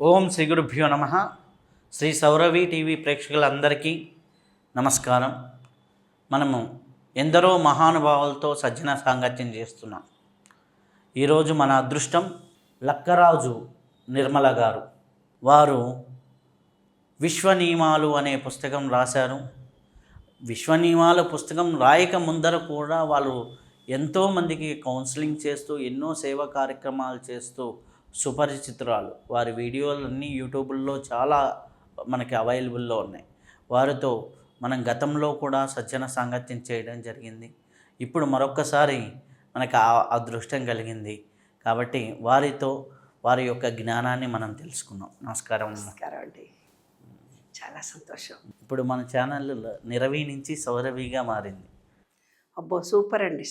ఓం శ్రీ గురుభ్యో నమ. శ్రీ సౌరవి టీవీ ప్రేక్షకులందరికీ నమస్కారం. మనము ఎందరో మహానుభావులతో సజ్జన సాంగత్యం చేస్తున్నాం. ఈరోజు మన అదృష్టం లక్కరాజు నిర్మల గారు. వారు విశ్వనియమాలు అనే పుస్తకం రాశారు. విశ్వనియమాల పుస్తకం రాయక ముందర కూడా వాళ్ళు ఎంతోమందికి కౌన్సిలింగ్ చేస్తూ ఎన్నో సేవా కార్యక్రమాలు చేస్తూ సుపరిచితురాలు. వారి వీడియోలన్నీ యూట్యూబ్లో చాలా మనకి అవైలబుల్లో ఉన్నాయి. వారితో మనం గతంలో కూడా సజ్జన సాంగత్యం చేయడం జరిగింది. ఇప్పుడు మరొక్కసారి మనకు అదృష్టం కలిగింది కాబట్టి వారితో వారి యొక్క జ్ఞానాన్ని మనం తెలుసుకున్నాం. నమస్కారం. నమస్కారం అండి, చాలా సంతోషం. ఇప్పుడు మన ఛానల్ నిరవి నుంచి సౌరవిగా మారింది. అబ్బో సూపర్ అండి.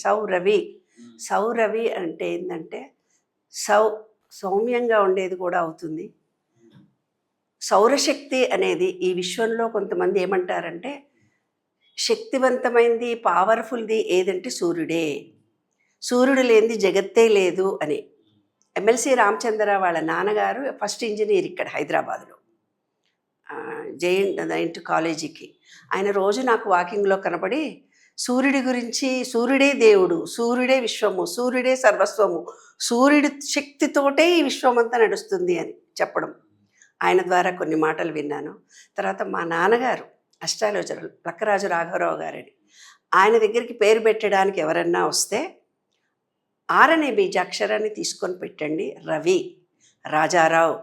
సౌరవి అంటే ఏంటంటే సౌమ్యంగా ఉండేది కూడా అవుతుంది. సౌరశక్తి అనేది ఈ విశ్వంలో కొంతమంది ఏమంటారంటే శక్తివంతమైంది, పవర్ఫుల్ది ఏదంటే సూర్యుడే. సూర్యుడు లేనిది జగత్తే లేదు అని. ఎమ్మెల్సీ రామచంద్ర వాళ్ళ నాన్నగారు ఫస్ట్ ఇంజనీర్ ఇక్కడ హైదరాబాద్లో, జైంట్ కాలేజీకి. ఆయన రోజు నాకు వాకింగ్లో కనబడి సూర్యుడి గురించి, సూర్యుడే దేవుడు, సూర్యుడే విశ్వము, సూర్యుడే సర్వస్వము, సూర్యుడి శక్తితోటే ఈ విశ్వమంతా నడుస్తుంది అని చెప్పడం. ఆయన ద్వారా కొన్ని మాటలు విన్నాను. తర్వాత మా నాన్నగారు అష్టాలోచనలు లక్కరాజు రాఘవరావు గారని, ఆయన దగ్గరికి పేరు పెట్టడానికి ఎవరన్నా వస్తే ఆరనే బీజాక్షరాన్ని తీసుకొని పెట్టండి. రవి, రాజారావు,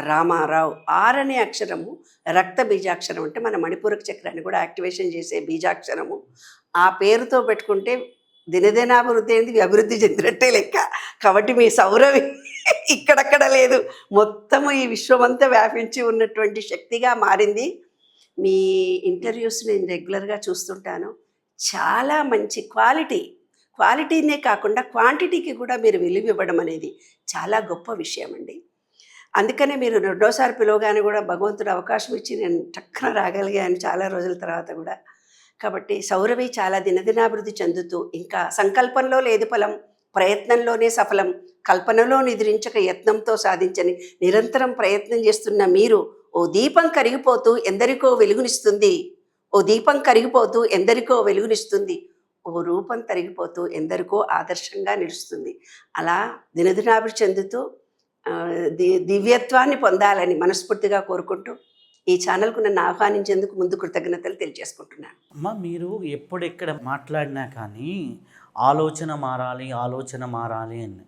రామారావు. ఆరనే అక్షరము రక్త బీజాక్షరం, అంటే మన మణిపూరక చక్రాన్ని కూడా యాక్టివేషన్ చేసే బీజాక్షరము. ఆ పేరుతో పెట్టుకుంటే దినదినాభివృద్ధి అనేది అభివృద్ధి చెందినట్టే లెక్క. కాబట్టి మీ సౌరవి ఇక్కడక్కడ లేదు, మొత్తము ఈ విశ్వమంతా వ్యాపించి ఉన్నటువంటి శక్తిగా మారింది. మీ ఇంటర్వ్యూస్ నేను రెగ్యులర్గా చూస్తుంటాను. చాలా మంచి క్వాలిటీనే కాకుండా క్వాంటిటీకి కూడా మీరు విలువ ఇవ్వడం అనేది చాలా గొప్ప విషయం అండి. అందుకనే మీరు రెండోసారి పిలవగానే కూడా భగవంతుడు అవకాశం ఇచ్చి నేను చక్కన రాగలిగాను చాలా రోజుల తర్వాత కూడా. కాబట్టి సౌరవి చాలా దినదినాభివృద్ధి చెందుతూ, ఇంకా సంకల్పంలో లేదు ఫలం, ప్రయత్నంలోనే సఫలం, కల్పనలో నిద్రించక యత్నంతో సాధించని నిరంతరం ప్రయత్నం చేస్తున్న మీరు ఓ దీపం కరిగిపోతూ ఎందరికో వెలుగునిస్తుంది, ఓ దీపం కరిగిపోతూ ఎందరికో వెలుగునిస్తుంది, ఓ రూపం తరిగిపోతూ ఎందరికో ఆదర్శంగా నిలుస్తుంది. అలా దినదినాభివృద్ధి చెందుతూ దివ్యత్వాన్ని పొందాలని మనస్ఫూర్తిగా కోరుకుంటూ ఈ ఛానల్కు నన్ను ఆహ్వానించేందుకు ముందు కృతజ్ఞతలు తెలియజేసుకుంటున్నాను. అమ్మ, మీరు ఎప్పుడెక్కడ మాట్లాడినా కానీ ఆలోచన మారాలి అని.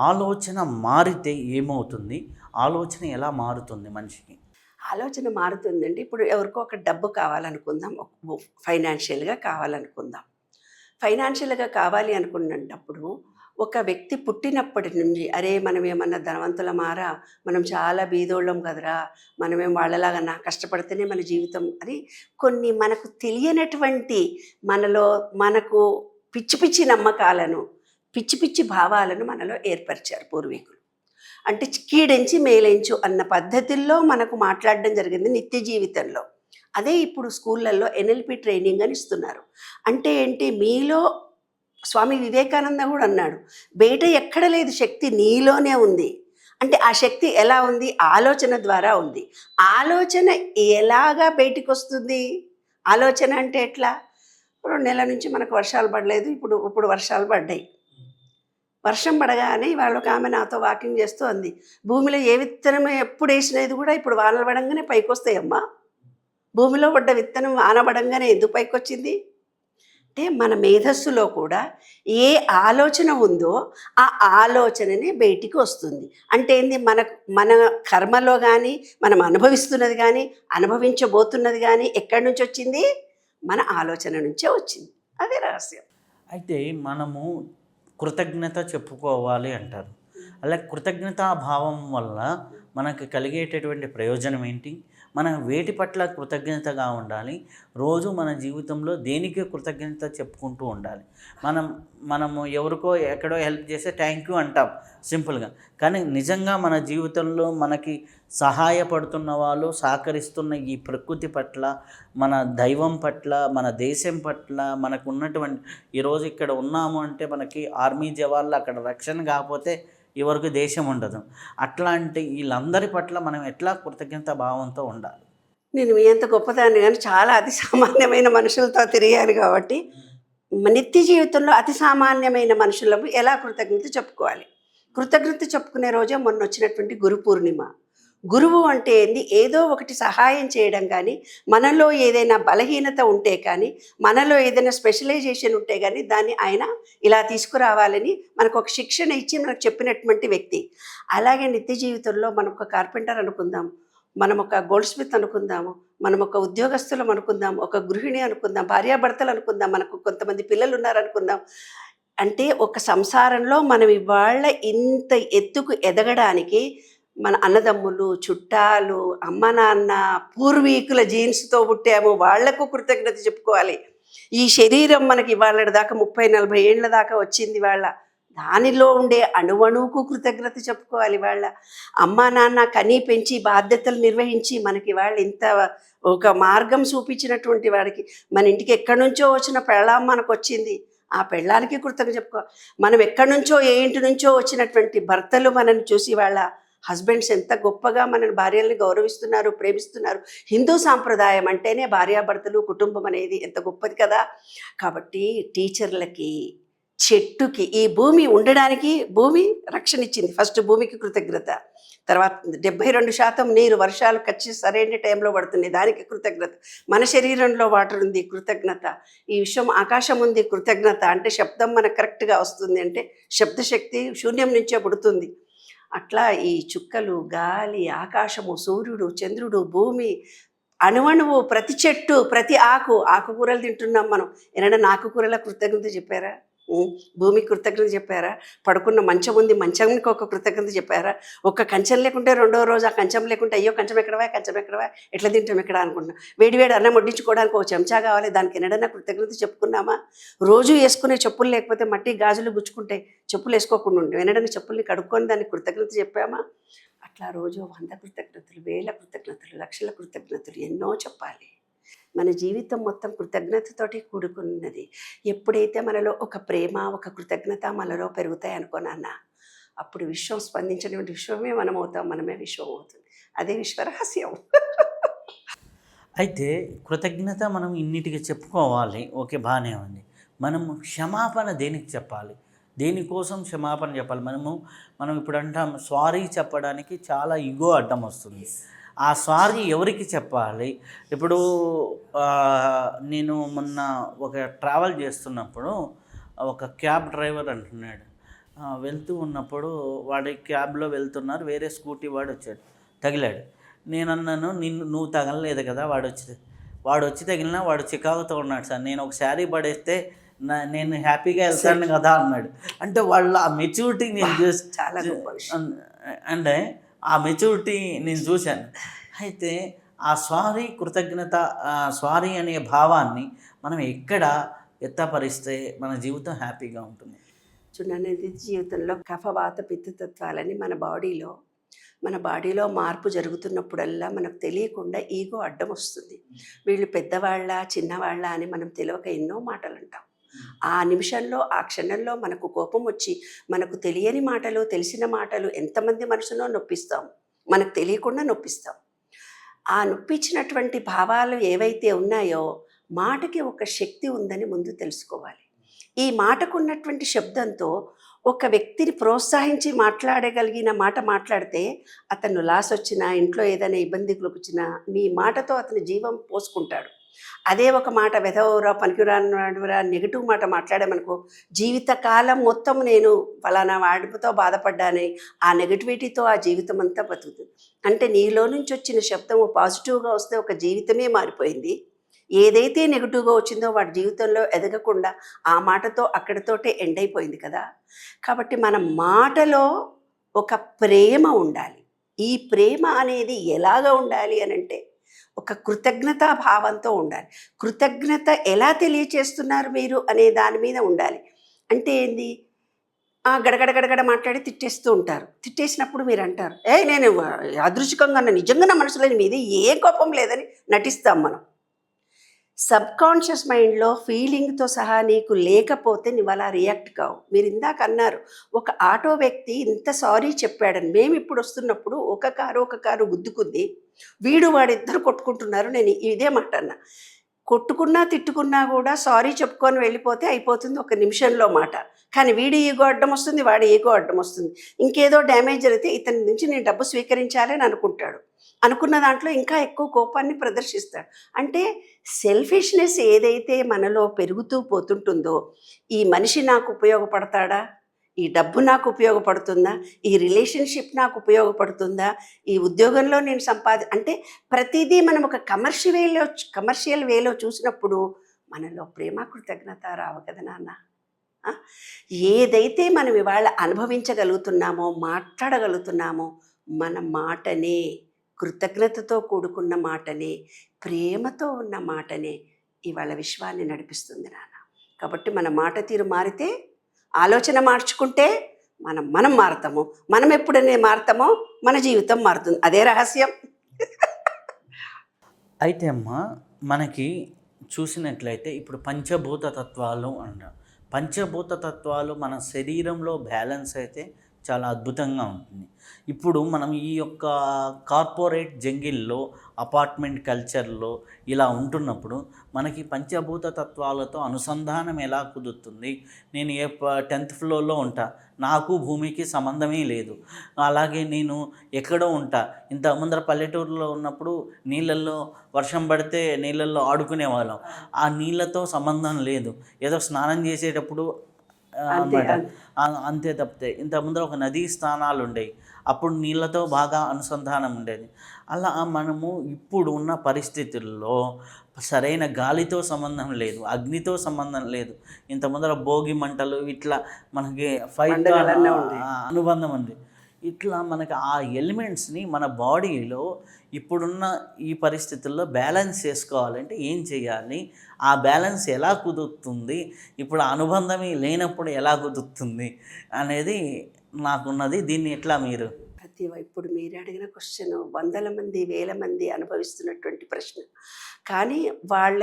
ఆలోచన మారితే ఏమవుతుంది? ఆలోచన ఎలా మారుతుంది మనిషికి? ఆలోచన మారుతుందండి. ఇప్పుడు ఎవరికో ఒక డబ్బు కావాలనుకుందాం, ఫైనాన్షియల్గా కావాలనుకుందాం. ఫైనాన్షియల్గా కావాలి అనుకున్నప్పుడు ఒక వ్యక్తి పుట్టినప్పటి నుంచి అరే మనం ఏమన్నా ధనవంతులమారా, మనం చాలా బీదోళ్ళం కదరా, మనమేం వాళ్ళలాగా కష్టపడితేనే మన జీవితం అని కొన్ని మనకు తెలియనటువంటి మనకు పిచ్చి పిచ్చి నమ్మకాలను, పిచ్చి పిచ్చి భావాలను మనలో ఏర్పరిచారు పూర్వీకులు. అంటే కీడెంచి మేలెంచు అన్న పద్ధతుల్లో మనకు మాట్లాడడం జరిగింది నిత్య జీవితంలో. అదే ఇప్పుడు స్కూళ్ళల్లో NLP ట్రైనింగ్ అని ఇస్తున్నారు. అంటే ఏంటి, మీలో స్వామి వివేకానంద కూడా అన్నాడు, బయట ఎక్కడ లేదు శక్తి, నీలోనే ఉంది. అంటే ఆ శక్తి ఎలా ఉంది? ఆలోచన ద్వారా ఉంది. ఆలోచన ఎలాగా బయటికి వస్తుంది? ఆలోచన అంటే ఎట్లా? 2 నెలల నుంచి మనకు వర్షాలు పడలేదు, ఇప్పుడు వర్షాలు పడ్డాయి. వర్షం పడగానే ఇవాళ ఒక ఆమె నాతో వాకింగ్ చేస్తూ అంది, భూమిలో ఏ విత్తనం ఎప్పుడు వేసినది కూడా ఇప్పుడు వానలు పడంగానే పైకి వస్తాయమ్మా. భూమిలో పడ్డ విత్తనం వాన పడంగానే ఎందుకు పైకి వచ్చింది? అంటే మన మేధస్సులో కూడా ఏ ఆలోచన ఉందో ఆ ఆలోచననే బయటికి వస్తుంది. అంటే ఏంది, మన కర్మలో కానీ మనం అనుభవిస్తున్నది కానీ అనుభవించబోతున్నది కానీ ఎక్కడి నుంచి వచ్చింది? మన ఆలోచన నుంచే వచ్చింది. అదే రహస్యం. అయితే మనము కృతజ్ఞత చెప్పుకోవాలి అంటారు. అలా కృతజ్ఞతాభావం వల్ల మనకు కలిగేటటువంటి ప్రయోజనం ఏంటి? మనం వేటి పట్ల కృతజ్ఞతగా ఉండాలి? రోజు మన జీవితంలో దేనికి కృతజ్ఞత చెప్పుకుంటూ ఉండాలి. మనము ఎవరికో ఎక్కడో హెల్ప్ చేస్తే థ్యాంక్ యూ అంటాం సింపుల్గా, కానీ నిజంగా మన జీవితంలో మనకి సహాయపడుతున్న వాళ్ళు, సహకరిస్తున్న ఈ ప్రకృతి పట్ల, మన దైవం పట్ల, మన దేశం పట్ల మనకు ఉన్నటువంటి, ఈరోజు ఇక్కడ ఉన్నాము అంటే మనకి ఆర్మీ జవాన్లు అక్కడ రక్షణ కాకపోతే ఈ వరకు దేశం ఉండదు. అట్లాంటి వీళ్ళందరి పట్ల మనం ఎట్లా కృతజ్ఞత భావంతో ఉండాలి? నేను మీ అంత గొప్పదాన్ని కానీ చాలా అతి సామాన్యమైన మనుషులతో తిరిగాను కాబట్టి నిత్య జీవితంలో అతి సామాన్యమైన మనుషులకు ఎలా కృతజ్ఞత చెప్పుకోవాలి? కృతజ్ఞత చెప్పుకునే రోజే మొన్న వచ్చినటువంటి గురు పూర్ణిమ. గురువు అంటే ఏంది? ఏదో ఒకటి సహాయం చేయడం కానీ, మనలో ఏదైనా బలహీనత ఉంటే కానీ, మనలో ఏదైనా స్పెషలైజేషన్ ఉంటే కానీ దాన్ని ఆయన ఇలా తీసుకురావాలని మనకు ఒక శిక్షణ ఇచ్చి మనకు చెప్పినటువంటి వ్యక్తి. అలాగే నిత్య జీవితంలో మనం ఒక కార్పెంటర్ అనుకుందాం, మనం ఒక గోల్డ్ స్మిత్ అనుకుందాము, మనం ఒక ఉద్యోగస్తులం అనుకుందాం, ఒక గృహిణి అనుకుందాం, భార్యాభర్తలు అనుకుందాం, మనకు కొంతమంది పిల్లలు ఉన్నారనుకుందాం. అంటే ఒక సంసారంలో మనం ఇవాళ ఇంత ఎత్తుకు ఎదగడానికి మన అన్నదమ్ములు, చుట్టాలు, అమ్మ నాన్న, పూర్వీకుల జీన్స్తో పుట్టాము, వాళ్లకు కృతజ్ఞత చెప్పుకోవాలి. ఈ శరీరం మనకి ఇవాళ దాకా 30-40 ఏళ్ళ దాకా వచ్చింది. వాళ్ళ దానిలో ఉండే అణువణువుకు కృతజ్ఞత చెప్పుకోవాలి. వాళ్ళ అమ్మా నాన్న కనీ పెంచి బాధ్యతలు నిర్వహించి మనకి వాళ్ళు ఇంత ఒక మార్గం చూపించినటువంటి వాడికి, మన ఇంటికి ఎక్కడి నుంచో వచ్చిన పెళ్ళాం మనకు వచ్చింది, ఆ పెళ్ళానికి కృతజ్ఞత చెప్పుకోవాలి. మనం ఎక్కడి నుంచో ఏ ఇంటి నుంచో వచ్చినటువంటి భర్తలు మనల్ని చూసి వాళ్ళ హస్బెండ్స్ ఎంత గొప్పగా మన భార్యల్ని గౌరవిస్తున్నారు, ప్రేమిస్తున్నారు. హిందూ సాంప్రదాయం అంటేనే భార్యాభర్తలు, కుటుంబం అనేది ఎంత గొప్పది కదా. కాబట్టి టీచర్లకి, చెట్టుకి, ఈ భూమి ఉండడానికి భూమి రక్షణ ఇచ్చింది. ఫస్ట్ భూమికి కృతజ్ఞత. తర్వాత 72% నీరు, వర్షాలు సరైన టైంలో పడుతుంది, దానికి కృతజ్ఞత. మన శరీరంలో వాటర్ ఉంది, కృతజ్ఞత. ఈ విశ్వం ఆకాశం ఉంది, కృతజ్ఞత. అంటే శబ్దం మనకు కరెక్ట్గా వస్తుంది, అంటే శబ్దశక్తి శూన్యం నుంచే పుడుతుంది. అట్లా ఈ చుక్కలు, గాలి, ఆకాశము, సూర్యుడు, చంద్రుడు, భూమి, అణువణువు, ప్రతి చెట్టు, ప్రతి ఆకుకూరలు తింటున్నాం మనం. ఏమైనా ఆకుకూరల కృతజ్ఞత చెప్పారా? భూమికి కృతజ్ఞత చెప్పారా? పడుకున్న మంచం ఉంది, మంచానికి ఒక కృతజ్ఞత చెప్పారా? ఒక కంచం లేకుంటే రెండో రోజు ఆ కంచం లేకుంటే అయ్యో కంచం ఎక్కడవా ఎట్లా తింటాం ఎక్కడ అనుకుంటున్నాం. వేడివేడి అన్నం వడ్డించుకోవడానికి ఒక చెంచా కావాలి, దానికి ఎన్నడన్నా కృతజ్ఞత చెప్పుకున్నామా? రోజు వేసుకునే చెప్పులు లేకపోతే మట్టి గాజులు గుచ్చుకుంటాయి, చెప్పులు వేసుకోకుండా ఉండి ఎన్నడన్నా చెప్పుల్ని కడుక్కొని దానికి కృతజ్ఞత చెప్పామా? అట్లా రోజు 100 కృతజ్ఞతలు, 1000 కృతజ్ఞతలు, లక్షల కృతజ్ఞతలు ఎన్నో చెప్పాలి. మన జీవితం మొత్తం కృతజ్ఞతతోటి కూడుకున్నది. ఎప్పుడైతే మనలో ఒక ప్రేమ, ఒక కృతజ్ఞత మనలో పెరుగుతాయి అనుకోనన్న, అప్పుడు విశ్వం స్పందించినటువంటి విశ్వమే మనం అవుతాం, మనమే విశ్వం అవుతుంది. అదే విశ్వరహస్యం. అయితే కృతజ్ఞత మనం ఇన్నిటికి చెప్పుకోవాలి, ఓకే, బాగానే ఉంది. మనం క్షమాపణ దేనికి చెప్పాలి? దేనికోసం క్షమాపణ చెప్పాలి? మనం ఇప్పుడు అంటాం సారీ చెప్పడానికి చాలా ఈగో అడ్డం వస్తుంది. ఆ సారీ ఎవరికి చెప్పాలి? ఇప్పుడు నేను మొన్న ఒక ట్రావెల్ చేస్తున్నప్పుడు ఒక క్యాబ్ డ్రైవర్ అంటున్నాడు, వెళ్తూ ఉన్నప్పుడు వాడి క్యాబ్లో వెళ్తున్నారు, వేరే స్కూటీ వాడు వచ్చాడు, తగిలాడు. నేను అన్నాను, నువ్వు తగలలేదు కదా, వాడు వచ్చి తగిలినా వాడు చికాకుతో ఉన్నాడు సార్, నేను ఒక శారీ పడేస్తే నేను హ్యాపీగా వెళ్తాను కదా అన్నాడు. అంటే వాళ్ళ ఆ మెచ్యూరిటీ నేను చూసి చాలా గొప్ప విషయం. అంటే ఆ మెచ్యూరిటీ నేను చూశాను. అయితే ఆ సారీ, కృతజ్ఞత, సారీ అనే భావాన్ని మనం ఎక్కడ వ్యక్తపరిస్తే మన జీవితం హ్యాపీగా ఉంటుంది? చూడండి, జీవితంలో కఫవాత పిత్తతత్వాలని మన బాడీలో మార్పు జరుగుతున్నప్పుడల్లా మనకు తెలియకుండా ఈగో అడ్డం వస్తుంది. వీళ్ళు పెద్దవాళ్ళ, చిన్నవాళ్ళ అని మనం తెలియక ఎన్నో మాటలు అంటాం. ఆ నిమిషంలో, ఆ క్షణంలో మనకు కోపం వచ్చి మనకు తెలియని మాటలు, తెలిసిన మాటలు ఎంతమంది మనసులో నొప్పిస్తాం, మనకు తెలియకుండా నొప్పిస్తాం. ఆ నొప్పించినటువంటి భావాలు ఏవైతే ఉన్నాయో, మాటకి ఒక శక్తి ఉందని ముందు తెలుసుకోవాలి. ఈ మాటకు ఉన్నటువంటి శబ్దంతో ఒక వ్యక్తిని ప్రోత్సహించి మాట్లాడగలిగిన మాట మాట్లాడితే, అతను లాస్ వచ్చినా, ఇంట్లో ఏదైనా ఇబ్బందులు వచ్చినా మీ మాటతో అతని జీవం పోసుకుంటాడు. అదే ఒక మాట వెధవరా, పనికిరానివాడురా, నెగిటివ్ మాట మాట్లాడామనుకో, జీవితకాలం మొత్తం నేను ఫలానా వాడితో బాధపడ్డానే, ఆ నెగిటివిటీతో ఆ జీవితం అంతా బతుకుతుంది. అంటే నీలో నుంచి వచ్చిన శబ్దము పాజిటివ్గా వస్తే ఒక జీవితమే మారిపోయింది. ఏదైతే నెగిటివ్గా వచ్చిందో వాడి జీవితంలో ఎదగకుండా ఆ మాటతో అక్కడితోటే ఎండ్ అయిపోయింది కదా. కాబట్టి మన మాటలో ఒక ప్రేమ ఉండాలి. ఈ ప్రేమ అనేది ఎలాగ ఉండాలి అని అంటే, ఒక కృతజ్ఞతా భావంతో ఉండాలి. కృతజ్ఞత ఎలా తెలియచేస్తున్నారు మీరు అనే దాని మీద ఉండాలి. అంటే ఏంది? గడగడ మాట్లాడి తిట్టేస్తూ ఉంటారు. తిట్టేసినప్పుడు మీరు అంటారు, నేను అదృష్టంగా నిజంగా నా మనసులో మీద ఏ కోపం లేదని నటిస్తాం మనం. సబ్కాన్షియస్ మైండ్లో ఫీలింగ్తో సహా నీకు లేకపోతే నువ్వు అలా రియాక్ట్ కావు. మీరు ఇందాక అన్నారు ఒక ఆటో వ్యక్తి ఇంత సారీ చెప్పాడని. మేము ఇప్పుడు వస్తున్నప్పుడు ఒక కారు గుద్దుకుంది, వాడిద్దరు కొట్టుకుంటున్నారు. నేను ఇదే మాట అన్నా, కొట్టుకున్నా తిట్టుకున్నా కూడా సారీ చెప్పుకొని వెళ్ళిపోతే అయిపోతుంది ఒక నిమిషంలో మాట. కానీ వీడి ఈగో అడ్డం వస్తుంది, వాడి ఈగో అడ్డం వస్తుంది. ఇంకేదో డ్యామేజ్ జరిగితే ఇతని నుంచి నేను డబ్బు స్వీకరించాలి అని అనుకుంటాడు. అనుకున్న దాంట్లో ఇంకా ఎక్కువ కోపాన్ని ప్రదర్శిస్తాడు. అంటే సెల్ఫిష్నెస్ ఏదైతే మనలో పెరుగుతూ పోతుంటుందో, ఈ మనిషి నాకు ఉపయోగపడతాడా, ఈ డబ్బు నాకు ఉపయోగపడుతుందా, ఈ రిలేషన్షిప్ నాకు ఉపయోగపడుతుందా, ఈ ఉద్యోగంలో నేను అంటే ప్రతిదీ మనం ఒక కమర్షియల్ వేలో చూసినప్పుడు మనలో ప్రేమ కృతజ్ఞత రావు కదా నాన్న. ఏదైతే మనం ఇవాళ అనుభవించగలుగుతున్నామో, మాట్లాడగలుగుతున్నామో, మన మాటనే, కృతజ్ఞతతో కూడుకున్న మాటనే, ప్రేమతో ఉన్న మాటనే ఇవాళ విశ్వాన్ని నడిపిస్తుంది నాన్న. కాబట్టి మన మాట తీరు మారితే, ఆలోచన మార్చుకుంటే మనం మారుతాము. మనం ఎప్పుడనే మారుతామో మన జీవితం మారుతుంది. అదే రహస్యం. అయితే అమ్మ, మనకి చూసినట్లయితే ఇప్పుడు పంచభూత తత్వాలు అంటారు. పంచభూత తత్వాలు మన శరీరంలో బ్యాలెన్స్ అయితే చాలా అద్భుతంగా ఉంటుంది. ఇప్పుడు మనం ఈ యొక్క కార్పొరేట్ జంగిల్లో, అపార్ట్మెంట్ కల్చర్లో ఇలా ఉంటున్నప్పుడు మనకి పంచభూత తత్వాలతో అనుసంధానం ఎలా కుదురుతుంది? నేను 10th ఫ్లోర్లో ఉంటా, నాకు భూమికి సంబంధమే లేదు. అలాగే నేను ఎక్కడో ఉంటా. ఇంత ముందర పల్లెటూరులో ఉన్నప్పుడు నీళ్ళల్లో వర్షం పడితే నీళ్ళల్లో ఆడుకునేవాళ్ళం. ఆ నీళ్ళతో సంబంధం లేదు, ఏదో స్నానం చేసేటప్పుడు అన్నమాట. అంతే తప్పితే ఇంత ముందర ఒక నదీ స్థానాలు ఉండేవి, అప్పుడు నీళ్ళతో బాగా అనుసంధానం ఉండేది. అలా మనము ఇప్పుడు ఉన్న పరిస్థితుల్లో సరైన గాలితో సంబంధం లేదు, అగ్నితో సంబంధం లేదు. ఇంత ముందర భోగి మంటలు ఇట్లా మనకి ఫైర్ అనుబంధం ఉంది. ఇట్లా మనకి ఆ ఎలిమెంట్స్ని మన బాడీలో ఇప్పుడున్న ఈ పరిస్థితుల్లో బ్యాలెన్స్ చేసుకోవాలంటే ఏం చేయాలి? ఆ బ్యాలెన్స్ ఎలా కుదురుతుంది? ఇప్పుడు అనుబంధమే లేనప్పుడు ఎలా కుదురుతుంది అనేది నాకున్నది. దీన్ని ఎట్లా మీరు ఇప్పుడు మీరు అడిగిన క్వశ్చన్ వందల మంది, వేల మంది అనుభవిస్తున్నటువంటి ప్రశ్న. కానీ వాళ్ళ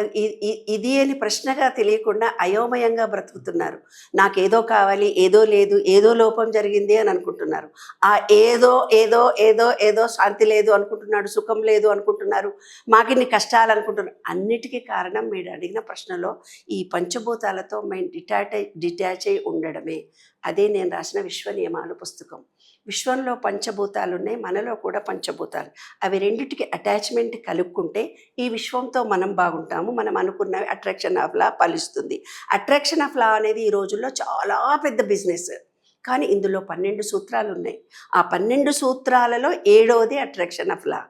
ఇది అని ప్రశ్నగా తెలియకుండా అయోమయంగా బ్రతుకుతున్నారు. నాకేదో కావాలి, ఏదో లేదు, ఏదో లోపం జరిగింది అని అనుకుంటున్నారు. ఆ ఏదో ఏదో ఏదో ఏదో శాంతి లేదు అనుకుంటున్నాడు, సుఖం లేదు అనుకుంటున్నారు, మాకిన్ని కష్టాలు అనుకుంటున్నారు. అన్నిటికీ కారణం మీరు అడిగిన ప్రశ్నలో ఈ పంచభూతాలతో మేము డిటాచ్ అయి ఉండడమే. అదే నేను రాసిన విశ్వ నియమాలు పుస్తకం. విశ్వంలో పంచభూతాలు ఉన్నాయి, మనలో కూడా పంచభూతాలు. అవి రెండిటికి అటాచ్మెంట్ కలుపుకుంటే ఈ విశ్వంతో మనం బాగుంటాము. మనం అనుకున్నవి అట్రాక్షన్ ఆఫ్ లా ఫలిస్తుంది. అట్రాక్షన్ ఆఫ్ లా అనేది ఈ రోజుల్లో చాలా పెద్ద బిజినెస్. కానీ ఇందులో 12 సూత్రాలు ఉన్నాయి. ఆ 12 సూత్రాలలో 7వది అట్రాక్షన్ ఆఫ్ లా.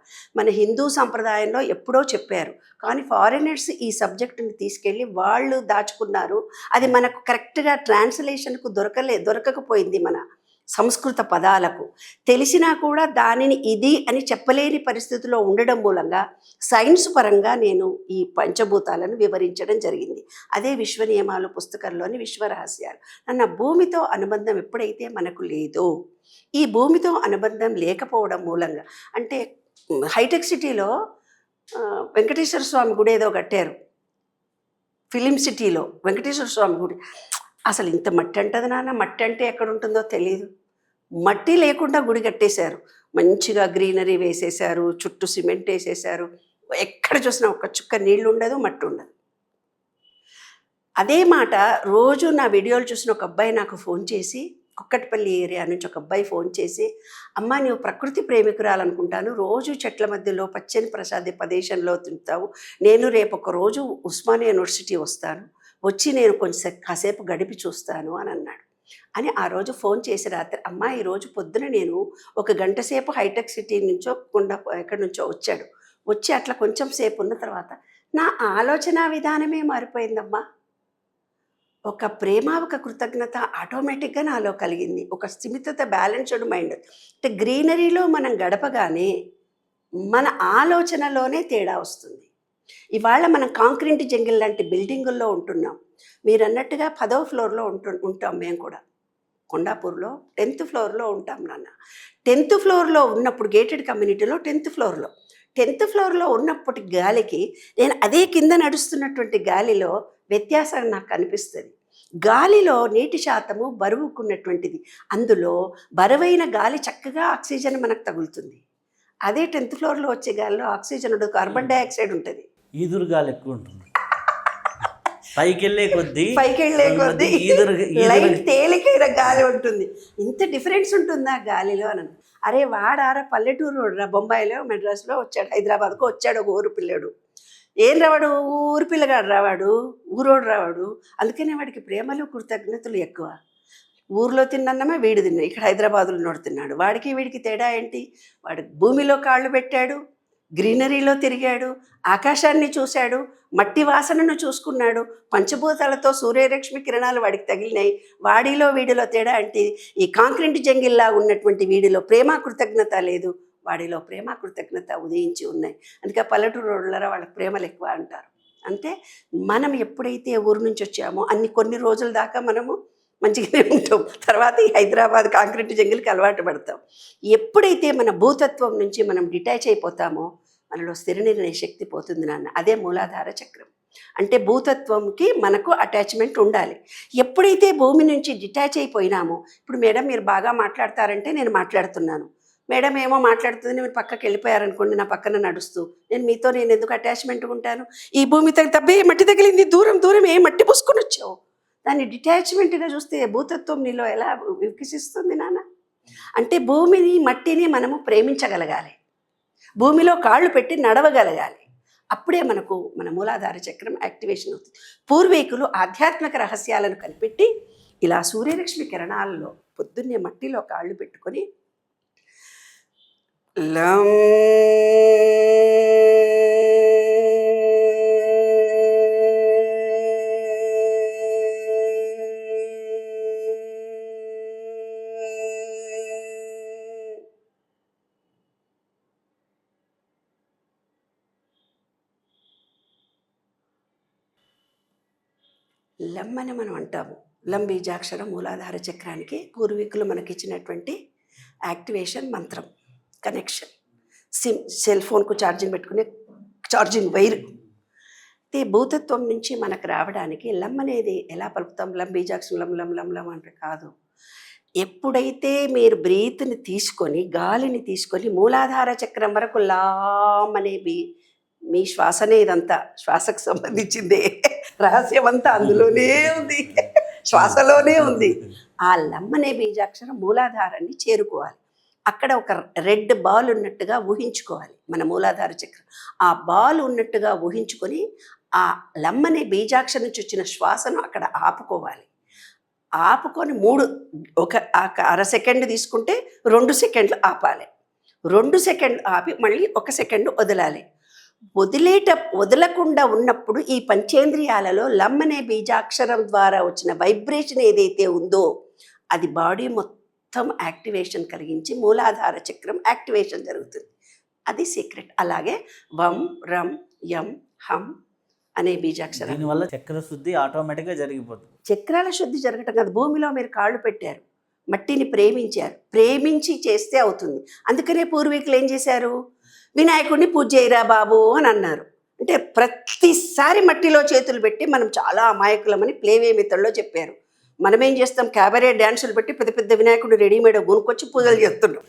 మన హిందూ సంప్రదాయంలో ఎప్పుడో చెప్పారు, కానీ ఫారినర్స్ ఈ సబ్జెక్టుని తీసుకెళ్ళి వాళ్ళు దాచుకున్నారు. అది మనకు కరెక్ట్గా ట్రాన్స్లేషన్కు దొరకకపోయింది. మన సంస్కృత పదాలకు తెలిసినా కూడా దానిని ఇది అని చెప్పలేని పరిస్థితిలో ఉండడం మూలంగా సైన్స్ పరంగా నేను ఈ పంచభూతాలను వివరించడం జరిగింది. అదే విశ్వ నియమాలు పుస్తకంలోని విశ్వరహస్యాలు. నన్న భూమితో అనుబంధం ఎప్పుడైతే మనకు లేదో, ఈ భూమితో అనుబంధం లేకపోవడం మూలంగా, అంటే హైటెక్ సిటీలో వెంకటేశ్వర స్వామి గుడి ఏదో కట్టారు, ఫిలిం సిటీలో వెంకటేశ్వర స్వామి గుడి. అసలు ఇంత మట్టి అంటది నాన్న, మట్టి అంటే ఎక్కడ ఉంటుందో తెలియదు. మట్టి లేకుండా గుడి కట్టేశారు. మంచిగా గ్రీనరీ వేసేశారు, చుట్టూ సిమెంట్ వేసేశారు. ఎక్కడ చూసినా ఒక్క చుక్క నీళ్ళు ఉండదు, మట్టి ఉండదు. అదే మాట రోజు నా వీడియోలు చూసిన ఒక అబ్బాయి నాకు ఫోన్ చేసి, కుక్కటిపల్లి ఏరియా నుంచి ఒక అబ్బాయి ఫోన్ చేసి, అమ్మ నువ్వు ప్రకృతి ప్రేమికురాలనుకుంటాను, రోజు చెట్ల మధ్యలో పచ్చని ప్రదేశంలో తింటావు, నేను రేపు ఒక రోజు ఉస్మానియా యూనివర్సిటీ వస్తాను, వచ్చి నేను కొంచెం కాసేపు గడిపి చూస్తాను అని అన్నాడు. అని ఆ రోజు ఫోన్ చేసి రాత్రి, అమ్మ ఈరోజు పొద్దున నేను 1 గంట సేపు హైటెక్ సిటీ నుంచో ఎక్కడి నుంచో వచ్చాడు. వచ్చి అట్లా కొంచెం సేపు ఉన్న తర్వాత నా ఆలోచన విధానమే మారిపోయిందమ్మా. ఒక ప్రేమ, ఒక కృతజ్ఞత ఆటోమేటిక్గా నాలో కలిగింది. ఒక స్థిమితత, బ్యాలెన్స్డ్ మైండ్. అంటే గ్రీనరీలో మనం గడపగానే మన ఆలోచనలోనే తేడా వస్తుంది. ఇవాళ మనం కాంక్రీట్ జంగిల్ లాంటి బిల్డింగుల్లో ఉంటున్నాం. మీరు అన్నట్టుగా 10వ ఫ్లోర్లో ఉంటాం. మేము కూడా కొండాపూర్లో 10th ఫ్లోర్లో ఉంటాం నాన్న. 10th ఫ్లోర్లో ఉన్నప్పుడు గేటెడ్ కమ్యూనిటీలో 10th ఫ్లోర్లో 10th ఫ్లోర్లో ఉన్నప్పటి గాలికి నేను అదే కింద నడుస్తున్నటువంటి గాలిలో వ్యత్యాసం నాకు కనిపిస్తుంది. గాలిలో నీటి శాతము బరువుకున్నటువంటిది, అందులో బరువైన గాలి చక్కగా ఆక్సిజన్ మనకు తగులుతుంది. అదే 10th ఫ్లోర్లో వచ్చే గాలిలో ఆక్సిజన్ ఉండదు, కార్బన్ డైఆక్సైడ్ ఉంటుంది. ఈదురు గాలి ఎక్కువ ఉంటుంది, పైకి వెళ్ళే కొద్దీ లైట్ తేలికైన గాలి ఉంటుంది. ఇంత డిఫరెన్స్ ఉంటుందా గాలిలో అని. అరే వాడారా పల్లెటూరు రా, బొంబాయిలో మెడ్రాస్లో వచ్చాడు, హైదరాబాద్కు వచ్చాడు ఒక ఊరు పిల్లడు. ఏం రావాడు, ఊరు పిల్లగాడు రావాడు, ఊరోడు రావాడు. అందుకనే వాడికి ప్రేమలు కృతజ్ఞతలు ఎక్కువ. ఊర్లో తిన్నన్నమే వీడు తిన్నా, ఇక్కడ హైదరాబాదులో నోడు తిన్నాడు. వాడికి వీడికి తేడా ఏంటి? వాడు భూమిలో కాళ్ళు పెట్టాడు, గ్రీనరీలో తిరిగాడు, ఆకాశాన్ని చూశాడు, మట్టి వాసనను చూసుకున్నాడు, పంచభూతాలతో సూర్యరశ్మి కిరణాలు వాడికి తగిలినాయి. వాడిలో వీడిలో తేడా అంటే ఈ కాంక్రీట్ జంగిల్లా ఉన్నటువంటి వీడిలో ప్రేమ కృతజ్ఞత లేదు, వాడిలో ప్రేమ కృతజ్ఞత ఉదయించి ఉన్నాయి. అందుకే పల్లెటూరు రోడ్లరా వాళ్ళకి ప్రేమలు ఎక్కువ అంటారు. అంటే మనం ఎప్పుడైతే ఊరు నుంచి వచ్చామో కొన్ని రోజుల దాకా మనము మంచిగానే ఉంటాం, తర్వాత ఈ హైదరాబాద్ కాంక్రీట్ జంగిల్కి అలవాటు పడతాం. ఎప్పుడైతే మన భూతత్వం నుంచి మనం డిటాచ్ అయిపోతామో మనలో స్థిర నిర్ణయ శక్తి పోతుంది నాన్న. అదే మూలాధార చక్రం. అంటే భూతత్వంకి మనకు అటాచ్మెంట్ ఉండాలి. ఎప్పుడైతే భూమి నుంచి డిటాచ్ అయిపోయినామో, ఇప్పుడు మేడం మీరు బాగా మాట్లాడతారంటే నేను మాట్లాడుతున్నాను, మేడం ఏమో మాట్లాడుతుంది మీరు పక్కకి వెళ్ళిపోయారనుకోండి, నా పక్కన నడుస్తూ నేను ఎందుకు అటాచ్మెంట్ ఉంటాను? ఈ భూమి తబ్బే మట్టి తగిలింది, దూరం దూరం ఏ మట్టి పూసుకొని వచ్చావు, దాన్ని డిటాచ్మెంట్గా చూస్తే భూతత్వం నీలో ఎలా వికసిస్తుంది నాన్న? అంటే భూమిని మట్టిని మనము ప్రేమించగలగాలి, భూమిలో కాళ్ళు పెట్టి నడవగలగాలి. అప్పుడే మనకు మన మూలాధార చక్రం యాక్టివేషన్ అవుతుంది. పూర్వీకులు ఆధ్యాత్మిక రహస్యాలను కనిపెట్టి ఇలా సూర్యరశ్మి కిరణాలలో పొద్దున్నే మట్టిలో కాళ్ళు పెట్టుకొని లం లమ్మని మనం అంటాము. లం బీజాక్షరం మూలాధార చక్రానికి పూర్వీకులు మనకిచ్చినటువంటి యాక్టివేషన్ మంత్రం, కనెక్షన్. సెల్ ఫోన్కు ఛార్జింగ్ పెట్టుకునే ఛార్జింగ్ వైర్. భూతత్వం నుంచి మనకు రావడానికి లమ్ అనేది ఎలా పలుకుతాం? లం బీజాక్షరం లం లం లం లం అంటే కాదు. ఎప్పుడైతే మీరు బ్రీత్ని తీసుకొని గాలిని తీసుకొని మూలాధార చక్రం వరకు లామ్ అనే మీ శ్వాసనే, ఇదంతా శ్వాసకు సంబంధించిందే, రహస్యం అంతా అందులోనే ఉంది, శ్వాసలోనే ఉంది. ఆ లమ్మనే బీజాక్షరం మూలాధారాన్ని చేరుకోవాలి. అక్కడ ఒక రెడ్ బాల్ ఉన్నట్టుగా ఊహించుకోవాలి మన మూలాధార చక్రం. ఆ బాల్ ఉన్నట్టుగా ఊహించుకొని ఆ లమ్మనే బీజాక్షరం నుంచి వచ్చిన శ్వాసను అక్కడ ఆపుకోవాలి. ఆపుకొని ఒక అర సెకండ్ తీసుకుంటే 2 సెకండ్లు ఆపాలి, 2 సెకండ్లు ఆపి మళ్ళీ 1 సెకండ్ వదలాలి. వదలకుండా ఉన్నప్పుడు ఈ పంచేంద్రియాలలో లమ్మనే బీజాక్షరం ద్వారా వచ్చిన వైబ్రేషన్ ఏదైతే ఉందో అది బాడీ మొత్తం యాక్టివేషన్ కలిగించి మూలాధార చక్రం యాక్టివేషన్ జరుగుతుంది. అది సీక్రెట్. అలాగే వం రం యం హం అనే బీజాక్షరం, దీనివల్ల చక్ర శుద్ధి ఆటోమేటిక్గా జరిగిపోతుంది. చక్రాల శుద్ధి జరగటం కాదు, భూమిలో మీరు కాళ్ళు పెట్టారు, మట్టిని ప్రేమించారు, ప్రేమించి చేస్తే అవుతుంది. అందుకనే పూర్వీకులు ఏం చేశారు? వినాయకుడిని పూజ చేయరా బాబు అని అన్నారు. అంటే ప్రతిసారి మట్టిలో చేతులు పెట్టి మనం చాలా అమాయకులమని ప్లేవే మెథడ్లో చెప్పారు. మనం ఏం చేస్తాం? క్యాబరే డ్యాన్సులు పెట్టి పెద్ద పెద్ద వినాయకుడు రెడీమేడ్ కొనుక్కొచ్చి పూజలు చేస్తున్నాం.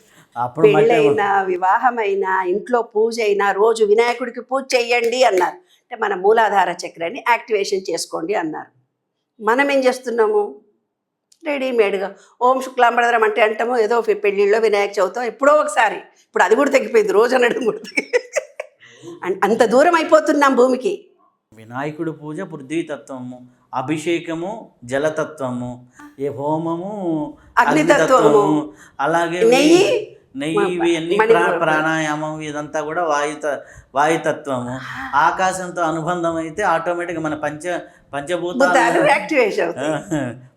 పెళ్ళైనా వివాహమైనా ఇంట్లో పూజ అయినా రోజు వినాయకుడికి పూజ చెయ్యండి అన్నారు. అంటే మన మూలాధార చక్రాన్ని యాక్టివేషన్ చేసుకోండి అన్నారు. మనం ఏం చేస్తున్నాము? రెడీమేడ్గా ఓం శుక్లాంబరధరం అంటే అంటాము, ఏదో పెళ్ళిళ్ళలో వినాయక చవితో ఎప్పుడో ఒకసారి. ఇప్పుడు అది కూడా తగ్గిపోయింది, రోజు అనడం కూడా అంత దూరం అయిపోతున్నాం భూమికి. వినాయకుడి పూజ పృథ్వీతత్వము, అభిషేకము జలతత్వము, ఏ హోమము అగ్నితత్వము, అలాగే నెయ్యి ఇవన్నీ ప్రాణాయామం ఇదంతా కూడా వాయుతత్వము. ఆకాశంతో అనుబంధం అయితే ఆటోమేటిక్గా మన పంచభూతాలు యాక్టివేషన్.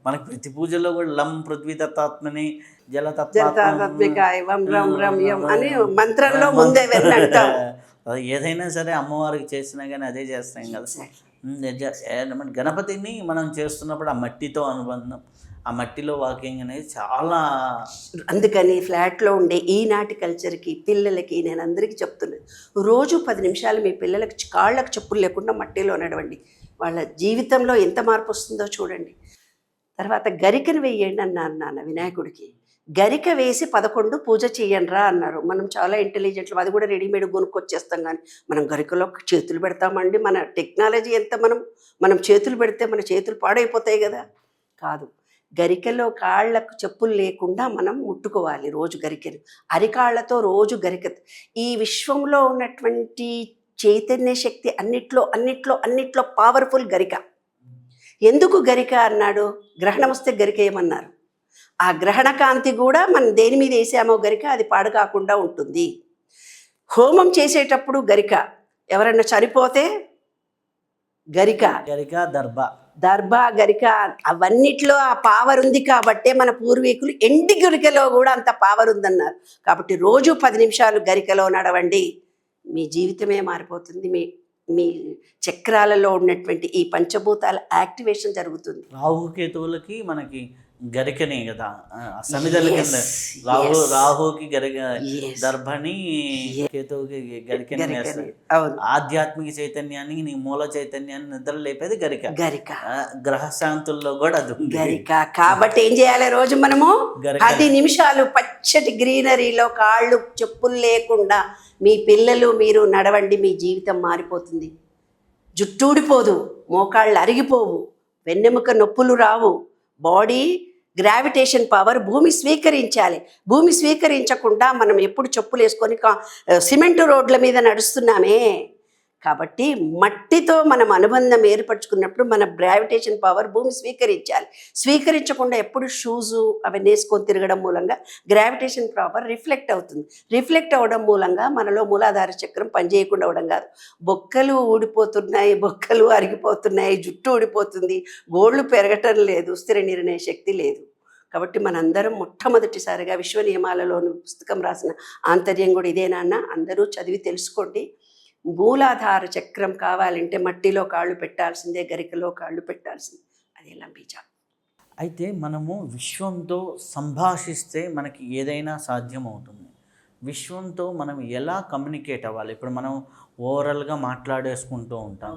మనకు ప్రతి పూజలో కూడా లం పృథ్వీతత్వాత్మని జలతత్వాత్మికాయ అని మంత్రంలో ముందే ఏదైనా సరే అమ్మవారికి చేసినా కానీ అదే చేస్తాం కదా. గణపతిని మనం చేస్తున్నప్పుడు ఆ మట్టితో అనుబంధం, ఆ మట్టిలో వాకింగ్ అనేది చాలా అందుకని ఫ్లాట్లో ఉండే ఈనాటి కల్చర్కి పిల్లలకి నేను అందరికీ చెప్తున్నాను, రోజు 10 నిమిషాలు మీ పిల్లలకి కాళ్ళకు చెప్పులు లేకుండా మట్టిలో నడవండి. వాళ్ళ జీవితంలో ఎంత మార్పు వస్తుందో చూడండి. తర్వాత గరికను వేయండి అన్నారు నాన్న వినాయకుడికి. గరిక వేసి 11 పూజ చెయ్యండిరా అన్నారు. మనం చాలా ఇంటెలిజెంట్లు, అది కూడా రెడీమేడ్ కొనుక్కొచ్చేస్తాం. కానీ మనం గరికలో చేతులు పెడతామండి? మన టెక్నాలజీ ఎంత, మనం చేతులు పెడితే మన చేతులు పాడైపోతాయి కదా. కాదు, గరికలో కాళ్ళకు చెప్పులు లేకుండా మనం ముట్టుకోవాలి రోజు గరికెను. అరికాళ్లతో రోజు గరిక. ఈ విశ్వంలో ఉన్నటువంటి చైతన్య శక్తి అన్నిట్లో అన్నిట్లో అన్నిట్లో పవర్ఫుల్ గరిక. ఎందుకు గరిక అన్నాడు? గ్రహణం వస్తే గరిక ఏమన్నారు? ఆ గ్రహణ కాంతి కూడా మనం దేని మీద వేసామో గరిక అది పాడు కాకుండా ఉంటుంది. హోమం చేసేటప్పుడు గరిక, ఎవరైనా చనిపోతే గరిక, దర్భ గరిక, అవన్నిట్లో ఆ పవర్ ఉంది కాబట్టే మన పూర్వీకులు ఎండి గరికలో కూడా అంత పవర్ ఉందన్నారు. కాబట్టి రోజు 10 నిమిషాలు గరికలో నడవండి, మీ జీవితమే మారిపోతుంది. మీ చక్రాలలో ఉన్నటువంటి ఈ పంచభూతాల యాక్టివేషన్ జరుగుతుంది. రాహుకేతువులకి మనకి గరికనే కదా సమిధల కింద. రాహుకి గరిక, దర్భని, కేతువుకి గరికని. ఆధ్యాత్మిక చైతన్యాన్ని, నీ మూల చైతన్యాన్ని నిద్ర లేపేది గరిక. గ్రహశాంతుల్లో కూడా అది గరిక. కాబట్టి ఏం చేయాలి? రోజు మనము 10 నిమిషాలు పచ్చటి గ్రీనరీలో కాళ్ళు చెప్పులు లేకుండా మీ పిల్లలు మీరు నడవండి. మీ జీవితం మారిపోతుంది. జుట్టు ఊడిపోదు, మోకాళ్ళు అరిగిపోవు, వెన్నెముక నొప్పులు రావు. బాడీ గ్రావిటేషన్ పవర్ భూమి స్వీకరించాలి. భూమి స్వీకరించకుండా మనం ఎప్పుడు చెప్పులు వేసుకొని సిమెంటు రోడ్ల మీద నడుస్తున్నామే. కాబట్టి మట్టితో మనం అనుబంధం ఏర్పరచుకున్నప్పుడు మన గ్రావిటేషన్ పవర్ భూమి స్వీకరించాలి. స్వీకరించకుండా ఎప్పుడు షూజు అవన్నీ వేసుకొని తిరగడం మూలంగా గ్రావిటేషన్ పవర్ రిఫ్లెక్ట్ అవుతుంది. రిఫ్లెక్ట్ అవ్వడం మూలంగా మనలో మూలాధార చక్రం పనిచేయకుండా అవ్వడం కాదు, బొక్కలు ఊడిపోతున్నాయి, బొక్కలు అరిగిపోతున్నాయి, జుట్టు ఊడిపోతుంది, గోళ్ళు పెరగటం లేదు, స్థిర నిర్ణయ శక్తి లేదు. కాబట్టి మనందరం మొట్టమొదటిసారిగా విశ్వ నియమాలలోని పుస్తకం రాసిన ఆంతర్యం కూడా ఇదేనా? అందరూ చదివి తెలుసుకోండి. మూలాధార చక్రం కావాలంటే మట్టిలో కాళ్ళు పెట్టాల్సిందే, గరికలో కాళ్ళు పెట్టాల్సిందే. అదే లంబీజా. అయితే మనము విశ్వంతో సంభాషిస్తే మనకి ఏదైనా సాధ్యమవుతుంది. విశ్వంతో మనం ఎలా కమ్యూనికేట్ అవ్వాలి? ఇప్పుడు మనం ఓవరాల్గా మాట్లాడేసుకుంటూ ఉంటాం.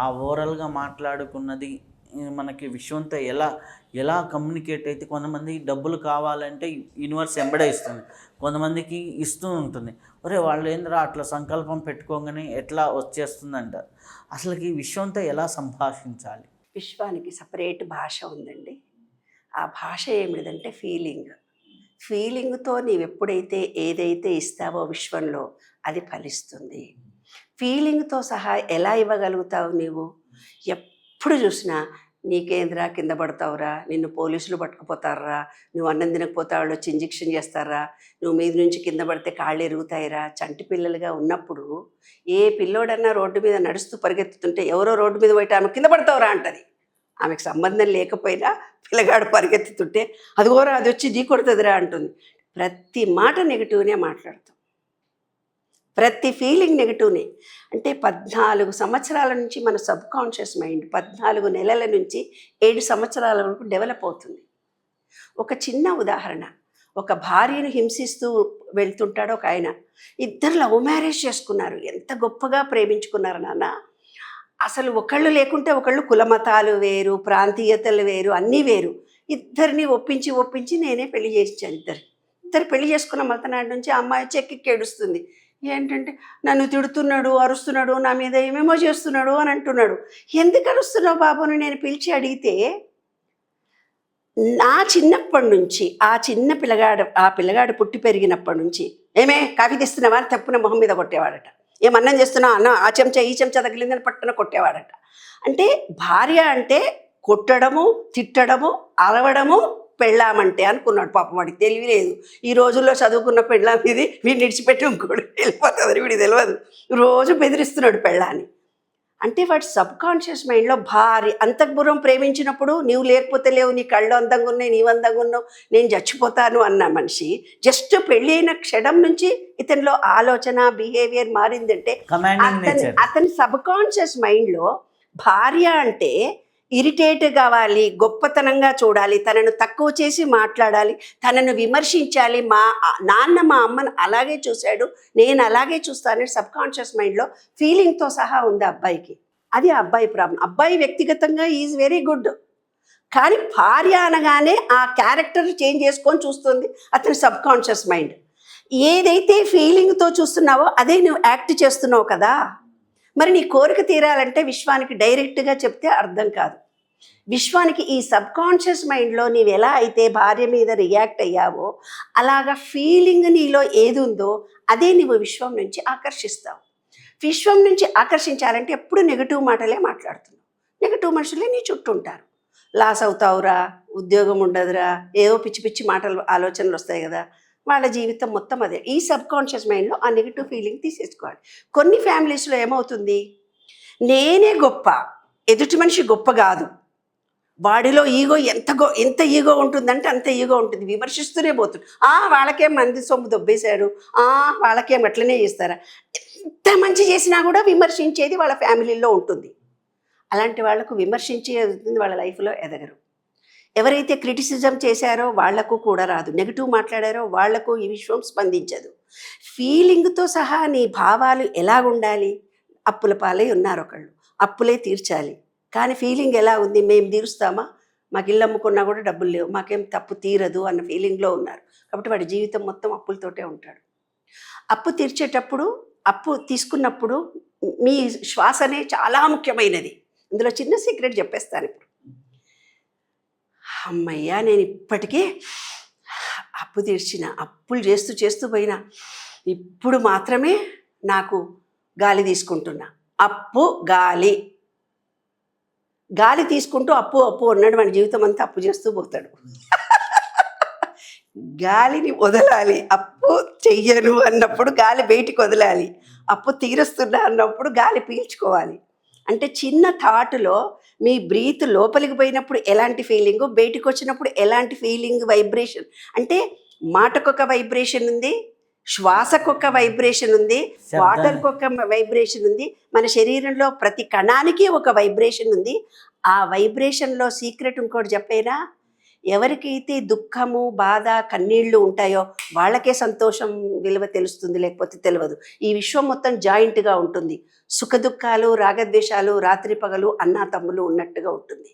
ఆ ఓవరాల్గా మాట్లాడుకున్నది మనకి విశ్వంతో ఎలా కమ్యూనికేట్ అయితే, కొంతమంది డబ్బులు కావాలంటే యూనివర్స్ ఎంబడే ఇస్తుంది, కొంతమందికి ఇస్తూ ఉంటుంది. ఒరే వాళ్ళు ఏంద్రా అట్లా సంకల్పం పెట్టుకోగానే ఎట్లా వచ్చేస్తుందంట. అసలుకి విశ్వంతో ఎలా సంభాషించాలి? విశ్వానికి సపరేట్ భాష ఉందండి. ఆ భాష ఏమిటంటే ఫీలింగ్తో నీవు ఎప్పుడైతే ఏదైతే ఇస్తావో విశ్వంలో అది ఫలిస్తుంది. ఫీలింగ్తో సహా ఎలా ఇవ్వగలుగుతావు? నీవు ఎప్పుడు చూసినా నీకేంద్రా కింద పడతావురా, నిన్ను పోలీసులు పట్టుకుపోతారా, నువ్వు అన్నం తినకపోతే వాళ్ళు వచ్చి ఇంజెక్షన్ చేస్తారా, నువ్వు మీద నుంచి కింద పడితే కాళ్ళు ఎరుగుతాయిరా. చంటి పిల్లలుగా ఉన్నప్పుడు ఏ పిల్లోడన్నా రోడ్డు మీద నడుస్తూ పరిగెత్తుతుంటే ఎవరో రోడ్డు మీద పోయితే ఆమె కింద పడతావురా అంటది. ఆమెకు సంబంధం లేకపోయినా పిల్లగాడు పరిగెత్తుతుంటే అదిగోరా అది వచ్చి ఢీ కొడుతుందిరా అంటుంది. ప్రతి మాట నెగిటివ్నే మాట్లాడతాం, ప్రతి ఫీలింగ్ నెగిటివ్నే. అంటే 14 సంవత్సరాల నుంచి మన సబ్కాన్షియస్ మైండ్ 14 నెలల నుంచి 7 సంవత్సరాల వరకు డెవలప్ అవుతుంది. ఒక చిన్న ఉదాహరణ, ఒక భార్యను హింసిస్తూ వెళ్తుంటాడు ఒక ఆయన. ఇద్దరు లవ్ మ్యారేజ్ చేసుకున్నారు, ఎంత గొప్పగా ప్రేమించుకున్నారు నాన్న. అసలు ఒకళ్ళు లేకుంటే ఒకళ్ళు, కులమతాలు వేరు, ప్రాంతీయతలు వేరు, అన్నీ వేరు. ఇద్దరిని ఒప్పించి నేనే పెళ్లి చేయించాను. ఇద్దరు పెళ్లి చేసుకున్న మతనాడు నుంచి ఆ అమ్మాయి చెక్కి ఏడుస్తుంది. ఏంటంటే నన్ను తిడుతున్నాడు, అరుస్తున్నాడు, నా మీద ఏమేమో చేస్తున్నాడు అని అంటున్నాడు. ఎందుకు అరుస్తున్నావు బాబుని నేను పిలిచి అడిగితే, నా చిన్నప్పటి నుంచి ఆ పిల్లగాడు పుట్టి పెరిగినప్పటి నుంచి ఏమే కాఫీ తెస్తున్నావా అని తప్పున మొహం మీద కొట్టేవాడట. ఏమన్నం చేస్తున్నావు అన్న ఆ చెంచా ఈ చెంచా తగిలిందని పట్టున కొట్టేవాడట. అంటే భార్య అంటే కొట్టడము, తిట్టడము, అరవడము పెళ్ళామంటే అనుకున్నాడు. పాపం వాడికి తెలియలేదు. ఈ రోజుల్లో చదువుకున్న పెళ్ళాం ఇది, వీడిని విడిచిపెట్టి ఇంకోటి వెళ్ళిపోతుందని వీడికి తెలియదు. రోజు బెదిరిస్తున్నాడు పెళ్ళాన్ని. అంటే వాడి సబ్కాన్షియస్ మైండ్లో భార్య అంతఃపురం ప్రేమించినప్పుడు నీవు లేకపోతే లేవు, నీ కళ్ళు అందంగా ఉన్నాయి, నీవు అందంగా ఉన్నావు, నేను చచ్చిపోతాను అన్న మనిషి జస్ట్ పెళ్ళి అయిన క్షణం నుంచి ఇతనిలో ఆలోచన బిహేవియర్ మారిందంటే అతని సబ్కాన్షియస్ మైండ్లో భార్య అంటే ఇరిటేట్ కావాలి, గొప్పతనంగా చూడాలి, తనను తక్కువ చేసి మాట్లాడాలి, తనను విమర్శించాలి. మా నాన్న మా అమ్మను అలాగే చూశాడు, నేను అలాగే చూస్తానని సబ్కాన్షియస్ మైండ్లో ఫీలింగ్తో సహా ఉంది అబ్బాయికి. అది ఆ అబ్బాయి ప్రాబ్లం. అబ్బాయి వ్యక్తిగతంగా ఈజ్ వెరీ గుడ్, కానీ భార్య అనగానే ఆ క్యారెక్టర్ చేంజ్ చేసుకొని చూస్తుంది అతని సబ్కాన్షియస్ మైండ్. ఏదైతే ఫీలింగ్తో చూస్తున్నావో అదే నువ్వు యాక్ట్ చేస్తున్నావు కదా. మరి నీ కోరిక తీరాలంటే విశ్వానికి డైరెక్ట్గా చెప్తే అర్థం కాదు. విశ్వానికి ఈ సబ్కాన్షియస్ మైండ్లో నీవు ఎలా అయితే భార్య మీద రియాక్ట్ అయ్యావో అలాగా ఫీలింగ్ నీలో ఏది ఉందో అదే నువ్వు విశ్వం నుంచి ఆకర్షిస్తావు. విశ్వం నుంచి ఆకర్షించాలంటే ఎప్పుడు నెగిటివ్ మాటలే మాట్లాడుతున్నావు. నెగిటివ్ మనుషులే నీ చుట్టూ ఉంటారు. లాస్ అవుతావురా, ఉద్యోగం ఉండదురా, ఏవో పిచ్చి పిచ్చి మాటలు ఆలోచనలు వస్తాయి కదా, వాళ్ళ జీవితం మొత్తం అదే. ఈ సబ్కాన్షియస్ మైండ్లో ఆ నెగిటివ్ ఫీలింగ్ తీసేసుకోవాలి. కొన్ని ఫ్యామిలీస్లో ఏమవుతుంది, నేనే గొప్ప, ఎదుటి మనిషి గొప్ప కాదు, వాడిలో ఈగో ఎంత ఈగో ఉంటుందంటే అంత ఈగో ఉంటుంది, విమర్శిస్తూనే పోతుంది. వాళ్ళకేం మంది సొమ్ము దొబ్బేశారు, వాళ్ళకేం అట్లనే చేస్తారా, ఎంత మంచి చేసినా కూడా విమర్శించేది వాళ్ళ ఫ్యామిలీలో ఉంటుంది. అలాంటి వాళ్లకు విమర్శించేది వాళ్ళ లైఫ్లో ఎదగరు. ఎవరైతే క్రిటిసిజం చేశారో వాళ్లకు కూడా రాదు, నెగిటివ్ మాట్లాడారో వాళ్లకు ఈ విశ్వం స్పందించదు. ఫీలింగ్తో సహా నీ భావాలు ఎలా ఉండాలి. అప్పుల పాలై ఉన్నారు ఒకళ్ళు, అప్పులే తీర్చాలి, కానీ ఫీలింగ్ ఎలా ఉంది, మేము తీరుస్తామా, మాకు ఇల్లు అమ్ముకున్నా కూడా డబ్బులు లేవు, మాకేం తప్పు తీరదు అన్న ఫీలింగ్లో ఉన్నారు. కాబట్టి వాడి జీవితం మొత్తం అప్పులతోటే ఉంటాడు. అప్పు తీర్చేటప్పుడు, అప్పు తీసుకున్నప్పుడు మీ శ్వాసనే చాలా ముఖ్యమైనది. ఇందులో చిన్న సీక్రెట్ చెప్పేస్తాను ఇప్పుడు. అమ్మయ్యా, నేను ఇప్పటికే అప్పు తీర్చిన, అప్పులు చేస్తూ పోయినా, ఇప్పుడు మాత్రమే నాకు గాలి తీసుకుంటున్నా. అప్పు గాలి తీసుకుంటూ అప్పు అన్నాడు, మన జీవితం అంతా అప్పు చేస్తూ పోతాడు. గాలిని వదలాలి. అప్పు చెయ్యను అన్నప్పుడు గాలి బయటికి వదలాలి, అప్పు తీరుస్తున్నా అన్నప్పుడు గాలి పీల్చుకోవాలి. అంటే చిన్న థాట్లో మీ బ్రీత్ లోపలికి పోయినప్పుడు ఎలాంటి ఫీలింగు, బయటికి వచ్చినప్పుడు ఎలాంటి ఫీలింగ్, వైబ్రేషన్. అంటే మాటకొక వైబ్రేషన్ ఉంది, శ్వాసకొక వైబ్రేషన్ ఉంది, వాటర్కొక వైబ్రేషన్ ఉంది, మన శరీరంలో ప్రతి కణానికి ఒక వైబ్రేషన్ ఉంది. ఆ వైబ్రేషన్లో సీక్రెట్ ఇంకోటి చెప్పేనా, ఎవరికైతే దుఃఖము, బాధ, కన్నీళ్లు ఉంటాయో వాళ్ళకే సంతోషం విలువ తెలుస్తుంది, లేకపోతే తెలియదు. ఈ విశ్వం మొత్తం జాయింట్గా ఉంటుంది. సుఖ దుఃఖాలు, రాగద్వేషాలు, రాత్రి పగలు, అన్నా తమ్ములు ఉన్నట్టుగా ఉంటుంది.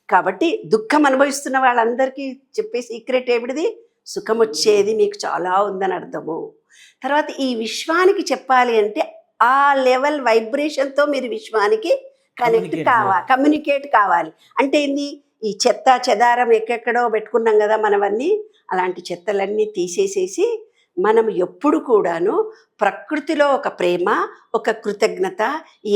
కాబట్టి దుఃఖం అనుభవిస్తున్న వాళ్ళందరికీ చెప్పే సీక్రెట్ ఏమిటిది, సుఖం వచ్చేది మీకు చాలా ఉందని అర్థము. తర్వాత ఈ విశ్వానికి చెప్పాలి అంటే ఆ లెవెల్ వైబ్రేషన్తో మీరు విశ్వానికి కమ్యూనికేట్ కావాలి. అంటే ఏంది, ఈ చెత్త చెదారం ఎక్కడో పెట్టుకున్నాం కదా మనవన్నీ, అలాంటి చెత్తలన్నీ తీసేసేసి మనం ఎప్పుడు కూడాను ప్రకృతిలో ఒక ప్రేమ, ఒక కృతజ్ఞత,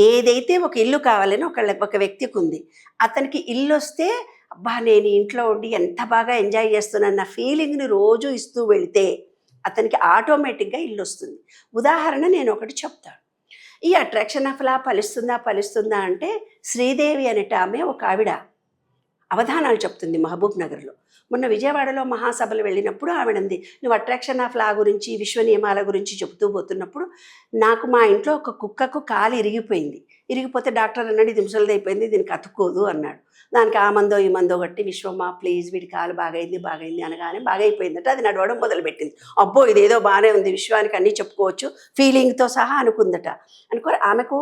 ఏదైతే ఒక ఇల్లు కావాలని ఒక వ్యక్తికి ఉంది, అతనికి ఇల్లు వస్తే అబ్బా నేను ఇంట్లో ఉండి ఎంత బాగా ఎంజాయ్ చేస్తున్నాను నా ఫీలింగ్ని రోజు ఇస్తూ వెళితే అతనికి ఆటోమేటిక్గా ఇల్లు వస్తుంది. ఉదాహరణ నేను ఒకటి చెప్తాను. ఈ అట్రాక్షన్ ఆఫ్ లా ఫలిస్తుందా అంటే, శ్రీదేవి అనేట ఆమె ఒక ఆవిడ అవధానాలు చెప్తుంది మహబూబ్ నగర్లో. మొన్న విజయవాడలో మహాసభలు వెళ్ళినప్పుడు ఆవిడంది, నువ్వు అట్రాక్షన్ ఆఫ్ లా గురించి, విశ్వ నియమాల గురించి చెబుతూ పోతున్నప్పుడు నాకు మా ఇంట్లో ఒక కుక్కకు కాలు ఇరిగిపోతే డాక్టర్ అన్నాడు ఇది ముసలిదైపోయింది, దీనికి అతుక్కోదు అన్నాడు. దానికి ఆ మందో ఈ మందో కట్టి, విశ్వమా ప్లీజ్ వీడి కాలు బాగైంది అనగానే బాగైపోయిందట. అది నడవడం మొదలుపెట్టింది. అబ్బో ఇదేదో బాగానే ఉంది, విశ్వానికి అన్నీ చెప్పుకోవచ్చు, ఫీలింగ్తో సహా అనుకుందట. ఆమెకు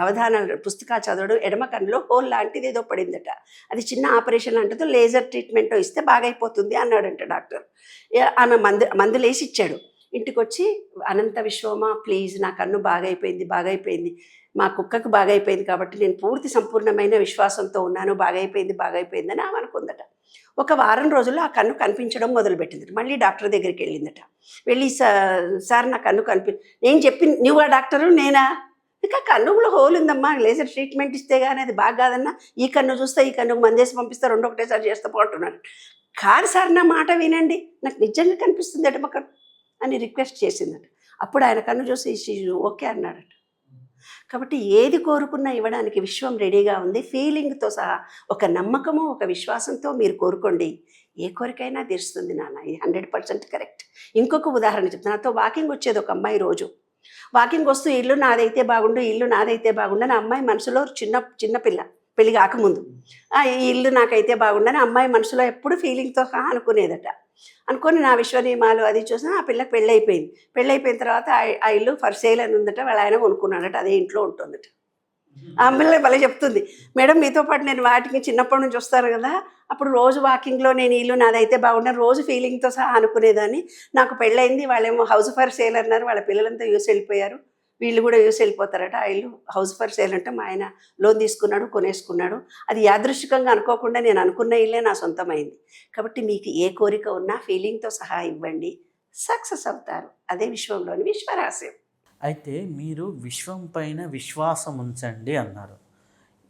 అవధానాలు పుస్తకాలు చదవడం ఎడమ కన్నులో హోల్ లాంటిది ఏదో పడిందట. అది చిన్న ఆపరేషన్ అంటూ లేజర్ ట్రీట్మెంట్ ఇస్తే బాగైపోతుంది అన్నాడంట డాక్టర్. ఆమె మందులు వేసి ఇచ్చాడు. ఇంటికి వచ్చి అనంత విశ్వమా ప్లీజ్ నా కన్ను బాగైపోయింది, మా కుక్కకు బాగైపోయింది కాబట్టి నేను పూర్తి సంపూర్ణమైన విశ్వాసంతో ఉన్నాను, బాగైపోయింది అని ఆమె అనుకుందట. ఒక వారం రోజుల్లో ఆ కన్ను కనిపించడం మొదలుపెట్టిందట. మళ్ళీ డాక్టర్ దగ్గరికి వెళ్ళిందట. వెళ్ళి సార్ నా కన్ను నేను చెప్పి నువ్వు ఆ డాక్టరు నేనా, ఇంకా కన్నులో హోల్ ఉందమ్మా, లేజర్ ట్రీట్మెంట్ ఇస్తే కానీ అది బాగా కాదన్నా, ఈ కన్ను చూస్తే ఈ కన్నుకు మందేసి పంపిస్తే రెండు ఒకటేసారి చేస్తే పోతున్నాడు. కాదు సార్ నా మాట వినండి, నాకు నిజంగా కనిపిస్తుంది ఎడమ కన్ను అని రిక్వెస్ట్ చేసిందట. అప్పుడు ఆయన కన్ను చూసి ఓకే అన్నాడట. కాబట్టి ఏది కోరుకున్నా ఇవ్వడానికి విశ్వం రెడీగా ఉంది. ఫీలింగ్తో సహా ఒక నమ్మకము, ఒక విశ్వాసంతో మీరు కోరుకోండి, ఏ కోరికైనా తీరుస్తుంది నాన్న. ఇది 100% కరెక్ట్. ఇంకొక ఉదాహరణ చెప్తాను. నాతో వాకింగ్ వచ్చేది ఒక అమ్మాయి. రోజు వాకింగ్ వస్తూ ఇల్లు నాదైతే బాగుండు, నా అమ్మాయి మనసులో చిన్న పిల్ల, పెళ్లి కాకముందు. ఈ ఇల్లు నాకైతే బాగుండని అమ్మాయి మనసులో ఎప్పుడు ఫీలింగ్తో సహా అనుకునేదట. అనుకొని నా విశ్వనియమాలు అది చూసిన ఆ పిల్లకి పెళ్ళైపోయింది. పెళ్ళైపోయిన తర్వాత ఆ ఇల్లు ఫర్ సేల్ అని ఉందట, వాళ్ళ ఆయన కొనుక్కున్నాడట, అదే ఇంట్లో ఉంటుందట. ఆ అమ్మాయి భలే చెప్తుంది, మేడం మీతో పాటు నేను వాటికి చిన్నప్పటి నుంచి వస్తాను కదా, అప్పుడు రోజు వాకింగ్లో నేను ఇల్లు నాదైతే బాగుండని రోజు ఫీలింగ్తో సహా అనుకునేదాన్ని. నాకు పెళ్ళయింది, వాళ్ళేమో హౌస్ ఫర్ సేల్ అన్నారు, వాళ్ళ పిల్లలంతా యూస్ వెళ్ళిపోయారు, వీళ్ళు కూడా యూస్ వెళ్ళిపోతారట. ఆ ఇల్లు హౌస్ ఫర్ సేల్ అంటే మా ఆయన లోన్ తీసుకున్నాడు, కొనేసుకున్నాడు. అది యాదృష్టికంగా అనుకోకుండా నేను అనుకున్న ఇల్లే నా సొంతమైంది. కాబట్టి మీకు ఏ కోరిక ఉన్నా ఫీలింగ్తో సహా ఇవ్వండి, సక్సెస్ అవుతారు. అదే విశ్వంలోని విశ్వరహస్యం. అయితే మీరు విశ్వం పైన విశ్వాసం ఉంచండి అన్నారు.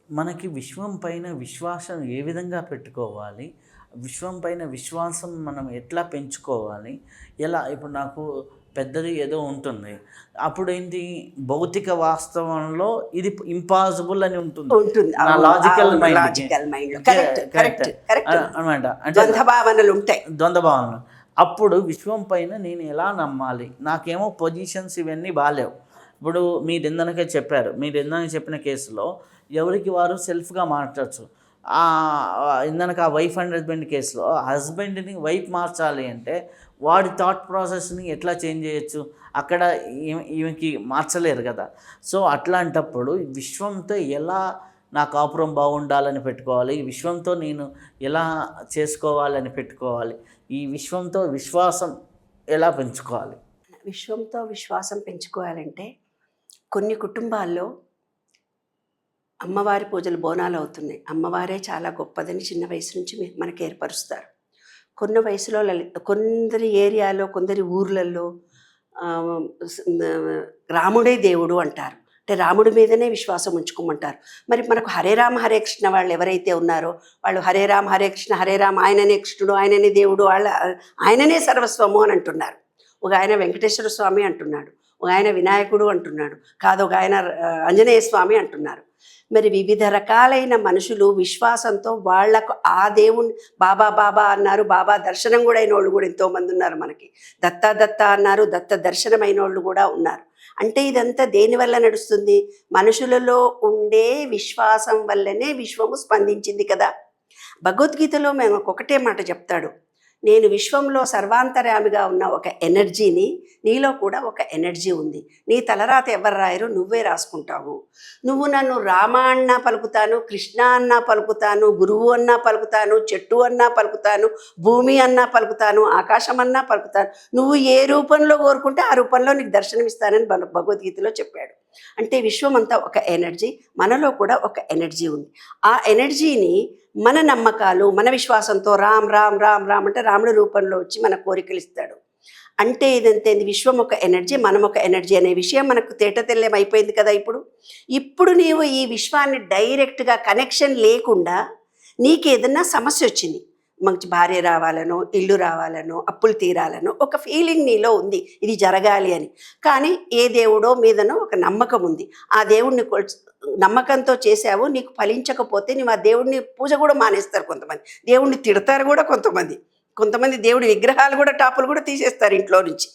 మనకి విశ్వం పైన విశ్వాసం ఏ విధంగా పెట్టుకోవాలి, విశ్వం పైన విశ్వాసం మనం ఎట్లా పెంచుకోవాలి, ఎలా? ఇప్పుడు నాకు పెద్దది ఏదో ఉంటుంది, అప్పుడు ఏంటి, భౌతిక వాస్తవంలో ఇది ఇంపాసిబుల్ అని ఉంటుంది నా లాజికల్ మైండ్ అనమాట. అంటే ద్వంద్వ భావనలు. అప్పుడు విశ్వం పైన నేను ఎలా నమ్మాలి? నాకేమో పొజిషన్స్ ఇవన్నీ బాగాలేవు. ఇప్పుడు మీరు ఇందనకే చెప్పారు, మీరు ఇందనక చెప్పిన కేసులో ఎవరికి వారు సెల్ఫ్గా మాట్లాడచ్చు. ఇందనక ఆ వైఫ్ అండ్ హస్బెండ్ కేసులో హస్బెండ్ని వైఫ్ మార్చాలి అంటే వాడి థాట్ ప్రాసెస్ని ఎట్లా చేంజ్ చేయొచ్చు? అక్కడ ఈమెకి మార్చలేరు కదా. సో అట్లాంటప్పుడు విశ్వంతో ఎలా నా కాపురం బాగుండాలని పెట్టుకోవాలి, విశ్వంతో నేను ఎలా చేసుకోవాలని పెట్టుకోవాలి, ఈ విశ్వంతో విశ్వాసం ఎలా పెంచుకోవాలి? విశ్వంతో విశ్వాసం పెంచుకోవాలంటే కొన్ని కుటుంబాల్లో అమ్మవారి పూజలు బోనాలు అవుతున్నాయి, అమ్మవారే చాలా గొప్పదని చిన్న వయసు నుంచి మనకి ఏర్పరుస్తారు. కొన్ని వయసులో కొందరి ఏరియాలో, కొందరి ఊర్లలో రాముడే దేవుడు అంటారు. అంటే రాముడి మీదనే విశ్వాసం ఉంచుకోమంటారు. మరి మనకు హరే రామ హరే కృష్ణ వాళ్ళు ఎవరైతే ఉన్నారో వాళ్ళు హరే రామ హరే కృష్ణ, హరే రామ ఆయననే కృష్ణుడు, ఆయననే దేవుడు, ఆయననే సర్వస్వము అని అంటున్నారు. ఒక ఆయన వెంకటేశ్వర స్వామి అంటున్నాడు, ఒక ఆయన వినాయకుడు అంటున్నాడు, కాదు ఒక ఆయన ఆంజనేయ స్వామి అంటున్నారు. మరి వివిధ రకాలైన మనుషులు విశ్వాసంతో వాళ్లకు ఆ దేవుని బాబా బాబా అన్నారు, బాబా దర్శనం కూడా అయిన వాళ్ళు కూడా ఎంతోమంది ఉన్నారు. మనకి దత్త అన్నారు, దత్త దర్శనమైన వాళ్ళు కూడా ఉన్నారు. అంటే ఇదంతా దేనివల్ల నడుస్తుంది? మనుషులలో ఉండే విశ్వాసం వల్లనే విశ్వము స్పందించింది కదా. భగవద్గీతలో మేము ఒకటే మాట చెప్తాడు, నేను విశ్వంలో సర్వాంతర్యామిగా ఉన్న ఒక ఎనర్జీని, నీలో కూడా ఒక ఎనర్జీ ఉంది, నీ తలరాత ఎవరు రాయరు, నువ్వే రాసుకుంటావు. నువ్వు నన్ను రామ అన్నా పలుకుతాను, కృష్ణ అన్నా పలుకుతాను, గురువు అన్నా పలుకుతాను, చెట్టు అన్నా పలుకుతాను, భూమి అన్నా పలుకుతాను, ఆకాశం అన్నా పలుకుతాను, నువ్వు ఏ రూపంలో కోరుకుంటే ఆ రూపంలో నీకు దర్శనమిస్తానని భగవద్గీతలో చెప్పాడు. అంటే విశ్వం అంతా ఒక ఎనర్జీ, మనలో కూడా ఒక ఎనర్జీ ఉంది. ఆ ఎనర్జీని మన నమ్మకాలు, మన విశ్వాసంతో రామ్ రామ్ రామ్ రామ్ అంటే రాముడి రూపంలో వచ్చి మన కోరికలు ఇస్తాడు. అంటే ఇదంతే, విశ్వం ఒక ఎనర్జీ, మనం ఒక ఎనర్జీ అనే విషయం మనకు తేటతెల్లం అయిపోయింది కదా. ఇప్పుడు నీవు ఈ విశ్వాన్ని డైరెక్ట్గా కనెక్షన్ లేకుండా నీకేదన్నా సమస్య వచ్చింది, మంచి భార్య రావాలనో, ఇల్లు రావాలనో, అప్పులు తీరాలనో ఒక ఫీలింగ్ నీలో ఉంది, ఇది జరగాలి అని. కానీ ఏ దేవుడో మీదనో ఒక నమ్మకం ఉంది, ఆ దేవుడిని నమ్మకంతో చేసావు, నీకు ఫలించకపోతే నువ్వు ఆ దేవుడిని పూజ కూడా మానేస్తారు కొంతమంది, దేవుడిని తిడతారు కూడా కొంతమంది దేవుడి విగ్రహాలు కూడా, టాపులు కూడా తీసేస్తారు ఇంట్లో నుంచి.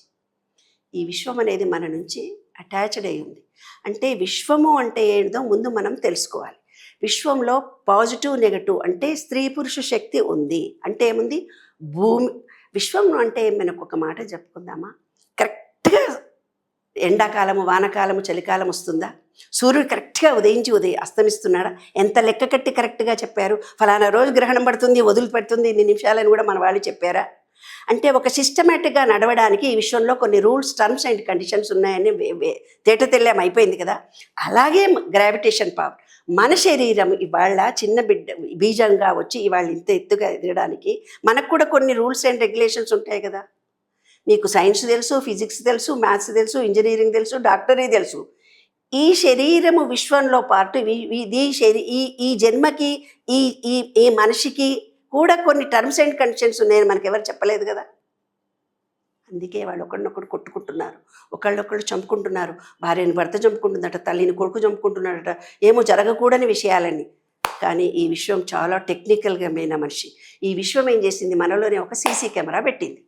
ఈ విశ్వం అనేది మన నుంచి అటాచ్డ్ అయి ఉంది. అంటే విశ్వము అంటే ఏంటో ముందు మనం తెలుసుకోవాలి. విశ్వంలో పాజిటివ్ నెగటివ్ అంటే స్త్రీ పురుష శక్తి ఉంది. అంటే ఏముంది? భూమి విశ్వం అంటే మనకు ఒక మాట చెప్పుకుందామా, కరెక్ట్గా ఎండాకాలము, వానకాలము, చలికాలం వస్తుందా? సూర్యుడు కరెక్ట్గా ఉదయించి అస్తమిస్తున్నాడా? ఎంత లెక్క కట్టి కరెక్ట్గా చెప్పారు. ఫలానా రోజు గ్రహణం పడుతుంది, వదిలిపెడుతుంది, ఇన్ని నిమిషాలని కూడా మన వాళ్ళు చెప్పారా? అంటే ఒక సిస్టమేటిక్గా నడవడానికి ఈ విషయంలో కొన్ని రూల్స్, టర్మ్స్ అండ్ కండిషన్స్ ఉన్నాయని తేటతెల్లం అయిపోయింది కదా. అలాగే గ్రావిటేషన్ పవర్, మన శరీరం ఇవాళ చిన్న బీజంగా వచ్చి ఇవాళ ఇంత ఎత్తుగా ఎదగడానికి మనకు కూడా కొన్ని రూల్స్ అండ్ రెగ్యులేషన్స్ ఉంటాయి కదా. మీకు సైన్స్ తెలుసు, ఫిజిక్స్ తెలుసు, మ్యాథ్స్ తెలుసు, ఇంజనీరింగ్ తెలుసు, డాక్టరీ తెలుసు. ఈ శరీరము విశ్వంలో పాటు ఈ జన్మకి ఈ మనిషికి కూడా కొన్ని టర్మ్స్ అండ్ కండిషన్స్ ఉన్నాయని మనకు ఎవరు చెప్పలేదు కదా. అందుకే వాళ్ళు ఒకరినొకరు కొట్టుకుంటున్నారు, ఒకళ్ళొకళ్ళు చంపుకుంటున్నారు, భార్యని భర్త చంపుకుంటుందట, తల్లిని కొడుకు చంపుకుంటున్నాడట, ఏమో జరగకూడని విషయాలన్నీ. కానీ ఈ విశ్వం చాలా టెక్నికల్గా మైన మనిషి. ఈ విశ్వం ఏం చేసింది? మనలోనే ఒక సీసీ కెమెరా పెట్టింది.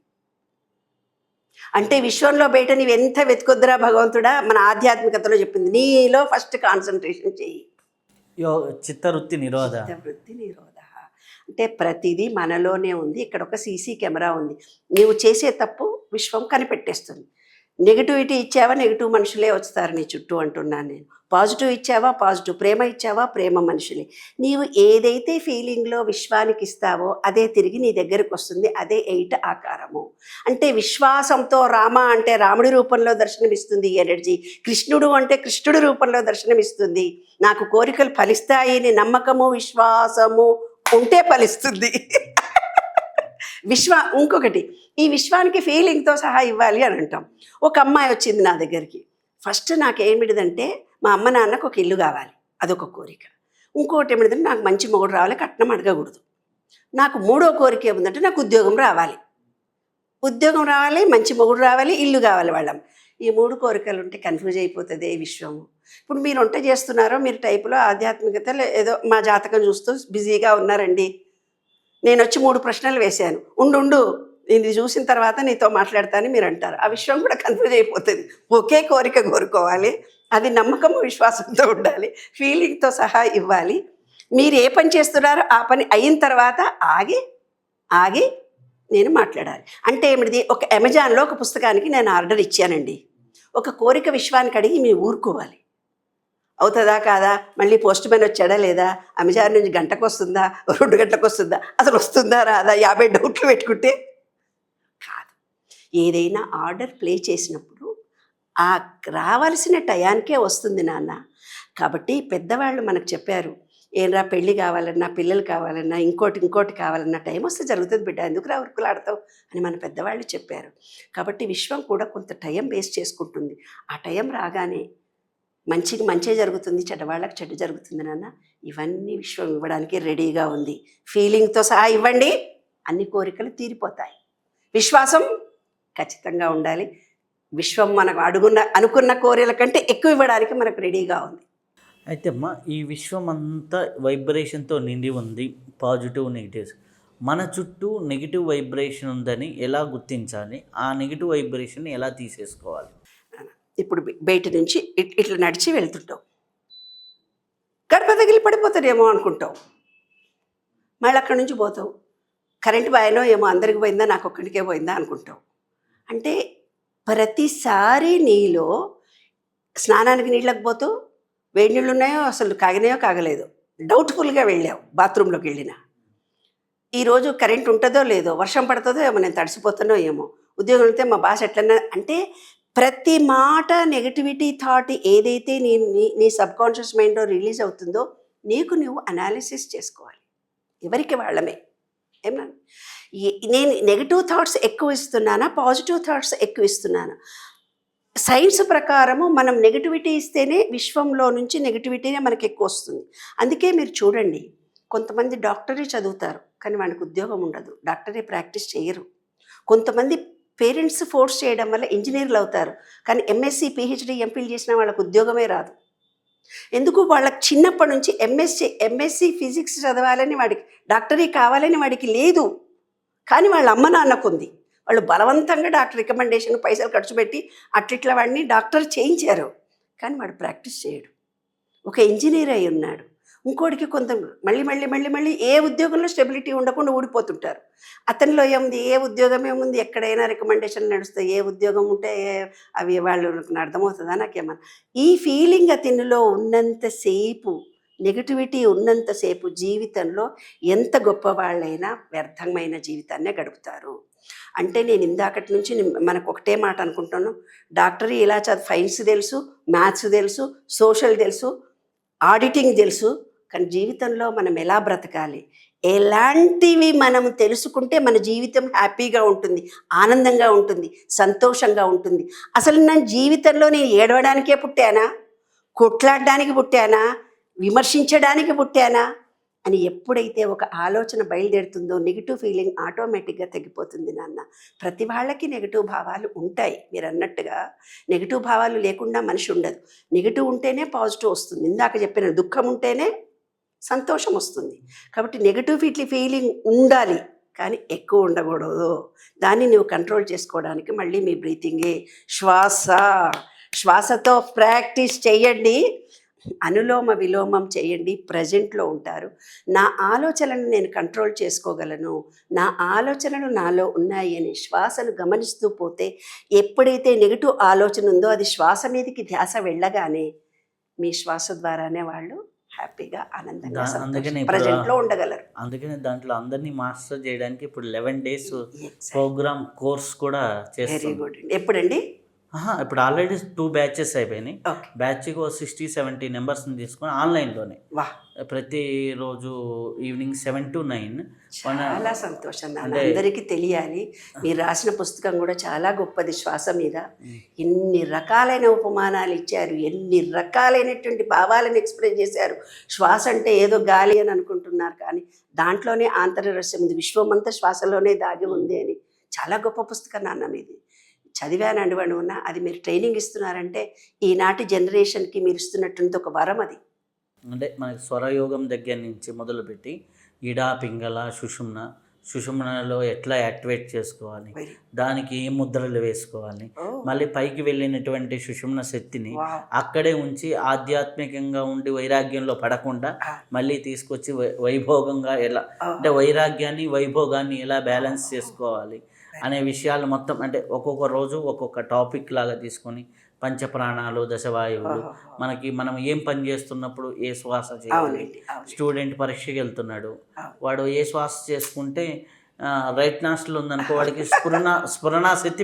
అంటే విశ్వంలో బయట నీవు ఎంత వెతుకొద్దురా భగవంతుడా, మన ఆధ్యాత్మికతలో చెప్పింది, నీలో ఫస్ట్ కాన్సన్ట్రేషన్ చెయ్యి. చిత్తవృత్తి నిరోధ. చిత్తవృత్తి నిరోధ అంటే ప్రతిదీ మనలోనే ఉంది. ఇక్కడ ఒక సీసీ కెమెరా ఉంది. నీవు చేసే తప్పు విశ్వం కనిపెట్టేస్తుంది. నెగిటివిటీ ఇచ్చావా, నెగిటివ్ మనుషులే వస్తారు నీ చుట్టూ అంటున్నాను నేను. పాజిటివ్ ఇచ్చావా, పాజిటివ్. ప్రేమ ఇచ్చావా, ప్రేమ మనుషులే. నీవు ఏదైతే ఫీలింగ్లో విశ్వానికి ఇస్తావో అదే తిరిగి నీ దగ్గరకు వస్తుంది. అదే 8 ఆకారము. అంటే విశ్వాసంతో రామ అంటే రాముడి రూపంలో దర్శనమిస్తుంది ఈ ఎనర్జీ. కృష్ణుడు అంటే కృష్ణుడి రూపంలో దర్శనమిస్తుంది. నాకు కోరికలు ఫలిస్తాయని నమ్మకము, విశ్వాసము ఉంటే ఫలిస్తుంది. ఇంకొకటి, ఈ విశ్వానికి ఫీలింగ్తో సహా ఇవ్వాలి అని అంటాం. ఒక అమ్మాయి వచ్చింది నా దగ్గరికి. ఫస్ట్ నాకేమిటిదంటే మా అమ్మ నాన్నకు ఒక ఇల్లు కావాలి, అదొక కోరిక. ఇంకోటి ఏమిటిదంటే నాకు మంచి మొగుడు రావాలి, కట్నం అడగకూడదు. నాకు 3వ కోరిక ఏముందంటే నాకు ఉద్యోగం రావాలి, మంచి మొగుడు రావాలి, ఇల్లు కావాలి వాళ్ళం. ఈ 3 కోరికలు ఉంటే కన్ఫ్యూజ్ అయిపోతుంది ఈ విశ్వము. ఇప్పుడు మీరు వంట చేస్తున్నారో, మీరు టైపులో ఆధ్యాత్మికతలో ఏదో మా జాతకం చూస్తూ బిజీగా ఉన్నారండి. నేను వచ్చి 3 ప్రశ్నలు వేశాను, ఉండు ఇది చూసిన తర్వాత నీతో మాట్లాడతానని మీరు అంటారు. ఆ విషయం కూడా కన్ఫ్యూజ్ అయిపోతుంది. ఒకే కోరిక కోరుకోవాలి, అది నమ్మకం విశ్వాసంతో ఉండాలి, ఫీలింగ్తో సహా ఇవ్వాలి. మీరు ఏ పని చేస్తున్నారో ఆ పని అయిన తర్వాత ఆగి నేను మాట్లాడాలి. అంటే ఏమిటిది, ఒక అమెజాన్లో ఒక పుస్తకానికి నేను ఆర్డర్ ఇచ్చానండి. ఒక కోరిక విశ్వానికి అడిగి మీరు ఊరుకోవాలి. అవుతుందా కాదా, మళ్ళీ పోస్ట్ మ్యాన్ వచ్చాడా లేదా, అమెజాన్ నుంచి గంటకు వస్తుందా, 2 గంటలకు వస్తుందా, అసలు వస్తుందా రాదా, 50 డౌట్లు పెట్టుకుంటే కాదు. ఏదైనా ఆర్డర్ ప్లే చేసినప్పుడు ఆ రావాల్సిన టయానికే వస్తుంది నాన్న. కాబట్టి పెద్దవాళ్ళు మనకు చెప్పారు, ఏంరా పెళ్ళి కావాలన్నా, పిల్లలు కావాలన్నా, ఇంకోటి కావాలన్నా టైం వస్తే జరుగుతుంది బిడ్డ, ఎందుకు రా ఉరుకులాడతావు అని మన పెద్దవాళ్ళు చెప్పారు. కాబట్టి విశ్వం కూడా కొంత టైం వేస్ట్ చేసుకుంటుంది. ఆ టైం రాగానే మంచికి మంచే జరుగుతుంది, చెడ్డవాళ్ళకి చెడ్డ జరుగుతుంది నాన్న. ఇవన్నీ విశ్వం ఇవ్వడానికి రెడీగా ఉంది. ఫీలింగ్తో సహా ఇవ్వండి, అన్ని కోరికలు తీరిపోతాయి. విశ్వాసం ఖచ్చితంగా ఉండాలి. విశ్వం మనకు అనుకున్న కోరికల కంటే ఎక్కువ ఇవ్వడానికి మనకు రెడీగా ఉంది. అయితే అమ్మా, ఈ విశ్వం అంతా వైబ్రేషన్తో నిండి ఉంది, పాజిటివ్ నెగిటివ్స్. మన చుట్టూ నెగిటివ్ వైబ్రేషన్ ఉందని ఎలా గుర్తించాలి, ఆ నెగిటివ్ వైబ్రేషన్ ఎలా తీసేసుకోవాలి? ఇప్పుడు బయట నుంచి ఇట్లా నడిచి వెళ్తుంటావు, గడప తగిలి పడిపోతాడేమో అనుకుంటావు, మళ్ళీ అక్కడి నుంచి పోతావు, కరెంట్ బాయనో ఏమో అందరికి పోయిందా నాకు ఒక్కడికే పోయిందా అనుకుంటావు. అంటే ప్రతిసారి నీలో స్నానానికి నీళ్ళకి పోతావు, వేడి నీళ్ళు ఉన్నాయో అసలు కాగినాయో కాగలేదు, డౌట్ఫుల్గా వెళ్ళావు బాత్రూంలోకి వెళ్ళినా. ఈరోజు కరెంట్ ఉంటుందో లేదో, వర్షం పడుతుందో ఏమో, నేను తడిసిపోతానో ఏమో, ఉద్యోగం వెళ్తే మా బాస్ ఎట్లన్నా. అంటే ప్రతి మాట నెగటివిటీ థాట్ ఏదైతే నీ సబ్కాన్షియస్ మైండ్లో రిలీజ్ అవుతుందో నీకు నువ్వు అనాలిసిస్ చేసుకోవాలి. ఎవరికి వాళ్ళమే. ఏమన్నా నేను నెగిటివ్ థాట్స్ ఎక్కువ ఇస్తున్నానా, పాజిటివ్ థాట్స్ ఎక్కువ ఇస్తున్నానా? సైన్స్ ప్రకారము మనం నెగిటివిటీ ఇస్తేనే విశ్వంలో నుంచి నెగిటివిటీనే మనకి ఎక్కువ వస్తుంది. అందుకే మీరు చూడండి, కొంతమంది డాక్టరీ చదువుతారు కానీ వాళ్ళకి ఉద్యోగం ఉండదు, డాక్టరీ ప్రాక్టీస్ చేయరు. కొంతమంది పేరెంట్స్ ఫోర్స్ చేయడం వల్ల ఇంజనీర్లు అవుతారు కానీ ఎంఎస్సి, పిహెచ్డి, ఎంఫిల్ చేసిన వాళ్ళకు ఉద్యోగమే రాదు. ఎందుకు? వాళ్ళకి చిన్నప్పటి నుంచి ఎంఎస్సి ఫిజిక్స్ చదవాలని వాడికి, డాక్టరీ కావాలని వాడికి లేదు, కానీ వాళ్ళ అమ్మ నాన్నకు ఉంది. వాళ్ళు బలవంతంగా డాక్టర్ రికమెండేషన్ పైసలు ఖర్చు పెట్టి అట్లిట్లా వాడిని డాక్టర్ చేయించారు, కానీ వాడు ప్రాక్టీస్ చేయడు. ఒక ఇంజనీర్ అయి ఉన్నాడు, ఇంకోటికి కొంత మళ్ళీ ఏ ఉద్యోగంలో స్టెబిలిటీ ఉండకుండా ఊడిపోతుంటారు. అతనిలో ఏముంది, ఏ ఉద్యోగం ఏముంది, ఎక్కడైనా రికమెండేషన్ నడుస్తాయి, ఏ ఉద్యోగం ఉంటే అవి వాళ్ళు అర్థమవుతుందా నాకేమన్నా. ఈ ఫీలింగ్ అతనిలో ఉన్నంతసేపు, నెగిటివిటీ ఉన్నంతసేపు జీవితంలో ఎంత గొప్పవాళ్ళైనా వ్యర్థమైన జీవితాన్నే గడుపుతారు. అంటే నేను ఇందాకటి నుంచి మనకు ఒకటే మాట అనుకుంటాను, డాక్టరీ ఇలా సైన్స్ తెలుసు, మ్యాథ్స్ తెలుసు, సోషల్ తెలుసు, ఆడిటింగ్ తెలుసు, కానీ జీవితంలో మనం ఎలా బ్రతకాలి, ఎలాంటివి మనం తెలుసుకుంటే మన జీవితం హ్యాపీగా ఉంటుంది, ఆనందంగా ఉంటుంది, సంతోషంగా ఉంటుంది. అసలు నా జీవితంలో నేను ఏడవడానికే పుట్టానా, కొట్లాడడానికి పుట్టానా, విమర్శించడానికి పుట్టానా అని ఎప్పుడైతే ఒక ఆలోచన బయలుదేరుతుందో నెగిటివ్ ఫీలింగ్ ఆటోమేటిక్గా తగ్గిపోతుంది నాన్న. ప్రతి వాళ్ళకి నెగిటివ్ భావాలు ఉంటాయి. మీరు అన్నట్టుగా నెగిటివ్ భావాలు లేకుండా మనిషి ఉండదు. నెగిటివ్ ఉంటేనే పాజిటివ్ వస్తుంది. ఇందాక చెప్పిన దుఃఖం ఉంటేనే సంతోషం వస్తుంది. కాబట్టి నెగిటివ్ ఫీలింగ్ ఉండాలి కానీ ఎక్కువ ఉండకూడదు. దాన్ని నువ్వు కంట్రోల్ చేసుకోవడానికి మళ్ళీ మీ బ్రీతింగే, శ్వాసతో ప్రాక్టీస్ చేయండి. అనులోమ విలోమం చేయండి, ప్రజెంట్లో ఉంటారు. నా ఆలోచనలను నేను కంట్రోల్ చేసుకోగలను, నా ఆలోచనలు నాలో ఉన్నాయి అని శ్వాసను గమనిస్తూ పోతే ఎప్పుడైతే నెగిటివ్ ఆలోచన ఉందో అది శ్వాస మీదకి ధ్యాస వెళ్ళగానే మీ శ్వాస ద్వారానే వాళ్ళు హ్యాపీగా ఆనందంగా అందుకని ప్రజెంట్లో ఉండగలరు. అందుకని దాంట్లో అందరినీ మాస్టర్ చేయడానికి ఇప్పుడు 11 days Exactly. ప్రోగ్రామ్ కోర్స్ కూడా వెరీ చేస్తాం. గుడ్. ఎప్పుడండి? ఇప్పుడు ఆల్రెడీ 2 batches అయిపోయినాయి. ఓకే. బ్యాచ్కి 60-70 మెంబర్స్ని తీసుకొని ఆన్లైన్లోనే వా, ప్రతిరోజు ఈవినింగ్ 7 to 9. చాలా సంతోషం నాన్న. అందరికీ తెలియాలి. మీరు రాసిన పుస్తకం కూడా చాలా గొప్పది శ్వాస మీద. ఎన్ని రకాలైన ఉపమానాలు ఇచ్చారు, ఎన్ని రకాలైనటువంటి భావాలను ఎక్స్ప్రెస్ చేశారు. శ్వాస అంటే ఏదో గాలి అని అనుకుంటున్నారు, కానీ దాంట్లోనే ఆంతర్యరహస్యం ఉంది, విశ్వమంతా శ్వాసలోనే దాగి ఉంది అని. చాలా గొప్ప పుస్తకం నాన్న మీది. చదివానండి ఉన్నా. అది మీరు ట్రైనింగ్ ఇస్తున్నారంటే ఈనాటి జనరేషన్కి మీరు ఇస్తున్నటువంటి ఒక వరం అది. అంటే మనకి స్వరయోగం దగ్గర నుంచి మొదలుపెట్టి ఇడా, పింగళ, సుషుమ్నలో ఎట్లా యాక్టివేట్ చేసుకోవాలి, దానికి ఏ ముద్రలు వేసుకోవాలి, మళ్ళీ పైకి వెళ్ళినటువంటి సుషుమ్న శక్తిని అక్కడే ఉంచి ఆధ్యాత్మికంగా ఉండి వైరాగ్యంలో పడకుండా మళ్ళీ తీసుకొచ్చి వైభోగంగా ఎలా, అంటే వైరాగ్యాన్ని వైభోగాన్ని ఎలా బ్యాలెన్స్ చేసుకోవాలి అనే విషయాలు మొత్తం, అంటే ఒక్కొక్క రోజు ఒక్కొక్క టాపిక్ లాగా తీసుకొని పంచప్రాణాలు, దశవాయువులు, మనం ఏం పని చేస్తున్నప్పుడు ఏ శ్వాస చేయాలి, స్టూడెంట్ పరీక్షకి వెళ్తున్నాడు వాడు ఏ శ్వాస చేసుకుంటే రైట్ నాస్టల్ ఉందనుకో వాడికి స్ఫురణాశక్తి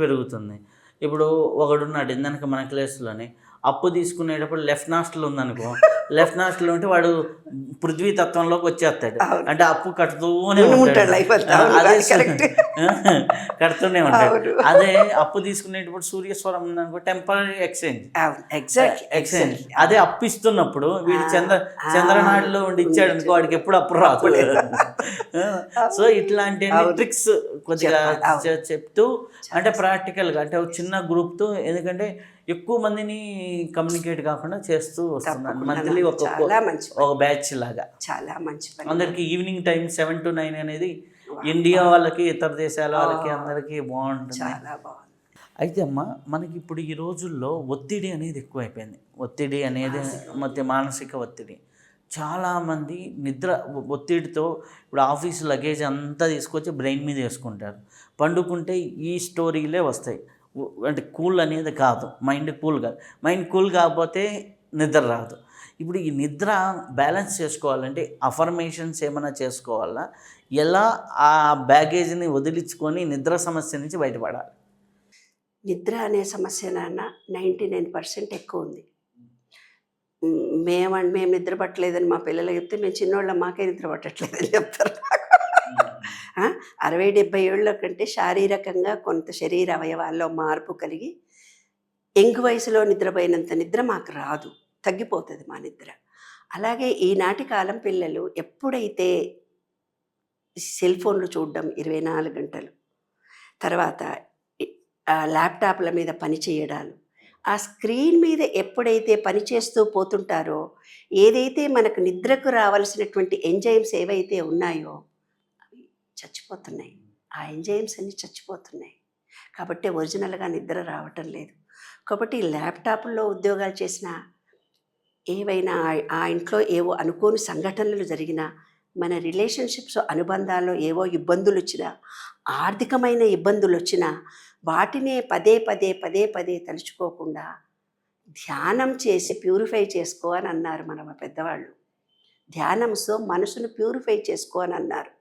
పెరుగుతుంది. ఇప్పుడు ఒకడున్నాడు ఇందనక మన క్లాసులోనే అప్పు తీసుకునేటప్పుడు లెఫ్ట్ నాస్టల్ ఉందనుకో, లెఫ్ట్ నాస్టల్ ఉంటే వాడు పృథ్వీ తత్వంలోకి వచ్చేస్తాడు, అంటే అప్పు కడుతూనే ఉంటాడు, కడుతూనే ఉంటాడు. అదే అప్పు తీసుకునేటప్పుడు సూర్యస్వరం ఉందనుకో టెంపరీ ఎక్స్చేంజ్. అదే అప్పు ఇస్తున్నప్పుడు వీడు చంద్రనాడులో ఉండి ఇచ్చాడు అనుకో వాడికి ఎప్పుడు అప్పు రాదు. సో ఇట్లాంటి ట్రిక్స్ కొద్దిగా చెప్తూ, అంటే ప్రాక్టికల్గా, అంటే ఒక చిన్న గ్రూప్తో, ఎందుకంటే ఎక్కువ మందిని కమ్యూనికేట్ కాకుండా చేస్తూ వస్తున్నాను. మంత్లీ ఒక బ్యాచ్ లాగా చాలా మంచి. అందరికి ఈవినింగ్ టైం 7 to 9 అనేది ఇండియా వాళ్ళకి, ఇతర దేశాల వాళ్ళకి అందరికీ బాగుంటుంది. చాలా బాగుంది. అయితే అమ్మ, మనకి ఇప్పుడు ఈ రోజుల్లో ఒత్తిడి అనేది ఎక్కువైపోయింది. ఒత్తిడి అనేది మానసిక ఒత్తిడి. చాలామంది నిద్ర ఒత్తిడితో ఇప్పుడు ఆఫీస్ లగేజ్ అంతా తీసుకొచ్చి బ్రెయిన్ మీద వేసుకుంటారు. పండుకుంటే ఈ స్టోరీలే వస్తాయి. అంటే కూల్ అనేది కాదు, మైండ్ కూల్ కాదు. మైండ్ కూల్ కాకపోతే నిద్ర రాదు. ఇప్పుడు ఈ నిద్ర బ్యాలెన్స్ చేసుకోవాలంటే అఫర్మేషన్స్ ఏమైనా చేసుకోవాలా, ఎలా ఆ బ్యాగేజ్ని వదిలించుకొని నిద్ర సమస్య నుంచి బయటపడాలి? నిద్ర అనే సమస్య నాన్న 99% ఎక్కువ ఉంది. మేము నిద్ర పట్టలేదని మా పిల్లలు చెప్తే మేము చిన్నోళ్ళ మాకే నిద్ర పట్టట్లేదని చెప్తారు. 60-70 ఏళ్ళ కంటే శారీరకంగా కొంత శరీర అవయవాల్లో మార్పు కలిగి యంగ్ వయసులో నిద్రపోయినంత నిద్ర మాకు రాదు, తగ్గిపోతుంది మా నిద్ర. అలాగే ఈనాటి కాలం పిల్లలు ఎప్పుడైతే సెల్ ఫోన్లు చూడడం 24 గంటలు, తర్వాత ల్యాప్టాప్ల మీద పని చేయడాలు, ఆ స్క్రీన్ మీద ఎప్పుడైతే పని చేస్తూ పోతుంటారో, ఏదైతే మనకు నిద్రకు రావాల్సినటువంటి ఎంజైమ్స్ ఏవైతే ఉన్నాయో అవి చచ్చిపోతున్నాయి. ఆ ఎంజైమ్స్ అన్నీ చచ్చిపోతున్నాయి. కాబట్టి ఒరిజినల్గా నిద్ర రావటం లేదు. కాబట్టి ల్యాప్టాప్లో ఉద్యోగాలు చేసినా, ఏవైనా ఆ ఇంట్లో ఏవో అనుకోని సంఘటనలు జరిగినా, మన రిలేషన్షిప్స్ అనుబంధాల్లో ఏవో ఇబ్బందులు వచ్చినా, ఆర్థికమైన ఇబ్బందులు వచ్చినా, వాటినే పదే తలుచుకోకుండా ధ్యానం చేసి ప్యూరిఫై చేసుకో అని అన్నారు మన పెద్దవాళ్ళు. ధ్యానంతో మనసును ప్యూరిఫై చేసుకో అని అన్నారు.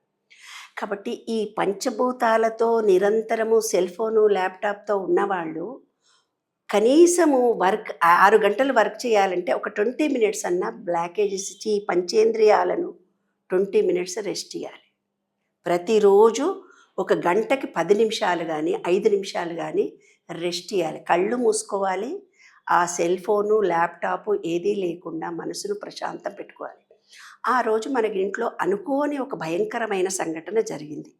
కాబట్టి ఈ పంచభూతాలతో నిరంతరము సెల్ ఫోను, ల్యాప్టాప్తో ఉన్నవాళ్ళు కనీసము 6 గంటలు వర్క్ చేయాలంటే ఒక 20 minutes అన్నా బ్లాకేజెస్ ఇచ్చి ఈ పంచేంద్రియాలను 20 minutes రెస్ట్ ఇవ్వాలి. ప్రతిరోజు 1 గంటకి 10 నిమిషాలు కానీ 5 నిమిషాలు కానీ రెస్ట్ ఇవ్వాలి. కళ్ళు మూసుకోవాలి. ఆ సెల్ ఫోను, ల్యాప్టాపు ఏదీ లేకుండా మనసును ప్రశాంతం పెట్టుకోవాలి. ఆ రోజు మనకి ఇంట్లో అనుకోని ఒక భయంకరమైన సంఘటన జరిగింది.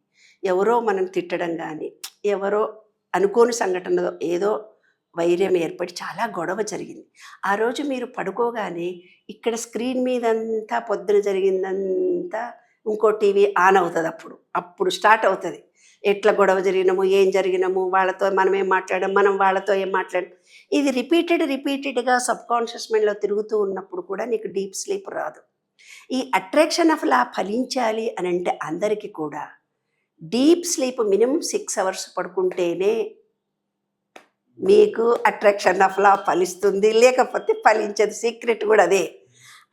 ఎవరో మనం తిట్టడం కానీ, ఎవరో అనుకోని సంఘటన, ఏదో వైర్యం ఏర్పడి చాలా గొడవ జరిగింది. ఆ రోజు మీరు పడుకోగానే ఇక్కడ స్క్రీన్ మీదంతా పొద్దున జరిగిందంతా ఇంకో టీవీ ఆన్ అవుతుంది. అప్పుడు స్టార్ట్ అవుతుంది. ఎట్లా గొడవ జరిగినాము, ఏం జరిగినాము, వాళ్ళతో మనం ఏం మాట్లాడాం, మనం వాళ్ళతో ఏం మాట్లాడాం. ఇది రిపీటెడ్గా సబ్కాన్షియస్ మైండ్లో తిరుగుతూ ఉన్నప్పుడు కూడా నీకు డీప్ స్లీప్ రాదు. ఈ అట్రాక్షన్ ఆఫ్ లా ఫలించాలి అని అంటే అందరికీ కూడా డీప్ స్లీప్ మినిమం 6 hours పడుకుంటేనే మీకు అట్రాక్షన్ ఆఫ్ లా ఫలిస్తుంది, లేకపోతే ఫలించదు. సీక్రెట్ కూడా అదే.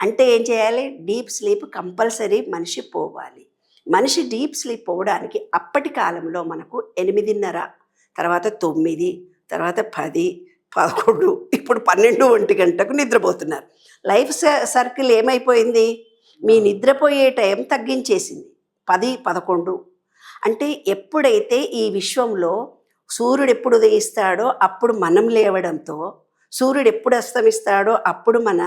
అంటే ఏం చేయాలి? డీప్ స్లీప్ కంపల్సరీ మనిషి పోవాలి. మనిషి డీప్ స్లీప్ పోవడానికి అప్పటి కాలంలో మనకు 8:30, తర్వాత 9, తర్వాత 10, 11, ఇప్పుడు 12, 1 గంటకు నిద్రపోతున్నారు. లైఫ్ సర్కిల్ ఏమైపోయింది? మీ నిద్రపోయే టైం తగ్గించేసింది 10, 11. అంటే ఎప్పుడైతే ఈ విశ్వంలో సూర్యుడు ఎప్పుడు ఉదయిస్తాడో అప్పుడు మనం లేవడంతో, సూర్యుడు ఎప్పుడు అస్తమిస్తాడో అప్పుడు మన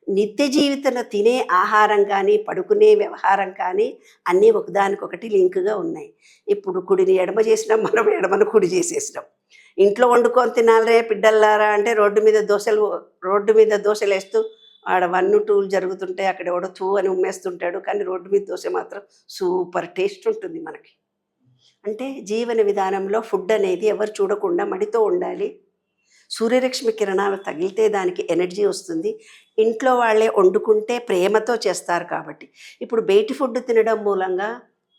నిత్య జీవితంలో తినే ఆహారం కానీ, పడుకునే వ్యవహారం కానీ అన్నీ ఒకదానికొకటి లింక్గా ఉన్నాయి. ఇప్పుడు కుడిని ఎడమ చేసినాం, మనం ఎడమను కుడి చేసేసినాం. ఇంట్లో వండుకొని తినాలరే బిడ్డల్లారా అంటే రోడ్డు మీద దోశలు వేస్తూ ఆడ 1, 2 జరుగుతుంటాయి, అక్కడ ఎవడో తూ అని ఉమ్మేస్తుంటాడు. కానీ రోడ్డు మీద దోశ మాత్రం సూపర్ టేస్ట్ ఉంటుంది మనకి. అంటే జీవన విధానంలో ఫుడ్ అనేది ఎవరు చూడకుండా మడితో ఉండాలి. సూర్యరశ్మి కిరణాలు తగిలితే దానికి ఎనర్జీ వస్తుంది. ఇంట్లో వాళ్ళే వండుకుంటే ప్రేమతో చేస్తారు కాబట్టి. ఇప్పుడు బయటి ఫుడ్ తినడం మూలంగా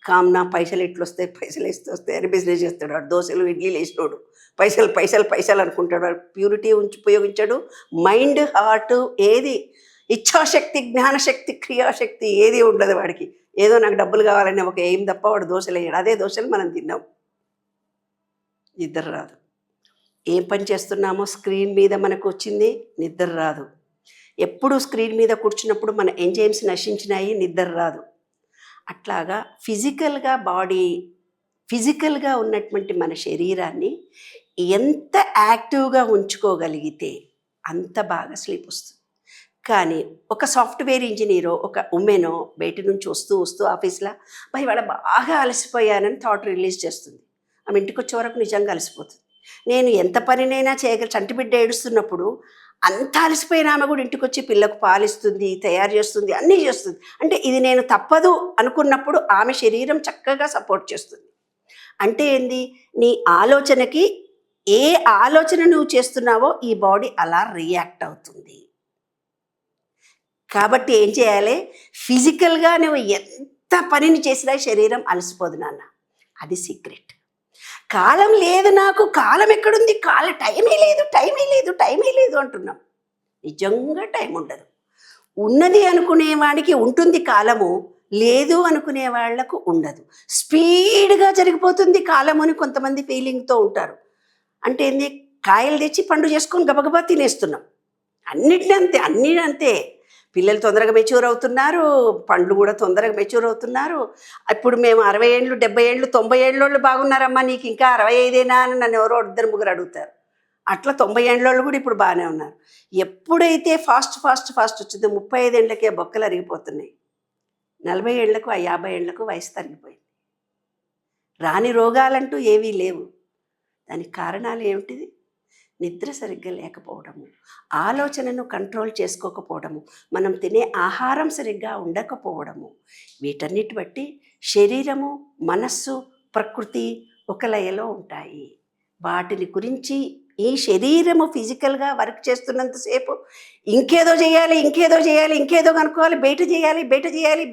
కామ్నా పైసలు ఎట్లు వస్తాయి, పైసలు వేస్తూ వస్తాయి అని బిజినెస్ చేస్తాడు. వాడు దోశలు ఇడ్లీలు వేసినోడు పైసలు పైసలు పైసలు అనుకుంటాడు. వాడు ప్యూరిటీ ఉపయోగించాడు. మైండ్, హార్ట్ ఏది, ఇచ్ఛాశక్తి, జ్ఞానశక్తి, క్రియాశక్తి ఏది ఉండదు వాడికి. ఏదో నాకు డబ్బులు కావాలని ఒక ఏం తప్ప వాడు దోశలు వేయడు. అదే దోశలు మనం తిన్నాం. నిద్ర రాదు. ఏం పని చేస్తున్నామో స్క్రీన్ మీద మనకు వచ్చింది, నిద్ర రాదు. ఎప్పుడు స్క్రీన్ మీద కూర్చున్నప్పుడు మన ఎంజైమ్స్ నశించినాయి, నిద్ర రాదు. అట్లాగా ఫిజికల్గా ఉన్నటువంటి మన శరీరాన్ని ఎంత యాక్టివ్గా ఉంచుకోగలిగితే అంత బాగా స్లీప్ వస్తుంది. కానీ ఒక సాఫ్ట్వేర్ ఇంజనీరో, ఒక ఉమెనో బయట నుంచి వస్తూ ఆఫీస్లో వాళ్ళ బాగా అలసిపోయానని థాట్ రిలీజ్ చేస్తుంది. ఆమె ఇంటికి వచ్చే వరకు నిజంగా అలసిపోతుంది. నేను ఎంత పనినైనా చంటి బిడ్డ ఏడుస్తున్నప్పుడు అంత అలసిపోయిన ఆమె కూడా ఇంటికి వచ్చి పిల్లకు పాలిస్తుంది, తయారు చేస్తుంది, అన్నీ చేస్తుంది. అంటే ఇది నేను తప్పదు అనుకున్నప్పుడు ఆమె శరీరం చక్కగా సపోర్ట్ చేస్తుంది. అంటే ఏంది? నీ ఆలోచనకి ఏ ఆలోచన నువ్వు చేస్తున్నావో ఈ బాడీ అలా రియాక్ట్ అవుతుంది. కాబట్టి ఏం చేయాలి? ఫిజికల్గా నువ్వు ఎంత పనిని చేసినా శరీరం అలసిపోదు నాన్న. అది సీక్రెట్. కాలం లేదు నాకు, కాలం ఎక్కడుంది, టైమే లేదు అంటున్నాం. నిజంగా టైం ఉండదు. ఉన్నది అనుకునేవాడికి ఉంటుంది కాలము, లేదు అనుకునే వాళ్లకు ఉండదు. స్పీడ్గా జరిగిపోతుంది కాలం అని కొంతమంది ఫీలింగ్తో ఉంటారు. అంటే ఏంది? కాయలు తెచ్చి పండు చేసుకొని గబగబా తినేస్తున్నాం. అన్నీ అంతే. పిల్లలు తొందరగా మెచ్యూర్ అవుతున్నారు, పండ్లు కూడా తొందరగా మెచ్యూర్ అవుతున్నారు. ఇప్పుడు మేము 60 ఏళ్ళు, 70 ఏళ్ళు, 90 ఏళ్ళోళ్ళు బాగున్నారమ్మా, నీకు ఇంకా 65ఏనా అని నన్ను ఎవరో 2-3 అడుగుతారు. అట్లా 90 ఏళ్ళోళ్ళు కూడా ఇప్పుడు బాగానే ఉన్నారు. ఎప్పుడైతే ఫాస్ట్ వచ్చిందో 35 ఏళ్ళకే బొక్కలు అరిగిపోతున్నాయి. 40 ఏళ్లకు, 50 ఏళ్లకు వయసు తరిగిపోయింది. రాని రోగాలంటూ ఏవీ లేవు. దానికి కారణాలు ఏమిటిది? నిద్ర సరిగ్గా లేకపోవడము, ఆలోచనను కంట్రోల్ చేసుకోకపోవడము, మనం తినే ఆహారం సరిగ్గా ఉండకపోవడము. వీటన్నిటి బట్టి శరీరము, మనస్సు, ప్రకృతి ఒక లయలో ఉంటాయి. వాటిని గురించి ఈ శరీరము ఫిజికల్గా వర్క్ చేస్తున్నంతసేపు ఇంకేదో చేయాలి, ఇంకేదో కనుక్కోవాలి, బయట చేయాలి.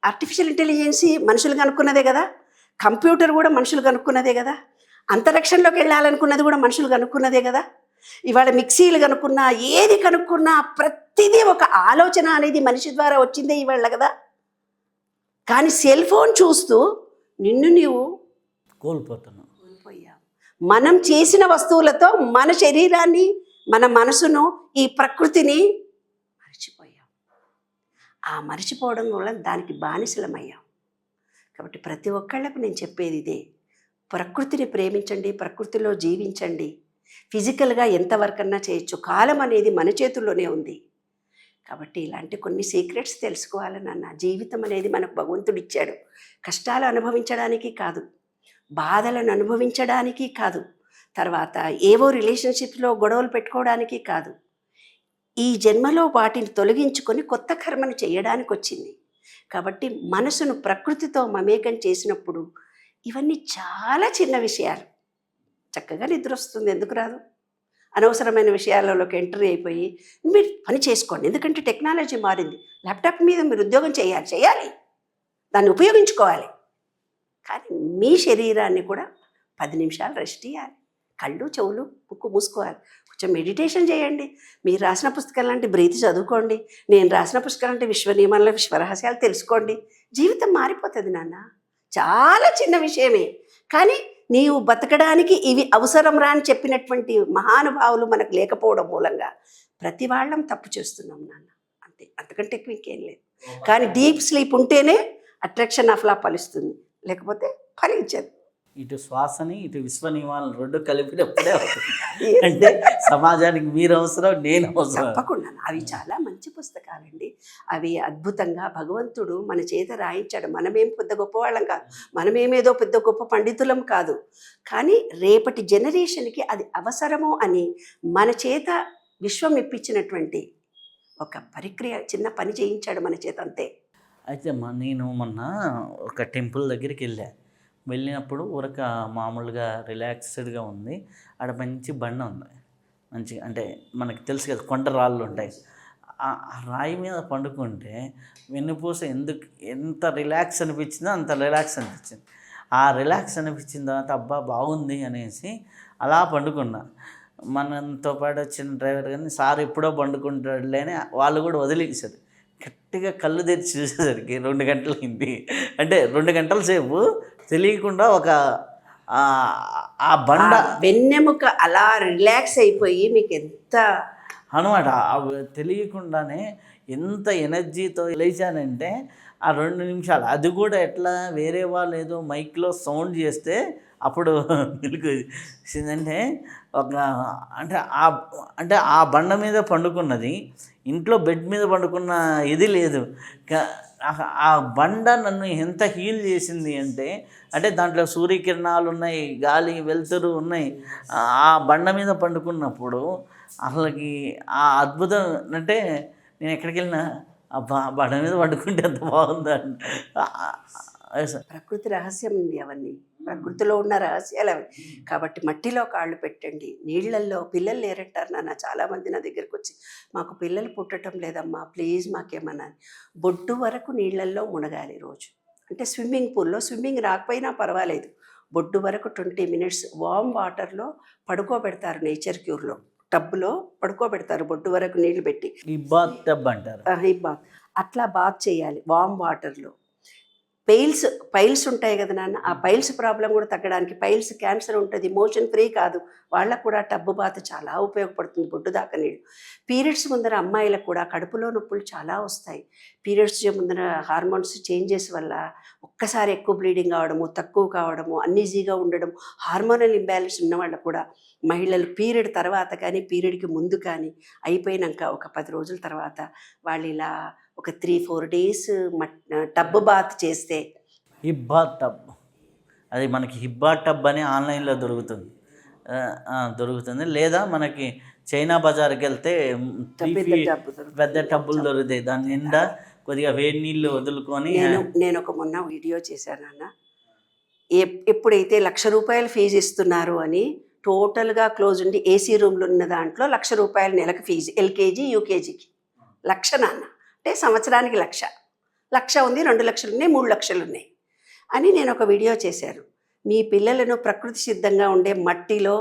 ఆర్టిఫిషియల్ ఇంటెలిజెన్సీ మనుషులు కనుక్కున్నదే కదా, కంప్యూటర్ కూడా మనుషులు కనుక్కున్నదే కదా, అంతరిక్షంలోకి వెళ్ళాలనుకున్నది కూడా మనుషులు కనుక్కున్నదే కదా. ఇవాళ మిక్సీలు కనుక్కున్నా, ఏది కనుక్కున్నా ప్రతిదీ ఒక ఆలోచన అనేది మనిషి ద్వారా వచ్చిందే ఇవాళ కదా. కానీ సెల్ ఫోన్ చూస్తూ నిన్ను నీవు కోల్పోయావు. మనం చేసిన వస్తువులతో మన శరీరాన్ని, మన మనసును, ఈ ప్రకృతిని మర్చిపోయాం. ఆ మర్చిపోవడం వల్ల దానికి బానిసలమయ్యాం. కాబట్టి ప్రతి ఒక్కళ్ళకు నేను చెప్పేది ఇదే: ప్రకృతిని ప్రేమించండి, ప్రకృతిలో జీవించండి. ఫిజికల్గా ఎంతవరకు అన్నా చేయొచ్చు. కాలం అనేది మన చేతుల్లోనే ఉంది. కాబట్టి ఇలాంటి కొన్ని సీక్రెట్స్ తెలుసుకోవాలి నాన్న. జీవితం అనేది మనకు భగవంతుడు ఇచ్చాడు. కష్టాలు అనుభవించడానికి కాదు, బాధలను అనుభవించడానికి కాదు, తర్వాత ఏవో రిలేషన్షిప్లో గొడవలు పెట్టుకోవడానికి కాదు. ఈ జన్మలో వాటిని తొలగించుకొని కొత్త కర్మను చేయడానికి వచ్చింది. కాబట్టి మనసును ప్రకృతితో మమేకం చేసినప్పుడు ఇవన్నీ చాలా చిన్న విషయాలు. చక్కగా నిద్ర వస్తుంది, ఎందుకు రాదు? అనవసరమైన విషయాలలోకి ఎంట్రీ అయిపోయి మీరు పని చేసుకోండి. ఎందుకంటే టెక్నాలజీ మారింది. ల్యాప్టాప్ మీద మీరు ఉద్యోగం చేయాలి, దాన్ని ఉపయోగించుకోవాలి. కానీ మీ శరీరాన్ని కూడా 10 నిమిషాలు రెస్ట్ ఇవ్వాలి. కళ్ళు చెవులు ముక్కు మూసుకోవాలి. కొంచెం మెడిటేషన్ చేయండి. మీరు రాసిన పుస్తకాలు లాంటి బ్రీత్ చదువుకోండి. నేను రాసిన పుస్తకాలు అంటే విశ్వ నియమాల విశ్వరహస్యాలు తెలుసుకోండి. జీవితం మారిపోతుంది నాన్న. చాలా చిన్న విషయమే, కానీ నీవు బతకడానికి ఇవి అవసరం రా అని చెప్పినటువంటి మహానుభావులు మనకు లేకపోవడం మూలంగా ప్రతి వాళ్ళం తప్పు చేస్తున్నాం నాన్న. అంతే, అంతకంటే ఎక్కువ ఇంకేం లేదు. కానీ డీప్ స్లీప్ ఉంటేనే అట్రాక్షన్ ఆఫ్ లా ఫలిస్తుంది, లేకపోతే ఫలించదు. ఇటు శ్వాసని ఇటు విశ్వ నియమాలను రెండు కలిపినప్పుడే అవుతుంది. అంటే సమాజానికి మీరు అవసరం, నేను అవసరం. తప్పకుండా అవి చాలా మంచి పుస్తకాలండి. అవి అద్భుతంగా భగవంతుడు మన చేత రాయించాడు. మనమేం పెద్ద గొప్పవాళ్ళం కాదు, మనమేమేదో పెద్ద గొప్ప పండితులం కాదు. కానీ రేపటి జనరేషన్కి అది అవసరము అని మన చేత విశ్వం ఇప్పించినటువంటి ఒక పరిక్రియ, చిన్న పని చేయించాడు మన చేత, అంతే. అయితే నేను మొన్న ఒక టెంపుల్ దగ్గరికి వెళ్ళినప్పుడు ఊరక మామూలుగా రిలాక్స్డ్గా ఉంది. ఆడ మంచి బండ ఉంది, మంచిగా అంటే మనకి తెలుసు కదా కొండ రాళ్ళు ఉంటాయి. ఆ రాయి మీద పండుకుంటే వెన్నుపూస ఎంత రిలాక్స్ అనిపించిందో అంత రిలాక్స్ అనిపించింది. ఆ రిలాక్స్ అనిపించిన తర్వాత అబ్బా బాగుంది అనేసి అలా పండుకున్నా. మనతో పాటు వచ్చిన డ్రైవర్ కానీ సార్ ఎప్పుడో పండుకుంటాడులే అని వాళ్ళు కూడా వదిలేసారు. గట్టిగా కళ్ళు తెరిచి చూసేసరికి 2 గంటలు అయింది. అంటే 2 గంటల సేపు తెలియకుండా ఒక ఆ బండ వెన్నెముక అలా రిలాక్స్ అయిపోయి మీకు ఎంత అనమాట. తెలియకుండానే ఎంత ఎనర్జీతో లేచానంటే ఆ 2 నిమిషాలు, అది కూడా ఎట్లా వేరే వాళ్ళు ఏదో మైక్లో సౌండ్ చేస్తే అప్పుడు వెలిగిందంటే ఒక అంటే ఆ బండ మీద పండుకున్నది, ఇంట్లో బెడ్ మీద పండుకున్న ఇది లేదు. ఆ బండ నన్ను ఎంత హీల్ చేసింది అంటే దాంట్లో సూర్యకిరణాలు ఉన్నాయి, గాలి వెలుతురు ఉన్నాయి. ఆ బండ మీద పండుకున్నప్పుడు అసలుకి ఆ అద్భుతం అంటే నేను ఎక్కడికి వెళ్ళినా అబ్బా బండ మీద పండుకుంటే ఎంత బాగుందా. ప్రకృతి రహస్యం ఉంది అవన్నీ, ప్రకృతిలో ఉన్న రహస్యాలు అవి. కాబట్టి మట్టిలో కాళ్ళు పెట్టండి, నీళ్ళల్లో. పిల్లలు లేరంటారు నాన్న చాలామంది నా దగ్గరికి వచ్చి, మాకు పిల్లలు పుట్టడం లేదమ్మా ప్లీజ్ మాకేమన్నా. బొడ్డు వరకు నీళ్ళల్లో మునగాలి రోజు. అంటే స్విమ్మింగ్ పూల్లో స్విమ్మింగ్ రాకపోయినా పర్వాలేదు, బొడ్డు వరకు 20 మినిట్స్ వామ్ వాటర్లో పడుకోబెడతారు. నేచర్ క్యూర్లో టబ్లో పడుకోబెడతారు బొడ్డు వరకు నీళ్లు పెట్టి. ఈ బాత్ టబ్ అంటారు. ఈ బాత్ అట్లా బాత్ చేయాలి వామ్ వాటర్లో. పైల్స్ ఉంటాయి కదా నాన్న, ఆ పైల్స్ ప్రాబ్లం కూడా తగ్గడానికి, పైల్స్ క్యాన్సర్ ఉంటుంది, మోషన్ ఫ్రీ కాదు, వాళ్ళకు కూడా టబ్బు బాత్ చాలా ఉపయోగపడుతుంది, బొడ్డు దాకా నీళ్ళు. పీరియడ్స్ ముందర అమ్మాయిలకు కూడా కడుపులో నొప్పులు చాలా వస్తాయి. పీరియడ్స్ ముందర హార్మోన్స్ చేంజెస్ వల్ల ఒక్కసారి ఎక్కువ బ్లీడింగ్ కావడము, తక్కువ కావడము, అన్ఈజీగా ఉండడం, హార్మోనల్ ఇంబ్యాలెన్స్ ఉన్న వాళ్ళకు కూడా, మహిళలు పీరియడ్ తర్వాత కానీ పీరియడ్కి ముందు కానీ అయిపోయినాక ఒక 10 రోజుల తర్వాత వాళ్ళు ఇలా ఒక 3-4 డేస్ టబ్ బాత్ చేస్తే, హిబ్బా టబ్, అది మనకి హిబ్బా టబ్ అని ఆన్లైన్లో దొరుకుతుంది. లేదా మనకి చైనా బజార్కి వెళ్తే పెద్ద టబ్బులు దొరుకుతాయి. దాని నిండా కొద్దిగా వేడి నీళ్ళు వదులుకొని. నేను ఒక మొన్న వీడియో చేశాను అన్న, ఎప్పుడైతే ₹1,00,000 ఫీజు ఇస్తున్నారు అని టోటల్గా క్లోజ్ ఉండి ఏసీ రూమ్లో ఉన్న దాంట్లో ₹1,00,000 నెలకు ఫీజు, ఎల్కేజీ యూకేజీకి 1,00,000 నాన్న. అంటే సంవత్సరానికి 1,00,000 ఉంది, 2 లక్షలు ఉన్నాయి, 3 లక్షలు ఉన్నాయి అని నేను ఒక వీడియో చేశాను. మీ పిల్లలను ప్రకృతి సిద్ధంగా ఉండే మట్టిలో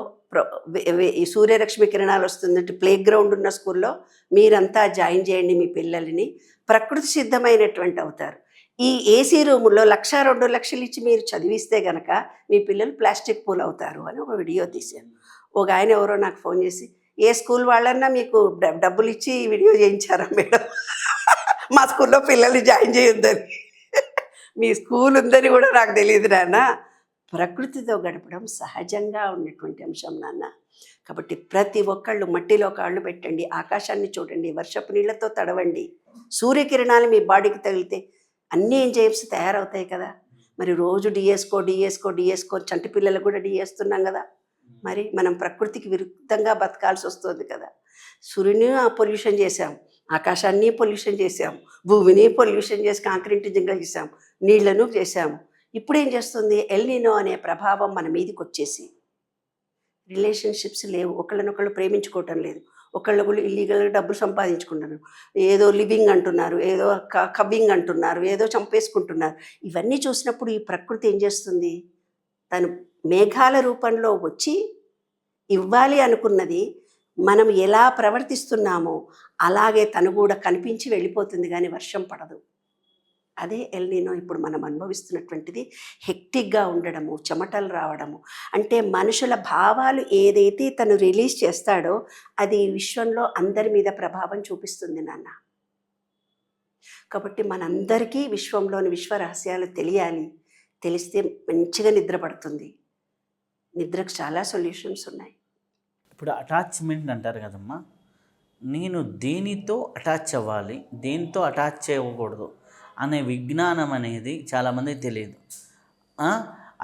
ఈ సూర్యరశ్మి కిరణాలు వస్తుందంటే ప్లే గ్రౌండ్ ఉన్న స్కూల్లో మీరంతా జాయిన్ చేయండి మీ పిల్లల్ని, ప్రకృతి సిద్ధమైనటువంటి అవుతారు. ఈ ఏసీ రూముల్లో 1,00,000-2 లక్షలు ఇచ్చి మీరు చదివిస్తే గనక మీ పిల్లలు ప్లాస్టిక్ పూల్ అవుతారు అని ఒక వీడియో తీశాను. ఒక ఆయన ఎవరో నాకు ఫోన్ చేసి, ఏ స్కూల్ వాళ్ళన్నా మీకు డబ్బులు ఇచ్చి వీడియో చేయించారా మేడం, మా స్కూల్లో పిల్లల్ని జాయిన్ చేయొద్దని. మీ స్కూల్ ఉందని కూడా నాకు తెలియదు నాన్న. ప్రకృతితో గడపడం సహజంగా ఉన్నటువంటి అంశం నాన్న. కాబట్టి ప్రతి ఒక్కళ్ళు మట్టిలో కాళ్ళు పెట్టండి, ఆకాశాన్ని చూడండి, వర్షపు నీళ్లతో తడవండి. సూర్యకిరణాలు మీ బాడీకి తగిలితే అన్ని ఎంజైమ్స్ తయారవుతాయి కదా. మరి రోజు డిఎస్కో చంటి పిల్లలకు కూడా డిఎస్తున్నాం కదా. మరి మనం ప్రకృతికి విరుద్ధంగా బతకాల్సి వస్తుంది కదా. సూర్యుని పొల్యూషన్ చేసాం, ఆకాశాన్ని పొల్యూషన్ చేసాం, భూమిని పొల్యూషన్ చేసి కాంక్రీట్ జంగల్ చేసాం, నీళ్లను చేసాము. ఇప్పుడు ఏం చేస్తుంది, ఎల్నినో అనే ప్రభావం మన మీదకి వచ్చేసి రిలేషన్షిప్స్ లేవు, ఒకళ్ళనొకళ్ళు ప్రేమించుకోవటం లేదు, ఒకళ్ళొకళ్ళు ఇల్లీగల్గా డబ్బులు సంపాదించుకుంటున్నారు, ఏదో లివింగ్ అంటున్నారు, ఏదో కవ్వింగ్ అంటున్నారు, ఏదో చంపేసుకుంటున్నారు. ఇవన్నీ చూసినప్పుడు ఈ ప్రకృతి ఏం చేస్తుంది, తను మేఘాల రూపంలో వచ్చి ఇవ్వాలి అనుకున్నది మనం ఎలా ప్రవర్తిస్తున్నామో అలాగే తను కూడా కనిపించి వెళ్ళిపోతుంది, కానీ వర్షం పడదు. అదే ఎల్నినో ఇప్పుడు మనం అనుభవిస్తున్నటువంటిది. హెక్టిక్గా ఉండడము, చెమటలు రావడము, అంటే మనుషుల భావాలు ఏదైతే తను రిలీజ్ చేస్తాడో అది విశ్వంలో అందరి మీద ప్రభావం చూపిస్తుంది నాన్న. కాబట్టి మనందరికీ విశ్వంలోని విశ్వ రహస్యాలు తెలియాలి. తెలిస్తే మంచిగా నిద్ర పడుతుంది. నిద్రకు చాలా సొల్యూషన్స్ ఉన్నాయి. ఇప్పుడు అటాచ్మెంట్ అంటారు కదమ్మా, నేను దేనితో అటాచ్ అవ్వాలి, దేనితో అటాచ్ చేయకూడదు అనే విజ్ఞానం అనేది చాలామందికి తెలియదు.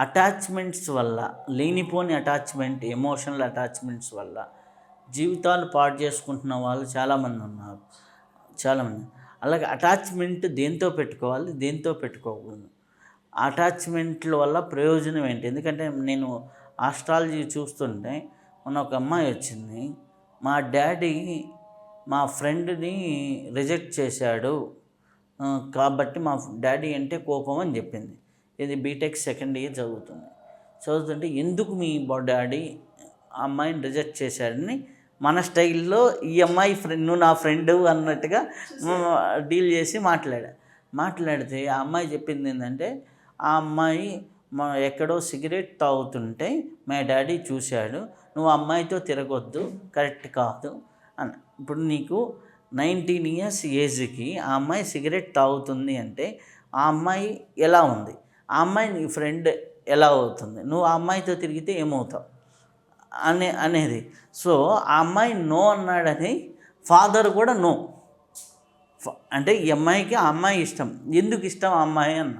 అటాచ్మెంట్స్ వల్ల, లేనిపోని అటాచ్మెంట్, ఎమోషనల్ అటాచ్మెంట్స్ వల్ల జీవితాలు పాడు చేసుకుంటున్న వాళ్ళు చాలామంది ఉన్నారు, చాలామంది. అలాగే అటాచ్మెంట్ దేంతో పెట్టుకోవాలి, దేంతో పెట్టుకోకూడదు, అటాచ్మెంట్ల వల్ల ప్రయోజనం ఏంటి? ఎందుకంటే నేను ఆస్ట్రాలజీ చూస్తుంటే మొన్న ఒక అమ్మాయి వచ్చింది, మా డాడీ మా ఫ్రెండ్ని రిజెక్ట్ చేశాడు కాబట్టి మా డాడీ అంటే కోపం అని చెప్పింది. ఇది బీటెక్ సెకండ్ ఇయర్ చదువుతుంటే ఎందుకు మీ డాడీ ఆ అమ్మాయిని రిజెక్ట్ చేశాడని మన స్టైల్లో ఈ అమ్మాయి ఫ్రెండ్, నువ్వు నా ఫ్రెండ్ అన్నట్టుగా డీల్ చేసి మాట్లాడితే ఆ అమ్మాయి చెప్పింది ఏంటంటే, ఆ అమ్మాయి ఎక్కడో సిగరెట్ తాగుతుంటే మా డాడీ చూశాడు, నువ్వు అమ్మాయితో తిరగొద్దు, కరెక్ట్ కాదు అని. ఇప్పుడు నీకు 19 years ఏజ్కి ఆ అమ్మాయి సిగరెట్ తాగుతుంది అంటే ఆ అమ్మాయి ఎలా ఉంది, ఆ అమ్మాయి నీ ఫ్రెండ్ ఎలా అవుతుంది, నువ్వు ఆ అమ్మాయితో తిరిగితే ఏమవుతావు అనేది. సో ఆ అమ్మాయి నో అన్నాడని ఫాదర్ కూడా నో, అంటే ఈ అమ్మాయికి ఆ అమ్మాయి ఇష్టం. ఎందుకు ఇష్టం ఆ అమ్మాయి అన్న,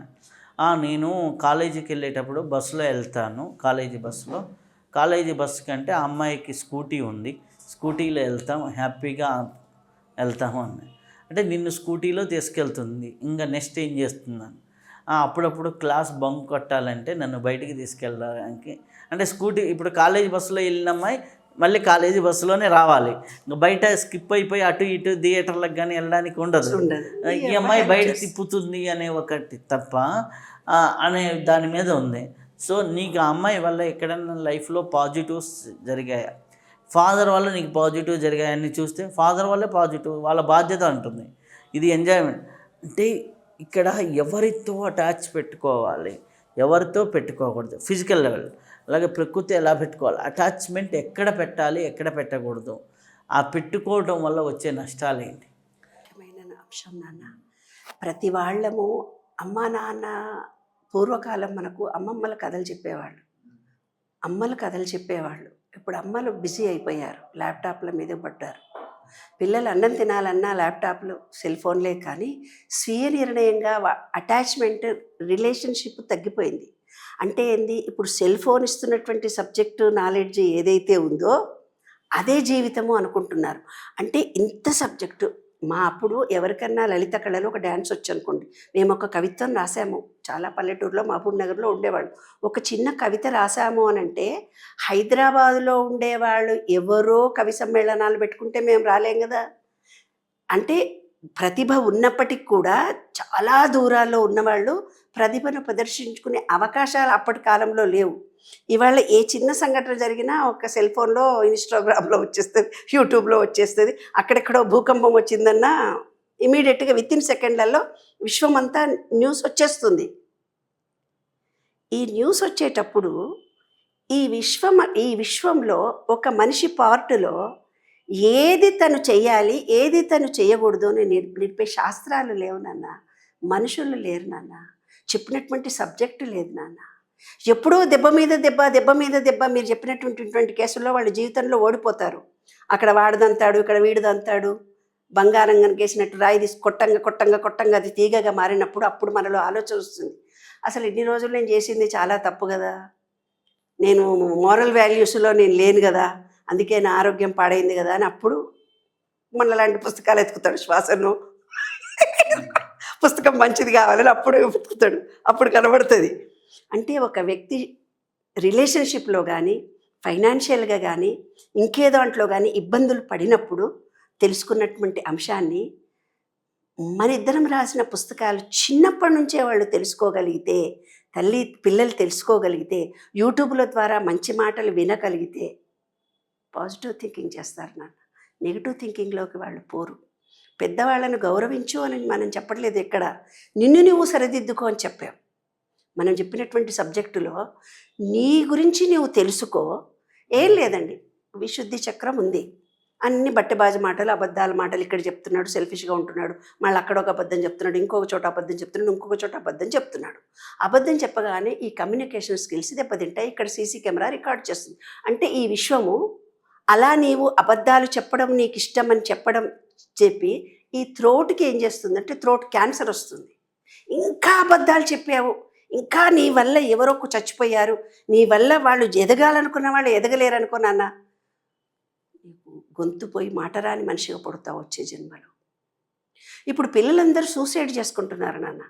నేను కాలేజీకి వెళ్ళేటప్పుడు బస్సులో వెళ్తాను, కాలేజీ బస్సు కంటే ఆ అమ్మాయికి స్కూటీ ఉంది, స్కూటీలో హ్యాపీగా వెళ్తాము అన్న. అంటే నిన్ను స్కూటీలో తీసుకెళ్తుంది, ఇంకా నెక్స్ట్ ఏం చేస్తున్నాను, అప్పుడప్పుడు క్లాస్ బంక్ కొట్టాలంటే నన్ను బయటికి తీసుకెళ్ళడానికి, అంటే స్కూటీ ఇప్పుడు కాలేజీ బస్సులో వెళ్ళిన అమ్మాయి మళ్ళీ కాలేజీ బస్సులోనే రావాలి, ఇంకా బయట స్కిప్ అయిపోయి అటు ఇటు థియేటర్లకు కానీ వెళ్ళడానికి ఉండదు. ఈ అమ్మాయి బయట తిప్పుతుంది అనే ఒకటి తప్ప అనే దాని మీద ఉంది. సో నీకు ఆ అమ్మాయి వల్ల ఎక్కడైనా లైఫ్లో పాజిటివ్స్ జరిగాయా, ఫాదర్ వల్ల నీకు పాజిటివ్ జరిగాయని చూస్తే ఫాదర్ వల్లే పాజిటివ్, వాళ్ళ బాధ్యత ఉంటుంది. ఇది ఎంజాయ్మెంట్. అంటే ఇక్కడ ఎవరితో అటాచ్ పెట్టుకోవాలి, ఎవరితో పెట్టుకోకూడదు, ఫిజికల్ లెవెల్. అలాగే ప్రకృతి ఎలా పెట్టుకోవాలి, అటాచ్మెంట్ ఎక్కడ పెట్టాలి, ఎక్కడ పెట్టకూడదు, ఆ పెట్టుకోవడం వల్ల వచ్చే నష్టాలు ఏంటి? ముఖ్యమైన అంశం నాన్న. ప్రతి వాళ్ళము అమ్మా నాన్న పూర్వకాలం మనకు అమ్మమ్మల కథలు చెప్పేవాళ్ళు. ఇప్పుడు అమ్మలు బిజీ అయిపోయారు, ల్యాప్టాప్ల మీద పడ్డారు. పిల్లలు అన్నం తినాలన్నా ల్యాప్టాప్లు, సెల్ ఫోన్లే. కానీ స్వీయ నిర్ణయంగా అటాచ్మెంట్, రిలేషన్షిప్ తగ్గిపోయింది. అంటే ఏంది, ఇప్పుడు సెల్ ఫోన్ ఇస్తున్నటువంటి సబ్జెక్టు నాలెడ్జ్ ఏదైతే ఉందో అదే జీవితము అనుకుంటున్నారు. అంటే ఇంత సబ్జెక్టు, మా అప్పుడు ఎవరికన్నా లలిత కళలో ఒక డ్యాన్స్ వచ్చనుకోండి, మేము ఒక కవిత్వం రాసాము, చాలా పల్లెటూరులో మహబూబ్ నగర్లో ఉండేవాళ్ళు, ఒక చిన్న కవిత రాసాము అని అంటే హైదరాబాదులో ఉండేవాళ్ళు ఎవరో కవి సమ్మేళనాలు పెట్టుకుంటే మేము రాలేం కదా. అంటే ప్రతిభ ఉన్నప్పటికి కూడా చాలా దూరాల్లో ఉన్నవాళ్ళు ప్రతిభను ప్రదర్శించుకునే అవకాశాలు అప్పటి కాలంలో లేవు. ఇవాళ ఏ చిన్న సంఘటన జరిగినా ఒక సెల్ ఫోన్లో, ఇన్స్టాగ్రామ్లో వచ్చేస్తుంది, యూట్యూబ్లో వచ్చేస్తుంది. అక్కడెక్కడో భూకంపం వచ్చిందన్నా ఇమీడియట్గా వితిన్ సెకండ్లలో విశ్వమంతా న్యూస్ వచ్చేస్తుంది. ఈ న్యూస్ వచ్చేటప్పుడు ఈ విశ్వంలో ఒక మనిషి పార్టులో ఏది తను చెయ్యాలి, ఏది తను చేయకూడదు అని నేర్పే శాస్త్రాలు లేవు నాన్న, మనుషులు లేరు నాన్న, చెప్పినటువంటి సబ్జెక్టు లేదు నాన్న. ఎప్పుడూ దెబ్బ మీద దెబ్బ మీరు చెప్పినటువంటి కేసుల్లో వాళ్ళ జీవితంలో ఓడిపోతారు. అక్కడ వాడదంతాడు, ఇక్కడ వీడిదంతాడు, బంగారం కనుకేసినట్టు రాయి తీసి కొట్టంగా అది తీగగా మారినప్పుడు అప్పుడు మనలో ఆలోచన వస్తుంది, అసలు ఇన్ని రోజులు నేను చేసింది చాలా తప్పు కదా, నేను మోరల్ వాల్యూస్లో నేను లేను కదా, అందుకే నా ఆరోగ్యం పాడైంది కదా అని అప్పుడు మనలాంటి పుస్తకాలు ఎత్తుకుతాడు. శ్వాసను పుస్తకం మంచిది కావాలని అప్పుడు వెతుకుతాడు, అప్పుడు కనబడుతుంది. అంటే ఒక వ్యక్తి రిలేషన్షిప్లో కానీ, ఫైనాన్షియల్గా కానీ, ఇంకే దాంట్లో కానీ ఇబ్బందులు పడినప్పుడు తెలుసుకున్నటువంటి అంశాన్ని మన ఇద్దరం రాసిన పుస్తకాలు చిన్నప్పటి నుంచే వాళ్ళు తెలుసుకోగలిగితే, పిల్లలు తెలుసుకోగలిగితే, యూట్యూబ్ల ద్వారా మంచి మాటలు వినగలిగితే పాజిటివ్ థింకింగ్ చేస్తారు నాన్న. నెగిటివ్ థింకింగ్లోకి వాళ్ళు పోరు. పెద్దవాళ్ళను గౌరవించు అని మనం చెప్పట్లేదు ఎక్కడ, నిన్ను నువ్వు సరిదిద్దుకో అని చెప్పాం. మనం చెప్పినటువంటి సబ్జెక్టులో నీ గురించి నువ్వు తెలుసుకో. ఏం లేదండి, విశుద్ధి చక్రం ఉంది. అన్ని బట్టెబాజి మాటలు, అబద్ధాల మాటలు ఇక్కడ చెప్తున్నాడు, సెల్ఫిష్గా ఉంటున్నాడు, మళ్ళీ అక్కడ ఒక అబద్ధం చెప్తున్నాడు, ఇంకొక చోట అబద్ధం చెప్తున్నాడు, ఇంకొక చోట అబద్ధం చెప్తున్నాడు. అబద్ధం చెప్పగానే ఈ కమ్యూనికేషన్ స్కిల్స్ దెబ్బతింటాయి. ఇక్కడ సీసీ కెమెరా రికార్డ్ చేస్తుంది. అంటే ఈ విశ్వము అలా నీవు అబద్ధాలు చెప్పడం నీకు ఇష్టం అని చెప్పి ఈ థ్రోట్కి ఏం చేస్తుందంటే థ్రోట్ క్యాన్సర్ వస్తుంది. ఇంకా అబద్ధాలు చెప్పావు, ఇంకా నీ వల్ల ఎవరో చచ్చిపోయారు, నీ వల్ల వాళ్ళు ఎదగాలనుకున్న వాళ్ళు ఎదగలేరు అనుకో నాన్న, నీకు గొంతు పోయి మాట రాని మనిషిగా పుడతావు వచ్చే జన్మలో. ఇప్పుడు పిల్లలందరూ సూసైడ్ చేసుకుంటున్నారు నాన్న.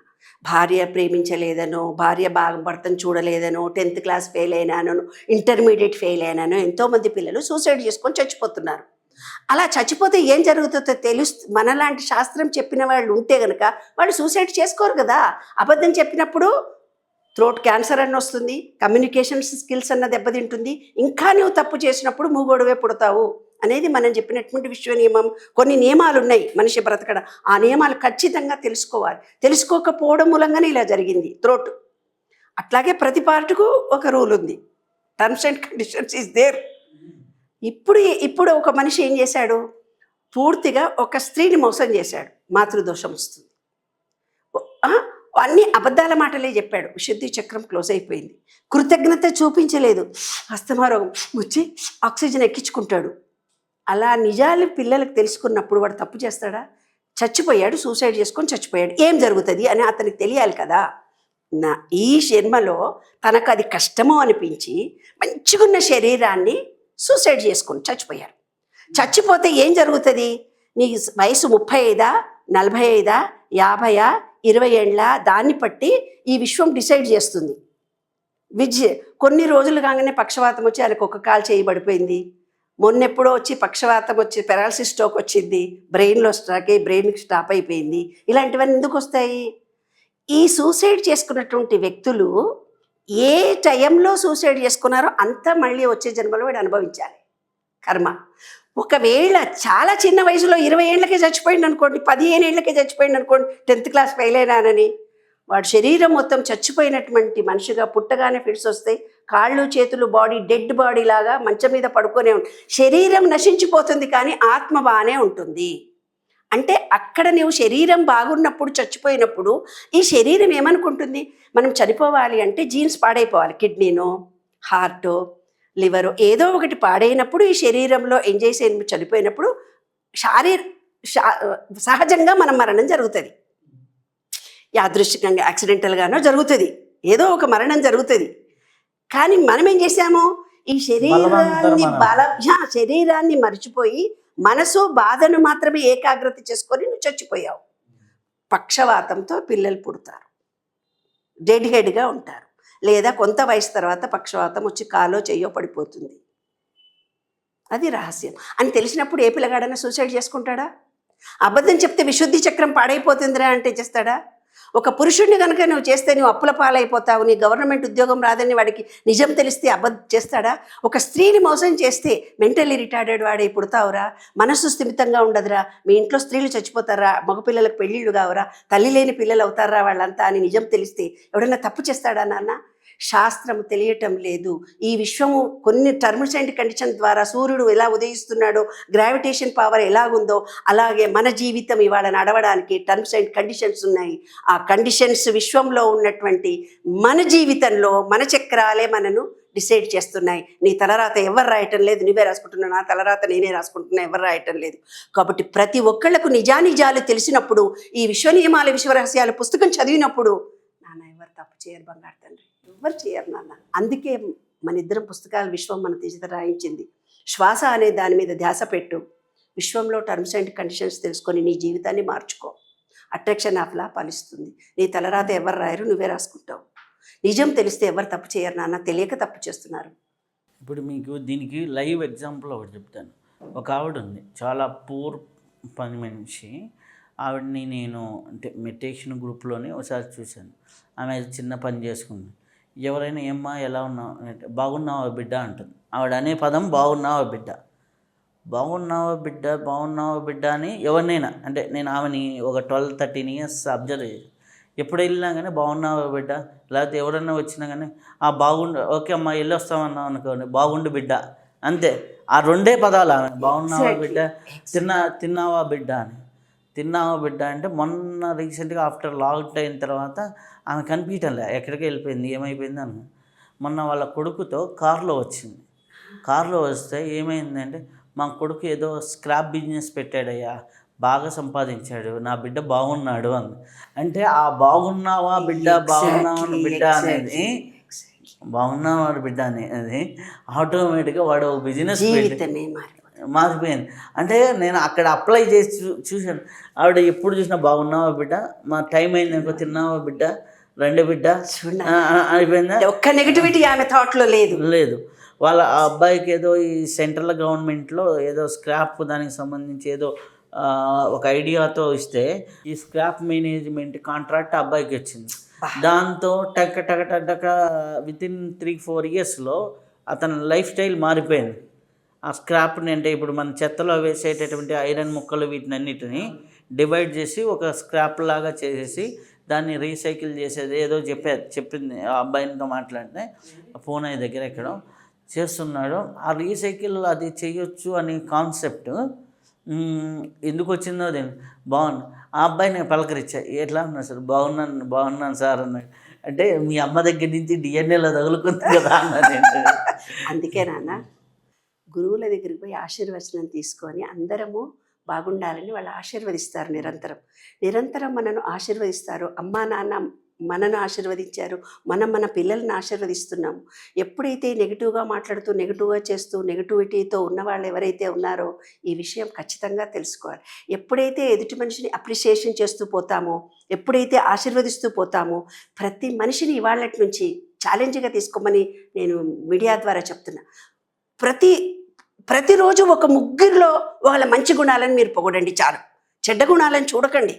భార్య ప్రేమించలేదనో, భార్య భర్తను చూడలేదనో, 10th క్లాస్ ఫెయిల్ అయినానో, ఇంటర్మీడియట్ ఫెయిల్ అయినానో ఎంతోమంది పిల్లలు సూసైడ్ చేసుకొని చచ్చిపోతున్నారు. అలా చచ్చిపోతే ఏం జరుగుతుందో మనలాంటి శాస్త్రం చెప్పిన వాళ్ళు ఉంటే కనుక వాళ్ళు సూసైడ్ చేసుకోరు కదా. అబద్ధం చెప్పినప్పుడు థ్రోట్ క్యాన్సర్ అన్న వస్తుంది, కమ్యూనికేషన్ స్కిల్స్ అన్న దెబ్బతింటుంది, ఇంకా నువ్వు తప్పు చేసినప్పుడు మూగోడువే పుడతావు అనేది మనం చెప్పినటువంటి విశ్వ నియమం. కొన్ని నియమాలు ఉన్నాయి మనిషి బ్రతకడం, ఆ నియమాలు ఖచ్చితంగా తెలుసుకోవాలి. తెలుసుకోకపోవడం మూలంగానే ఇలా జరిగింది థ్రోట్. అట్లాగే ప్రతి పార్టుకు ఒక రూల్ ఉంది, terms and conditions is there. ఇప్పుడు ఒక మనిషి ఏం చేశాడు, పూర్తిగా ఒక స్త్రీని మోసం చేశాడు, మాతృదోషం వస్తుంది. అన్ని అబద్ధాల మాటలే చెప్పాడు, విశుద్ధి చక్రం క్లోజ్ అయిపోయింది. కృతజ్ఞత చూపించలేదు, అస్తమారోగం వచ్చి ఆక్సిజన్ ఎక్కించుకుంటాడు. అలా నిజాలు పిల్లలకు తెలుసుకున్నప్పుడు వాడు తప్పు చేస్తాడా? చచ్చిపోయాడు, సూసైడ్ చేసుకొని చచ్చిపోయాడు, ఏం జరుగుతుంది అని అతనికి తెలియాలి కదా. ఈ జన్మలో తనకు అది కష్టమో అనిపించి మంచిగున్న శరీరాన్ని సూసైడ్ చేసుకొని చచ్చిపోయారు. చచ్చిపోతే ఏం జరుగుతుంది? నీ వయసు 35, 45, 50, 20 ఏళ్ళ దాన్ని బట్టి ఈ విశ్వం డిసైడ్ చేస్తుంది. కొన్ని రోజులు కాగానే పక్షవాతం వచ్చి ఆయనకు ఒక కాలు చేయబడిపోయింది, మొన్నెప్పుడో వచ్చి పక్షవాతం వచ్చి పెరాలసిస్ స్ట్రోక్ వచ్చింది, బ్రెయిన్లో స్ట్రాక్ అయ్యి బ్రెయిన్కి స్టాప్ అయిపోయింది. ఇలాంటివన్నీ ఎందుకు వస్తాయి? ఈ సూసైడ్ చేసుకున్నటువంటి వ్యక్తులు ఏ టైంలో సూసైడ్ చేసుకున్నారో అంతా మళ్ళీ వచ్చే జన్మలో వీడు అనుభవించాలి కర్మ. ఒకవేళ చాలా చిన్న వయసులో 20 ఏళ్ళకే చచ్చిపోయింది అనుకోండి, 15 ఏళ్ళకే చచ్చిపోయింది అనుకోండి, 10th క్లాస్ ఫెయిల్ అయినానని, వాడు శరీరం మొత్తం చచ్చిపోయినటువంటి మనిషిగా పుట్టగానే ఫిట్స్ వస్తాయి, కాళ్ళు చేతులు బాడీ డెడ్ బాడీ లాగా మంచం మీద పడుకొనే శరీరం నశించిపోతుంది, కానీ ఆత్మ బాగానే ఉంటుంది. అంటే అక్కడ నువ్వు శరీరం బాగున్నప్పుడు చచ్చిపోయినప్పుడు ఈ శరీరం ఏమనుకుంటుంది, మనం చనిపోవాలి అంటే జీన్స్ పాడైపోవాలి, కిడ్నీనో హార్టో లివరు ఏదో ఒకటి పాడైనప్పుడు ఈ శరీరంలో ఎంజాయ్ చేసి చనిపోయినప్పుడు సహజంగా మనం మరణం జరుగుతుంది, యాదృశ్చికంగా యాక్సిడెంటల్గానో జరుగుతుంది, ఏదో ఒక మరణం జరుగుతుంది. కానీ మనం ఏం చేసాము, ఈ శరీరాన్ని మర్చిపోయి మనసు బాధను మాత్రమే ఏకాగ్రత చేసుకొని నువ్వు చచ్చిపోయావు. పక్షవాతంతో పిల్లలు పుడతారు, డెడ్ హెడ్గా ఉంటారు, లేదా కొంత వయసు తర్వాత పక్షవాతం వచ్చి కాలో చెయ్యో పడిపోతుంది. అది రహస్యం అని తెలిసినప్పుడు ఏ పిల్లగాడైనా సూసైడ్ చేసుకుంటాడా? అబద్ధం చెప్తే విశుద్ధి చక్రం పాడైపోతుందిరా అంటే చేస్తాడా? ఒక పురుషుడిని కనుక నువ్వు చేస్తే నువ్వు అప్పుల పాలైపోతావు, నీ గవర్నమెంట్ ఉద్యోగం రాదని వాడికి నిజం తెలిస్తే అబద్ధం చేస్తాడా? ఒక స్త్రీని మోసం చేస్తే మెంటల్లీ రిటార్డెడ్ వాడే పుడతావురా, మనసు స్థిమితంగా ఉండదురా, మీ ఇంట్లో స్త్రీలు చచ్చిపోతారా, మగపిల్లలకు పెళ్ళిళ్ళు కావురా, తల్లి లేని పిల్లలు అవుతారా వాళ్ళంతా అని నిజం తెలిస్తే ఎవడన్నా తప్పు చేస్తాడా నాన్న? శాస్త్రము తెలియటం లేదు. ఈ విశ్వము కొన్ని టర్మ్స్ అండ్ కండిషన్ ద్వారా సూర్యుడు ఎలా ఉదయిస్తున్నాడో, గ్రావిటేషన్ పవర్ ఎలాగుందో అలాగే మన జీవితం ఇవాళ నడవడానికి టర్మ్స్ అండ్ కండిషన్స్ ఉన్నాయి. ఆ కండిషన్స్ విశ్వంలో ఉన్నటువంటి మన జీవితంలో మన చక్రాలే మనను డిసైడ్ చేస్తున్నాయి. నీ తలరాత ఎవరు రాయటం లేదు, నువ్వే రాసుకుంటున్నావు, నా తలరాత నేనే రాసుకుంటున్నా, ఎవరు రాయటం లేదు. కాబట్టి ప్రతి ఒక్కళ్లకు నిజానిజాలు తెలిసినప్పుడు, ఈ విశ్వ నియమాల విశ్వరహస్యాలు పుస్తకం చదివినప్పుడు నాన్న ఎవరు తప్పు చేయరు బంగారు తండ్రి, ఎవరు చేయరు నాన్న. అందుకే మన ఇద్దరం పుస్తకాలు విశ్వం మన తీసి రాయించింది. శ్వాస అనే దాని మీద ధ్యాస పెట్టు, విశ్వంలో టర్మ్స్ అండ్ కండిషన్స్ తెలుసుకొని నీ జీవితాన్ని మార్చుకో. అట్రాక్షన్ ఆఫ్ లా ఫలిస్తుంది. నీ తలరాత ఎవరు రాయరు, నువ్వే రాసుకుంటావు. నిజం తెలిస్తే ఎవరు తప్పు చేయరు నాన్న, తెలియక తప్పు చేస్తున్నారు. ఇప్పుడు మీకు దీనికి లైవ్ ఎగ్జాంపుల్ ఒకటి చెప్తాను. ఒక ఆవిడ ఉంది, చాలా పూర్ పని మనిషి. ఆవిడని నేను అంటే మెడిటేషన్ గ్రూప్లోనే ఒకసారి చూశాను. ఆమె చిన్న పని చేసుకుంది. ఎవరైనా ఏమ్మా ఎలా ఉన్నావు అంటే బాగున్నావా బిడ్డ అంటుంది. ఆవిడ అనే పదం బాగున్నావా బిడ్డ. బాగున్నావా బిడ్డ, బాగున్నావా బిడ్డ అని ఎవరినైనా అంటే నేను ఆమెని ఒక 12-13 ఇయర్స్ అబ్జర్వ్ చేసి ఎప్పుడు వెళ్ళినా కానీ బాగున్నావా బిడ్డ, లేకపోతే ఎవరన్నా వచ్చినా కానీ బాగుండు, ఓకే అమ్మా వెళ్ళి వస్తామన్నావు అనుకోండి, బాగుండు బిడ్డ, అంతే. ఆ రెండే పదాలు ఆమె, బాగున్నావా బిడ్డ, తిన్నావా బిడ్డ అని. తిన్నావా బిడ్డ అంటే మొన్న రీసెంట్గా ఆఫ్టర్ లాక్ అయిన తర్వాత ఆమె కనిపించలే, ఎక్కడికి వెళ్ళిపోయింది, ఏమైపోయింది అని. మొన్న వాళ్ళ కొడుకుతో కారులో వచ్చింది. కారులో వస్తే ఏమైందంటే మా కొడుకు ఏదో స్క్రాప్ బిజినెస్ పెట్టాడయ్యా, బాగా సంపాదించాడు, నా బిడ్డ బాగున్నాడు అంది. అంటే ఆ బాగున్నావా బిడ్డ, బాగున్నావా బిడ్డ అనేది, బాగున్నావా బిడ్డ అనేది ఆటోమేటిక్గా వాడు బిజినెస్ మారిపోయింది. అంటే నేను అక్కడ అప్లై చేసి చూశాను. ఆవిడ ఎప్పుడు చూసినా బాగున్నావా బిడ్డ, మా టైం అయింది అనుకో, తిన్నావా బిడ్డ, రెండు బిడ్డ అయిపోయిందా. ఒక్క నెగిటివిటీ ఆమె థాట్లో లేదు. వాళ్ళ అబ్బాయికి ఏదో ఈ సెంట్రల్ గవర్నమెంట్లో ఏదో స్క్రాప్ దానికి సంబంధించి ఏదో ఒక ఐడియాతో ఇస్తే ఈ స్క్రాప్ మేనేజ్మెంట్ కాంట్రాక్ట్ అబ్బాయికి వచ్చింది. దాంతో టక టక టక వితిన్ 3-4 ఇయర్స్లో అతని లైఫ్ స్టైల్ మారిపోయింది. ఆ స్క్రాప్ని అంటే ఇప్పుడు మన చెత్తలో వేసేటటువంటి ఐరన్ ముక్కలు వీటినన్నిటిని డివైడ్ చేసి ఒక స్క్రాప్ లాగా చేసేసి దాన్ని రీసైకిల్ చేసేది ఏదో చెప్పింది ఆ అబ్బాయితో మాట్లాడితే, ఫోన్ అయ్యే దగ్గర ఎక్కడో చేస్తున్నాడు. ఆ రీసైకిల్ అది చేయొచ్చు అనే కాన్సెప్ట్ ఎందుకు వచ్చిందో బాగుంది. ఆ అబ్బాయి నేను పలకరించా, ఎట్లా అన్నాడు సార్, బాగున్నాను సార్ అన్నాడు. అంటే మీ అమ్మ దగ్గర నుంచి డిఎన్ఏలో తగులుకుంది కదా అన్నది. అందుకే నాన్న గురువుల దగ్గరికి పోయి ఆశీర్వచనం తీసుకొని అందరము బాగుండాలని వాళ్ళు ఆశీర్వదిస్తారు. నిరంతరం మనను ఆశీర్వదిస్తారు. అమ్మా నాన్న మనను ఆశీర్వదించారు, మనం మన పిల్లల్ని ఆశీర్వదిస్తున్నాము. ఎప్పుడైతే నెగిటివ్గా మాట్లాడుతూ నెగిటివ్గా చేస్తూ నెగిటివిటీతో ఉన్నవాళ్ళు ఎవరైతే ఉన్నారో ఈ విషయం ఖచ్చితంగా తెలుసుకోవాలి. ఎప్పుడైతే ఎదుటి మనిషిని అప్రిషియేషన్ చేస్తూ పోతామో, ఎప్పుడైతే ఆశీర్వదిస్తూ పోతామో, ప్రతి మనిషిని ఇవాళటి నుంచి ఛాలెంజ్గా తీసుకోమని నేను మీడియా ద్వారా చెప్తున్నా. ప్రతిరోజు ఒక ముగ్గురిలో వాళ్ళ మంచి గుణాలను మీరు పొగడండి చాలు, చెడ్డ గుణాలను చూడకండి.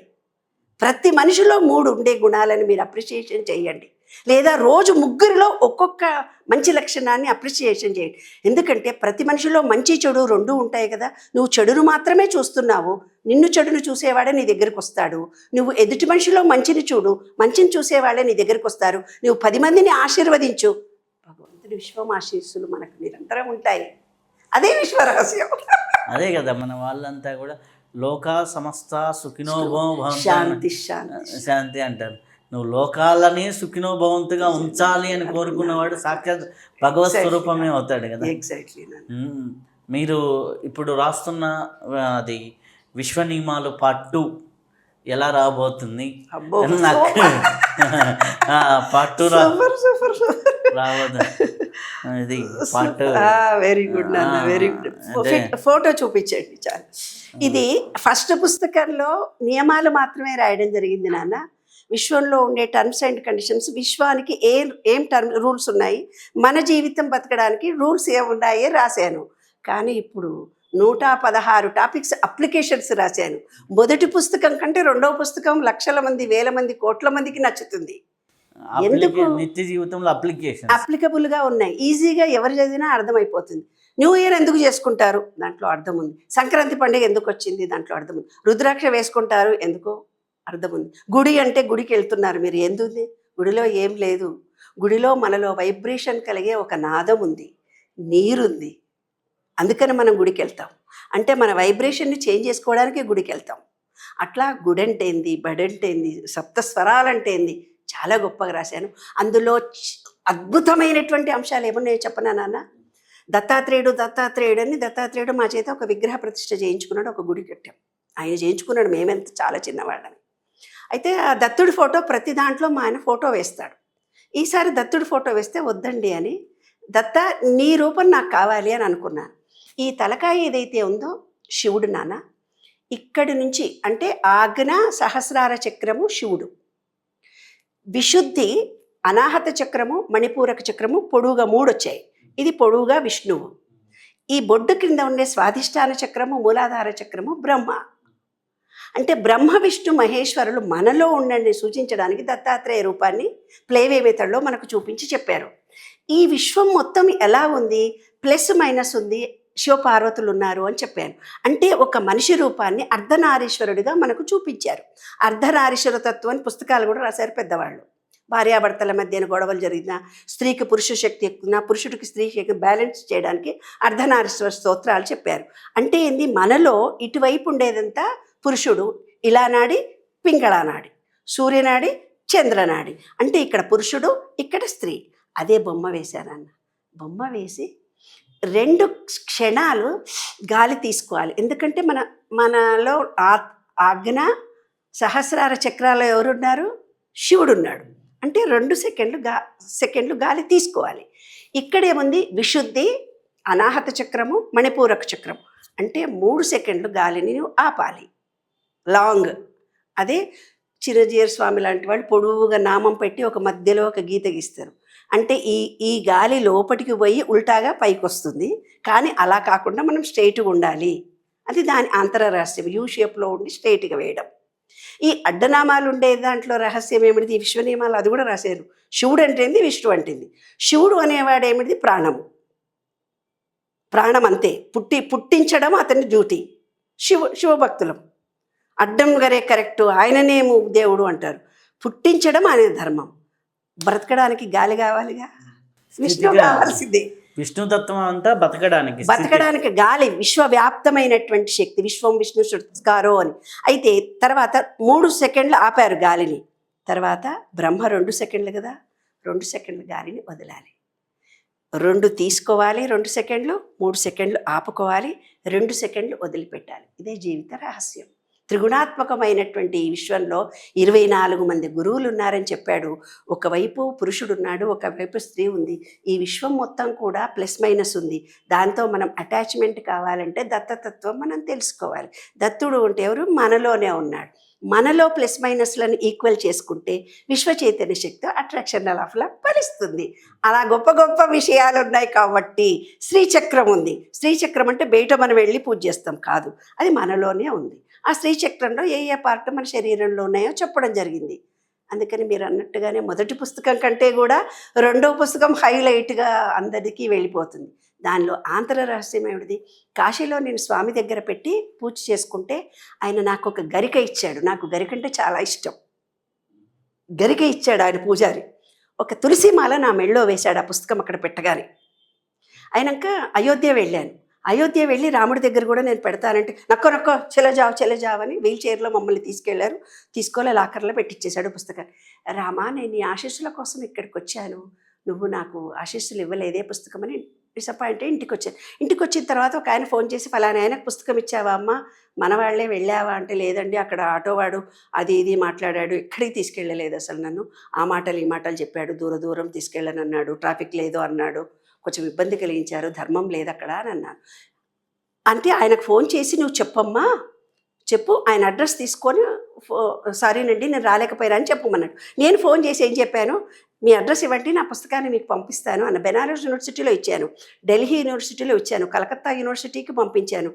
ప్రతి మనిషిలో 3 ఉండే గుణాలను మీరు అప్రిషియేషన్ చేయండి. లేదా రోజు ముగ్గురిలో ఒక్కొక్క మంచి లక్షణాన్ని అప్రిషియేషన్ చేయండి. ఎందుకంటే ప్రతి మనిషిలో మంచి చెడు 2 ఉంటాయి కదా. నువ్వు చెడును మాత్రమే చూస్తున్నావు, నిన్ను చెడును చూసేవాడే నీ దగ్గరికి వస్తాడు. నువ్వు ఎదుటి మనిషిలో మంచిని చూడు, మంచిని చూసేవాడే నీ దగ్గరికి వస్తారు. నువ్వు 10 మందిని ఆశీర్వదించు, భగవంతుడి విశ్వం ఆశీస్సులు మనకు నిరంతరం ఉంటాయి. అదే విశ్వరహస్యం. అదే కదా మన వాళ్ళంతా కూడా లోకా సమస్త సుఖినో శాంతి శాంతి అంటారు. నువ్వు లోకాలని సుఖినో భవంతుగా ఉంచాలి అని కోరుకున్నవాడు సాక్షాత్ భగవత్ స్వరూపమే అవుతాడు కదా. ఎగ్జాక్ట్లీ. మీరు ఇప్పుడు రాస్తున్న అది విశ్వ నియమాలు పార్ట్ 2 ఎలా రాబోతుంది? పార్ట్ 2 రాబోతుంది. ఇది పార్ట్ వెరీ గుడ్ నాన్న, వెరీ గుడ్. ఫోటో చూపించండి చాలు. ఇది ఫస్ట్ పుస్తకంలో నియమాలు మాత్రమే రాయడం జరిగింది నాన్న. విశ్వంలో ఉండే టర్మ్స్ అండ్ కండిషన్స్, విశ్వానికి ఏం రూల్స్ ఉన్నాయి, మన జీవితం బతకడానికి రూల్స్ ఏమున్నాయో రాశాను. కానీ ఇప్పుడు 116 టాపిక్స్ అప్లికేషన్స్ రాశాను. మొదటి పుస్తకం కంటే రెండవ పుస్తకం లక్షల మంది, వేల మంది, కోట్ల మందికి నచ్చుతుంది. ఎందుకు? నిత్య జీవితంలో అప్లికబుల్గా ఉన్నాయి, ఈజీగా ఎవరు చదివినా అర్థమైపోతుంది. న్యూ ఇయర్ ఎందుకు చేసుకుంటారు, దాంట్లో అర్థం ఉంది. సంక్రాంతి పండుగ ఎందుకు వచ్చింది, దాంట్లో అర్థం ఉంది. రుద్రాక్ష వేసుకుంటారు, ఎందుకో అర్థం ఉంది. గుడి అంటే గుడికి వెళ్తున్నారు మీరు, ఎందుకు? గుడిలో ఏం లేదు. గుడిలో మనలో వైబ్రేషన్ కలిగే ఒక నాదం ఉంది, నీరుంది. అందుకని మనం గుడికి వెళ్తాం. అంటే మన వైబ్రేషన్ని చేంజ్ చేసుకోవడానికి గుడికి వెళ్తాం. అట్లా గుడి అంటే ఏంది, బడి అంటే ఏంది, సప్తస్వరాలంటే ఏంది చాలా గొప్పగా రాశాను. అందులో అద్భుతమైనటువంటి అంశాలు ఏమున్నాయో చెప్పనా నాన్న? దత్తాత్రేయుడు అని దత్తాత్రేయుడు మా చేత ఒక విగ్రహ ప్రతిష్ఠ చేయించుకున్నాడు, ఒక గుడి కట్టాం. ఆయన చేయించుకున్నాడు, మేమెంత చాలా చిన్నవాళ్ళని. అయితే ఆ దత్తుడి ఫోటో ప్రతి దాంట్లో మా ఆయన ఫోటో వేస్తాడు. ఈసారి దత్తుడి ఫోటో వేస్తే వద్దండి అని, దత్త నీ రూపం నాకు కావాలి అని అనుకున్నాను. ఈ తలకాయ ఏదైతే ఉందో శివుడు నాన్న. ఇక్కడి నుంచి అంటే ఆజ్ఞ సహస్రార చక్రము శివుడు, విశుద్ధి అనాహత చక్రము, మణిపూరక చక్రము పొడువుగా 3 వచ్చాయి. ఇది పొడువుగా విష్ణువు. ఈ బొడ్డు క్రింద ఉండే స్వాధిష్టాన చక్రము, మూలాధార చక్రము బ్రహ్మ. అంటే బ్రహ్మ విష్ణు మహేశ్వరులు మనలో ఉండండి సూచించడానికి దత్తాత్రేయ రూపాన్ని ప్లేవే మెథడ్లో మనకు చూపించి చెప్పారు. ఈ విశ్వం మొత్తం ఎలా ఉంది, ప్లస్ మైనస్ ఉంది, శివపార్వతులు ఉన్నారు అని చెప్పాను. అంటే ఒక మనిషి రూపాన్ని అర్ధనారీశ్వరుడిగా మనకు చూపించారు. అర్ధనారీశ్వర తత్వం అని పుస్తకాలు కూడా రాశారు పెద్దవాళ్ళు. భార్యాభర్తల మధ్యన గొడవలు జరిగినా, స్త్రీకి పురుష శక్తి ఎక్కువ, పురుషుడికి స్త్రీ శక్తి బ్యాలెన్స్ చేయడానికి అర్ధనారీశ్వర స్తోత్రాలు చెప్పారు. అంటే ఏంది, మనలో ఇటువైపు ఉండేదంతా పురుషుడు, ఇలా నాడి పింగళా నాడి, సూర్యనాడి చంద్రనాడి. అంటే ఇక్కడ పురుషుడు, ఇక్కడ స్త్రీ. అదే బొమ్మ వేశానన్న. బొమ్మ వేసి 2 క్షణాలు గాలి తీసుకోవాలి. ఎందుకంటే మనలో ఆజ్ఞ సహస్రార చక్రాల్లో ఎవరున్నారు, శివుడున్నాడు. అంటే 2 సెకండ్లు గాలి తీసుకోవాలి. ఇక్కడేముంది, విశుద్ధి, అనాహత చక్రము, మణిపూరక చక్రం. అంటే 3 సెకండ్లు గాలిని నువ్వు ఆపాలి, లాంగ్. అదే చిరంజీవి స్వామి లాంటి వాళ్ళు పొడవుగా నామం పెట్టి ఒక మధ్యలో ఒక గీత గీస్తారు. అంటే ఈ గాలి లోపలికి పోయి ఉల్టాగా పైకి వస్తుంది. కానీ అలా కాకుండా మనం స్ట్రైట్గా ఉండాలి. అది దాని అంతరరహస్యం. యూ షేప్లో ఉండి స్ట్రైట్గా వేయడం. ఈ అడ్డనామాలు ఉండే దాంట్లో రహస్యం ఏమిటిది, ఈ విశ్వనియమాలు అది కూడా రాశారు. శివుడు అంటేంది, విష్ణు అంటేంది. శివుడు అనేవాడు ఏమిటిది, ప్రాణము. ప్రాణం అంతే. పుట్టించడం అతని డ్యూటీ. శివభక్తులం అడ్డం గరే కరెక్టు, ఆయననేమో దేవుడు అంటారు. పుట్టించడం ఆయన ధర్మం. బ్రతకడానికి గాలి కావాలిగా, విష్ణు కావాల్సిందే. విష్ణుతత్వం అంతా బతకడానికి గాలి విశ్వవ్యాప్తమైనటువంటి శక్తి. విశ్వం విష్ణు శృత్కారో అని. అయితే తర్వాత 3 సెకండ్లు ఆపారు గాలిని. తర్వాత బ్రహ్మ 2 సెకండ్లు కదా, 2 సెకండ్లు గాలిని వదలాలి. 2 తీసుకోవాలి, 2 సెకండ్లు, 3 సెకండ్లు ఆపుకోవాలి, 2 సెకండ్లు వదిలిపెట్టాలి. ఇదే జీవిత రహస్యం. త్రిగుణాత్మకమైనటువంటి ఈ విశ్వంలో 24 మంది గురువులు ఉన్నారని చెప్పాడు. ఒకవైపు పురుషుడున్నాడు, ఒకవైపు స్త్రీ ఉంది. ఈ విశ్వం మొత్తం కూడా ప్లస్ మైనస్ ఉంది. దాంతో మనం అటాచ్మెంట్ కావాలంటే దత్తతత్వం మనం తెలుసుకోవాలి. దత్తుడు అంటే ఎవరు, మనలోనే ఉన్నాడు. మనలో ప్లస్ మైనస్లను ఈక్వల్ చేసుకుంటే విశ్వ చైతన్య శక్తి అట్రాక్షన్ లాఫ్లా ఫలిస్తుంది. అలా గొప్ప గొప్ప విషయాలు ఉన్నాయి కాబట్టి శ్రీచక్రం ఉంది. శ్రీచక్రం అంటే బయట మనం వెళ్ళి పూజ చేస్తాం కాదు, అది మనలోనే ఉంది. ఆ శ్రీచక్రంలో ఏ పార్ట్ మన శరీరంలో ఉన్నాయో చెప్పడం జరిగింది. అందుకని మీరు అన్నట్టుగానే మొదటి పుస్తకం కంటే కూడా 2వ పుస్తకం హైలైట్గా అందరికీ వెళ్ళిపోతుంది. దానిలో ఆంతర రహస్యం ఏమిటిది, కాశీలో నేను స్వామి దగ్గర పెట్టి పూజ చేసుకుంటే ఆయన నాకు ఒక గరిక ఇచ్చాడు. నాకు గరిక అంటే చాలా ఇష్టం. గరిక ఇచ్చాడు ఆయన పూజారి. ఒక తులసిమాల నా మెళ్ళో వేశాడు ఆ పుస్తకం అక్కడ పెట్టగానే. అయినాక అయోధ్య వెళ్ళాను. అయోధ్య వెళ్ళి రాముడి దగ్గర కూడా నేను పెడతానంటే నక్కో చెలజావ్ అని వీల్ చైర్లో మమ్మల్ని తీసుకెళ్లారు. తీసుకోలే లాకర్లో పెట్టించేశాడు పుస్తకాన్ని. రామా, నేను ఈ ఆశీస్సుల కోసం ఇక్కడికి వచ్చాను, నువ్వు నాకు ఆశీస్సులు ఇవ్వలేదే పుస్తకం అని డిసప్పాయింట్ అయ్యి ఇంటికి వచ్చాను. ఇంటికి వచ్చిన తర్వాత ఒక ఆయన ఫోన్ చేసి, ఫలానా ఆయనకు పుస్తకం ఇచ్చావా అమ్మ, మన వాళ్ళే వెళ్ళావా అంటే, లేదండి అక్కడ ఆటోవాడు అది ఇది మాట్లాడాడు, ఎక్కడికి తీసుకెళ్ళలేదు అసలు నన్ను, ఆ మాటలు ఈ మాటలు చెప్పాడు, దూరం తీసుకెళ్ళనన్నాడు, ట్రాఫిక్ లేదు అన్నాడు, కొంచెం ఇబ్బంది కలిగించారు, ధర్మం లేదు అక్కడ అని అన్నాను. అంటే ఆయనకు ఫోన్ చేసి, నువ్వు చెప్పమ్మా, చెప్పు, ఆయన అడ్రస్ తీసుకొని సారీనండి నేను రాలేకపోయాను అని చెప్పమన్నాడు. నేను ఫోన్ చేసి ఏం చెప్పాను, మీ అడ్రస్ ఇవ్వండి, నా పుస్తకాన్ని మీకు పంపిస్తాను అన్న. బెనారస్ యూనివర్సిటీలో ఇచ్చాను, ఢిల్లీ యూనివర్సిటీలో ఇచ్చాను, కలకత్తా యూనివర్సిటీకి పంపించాను,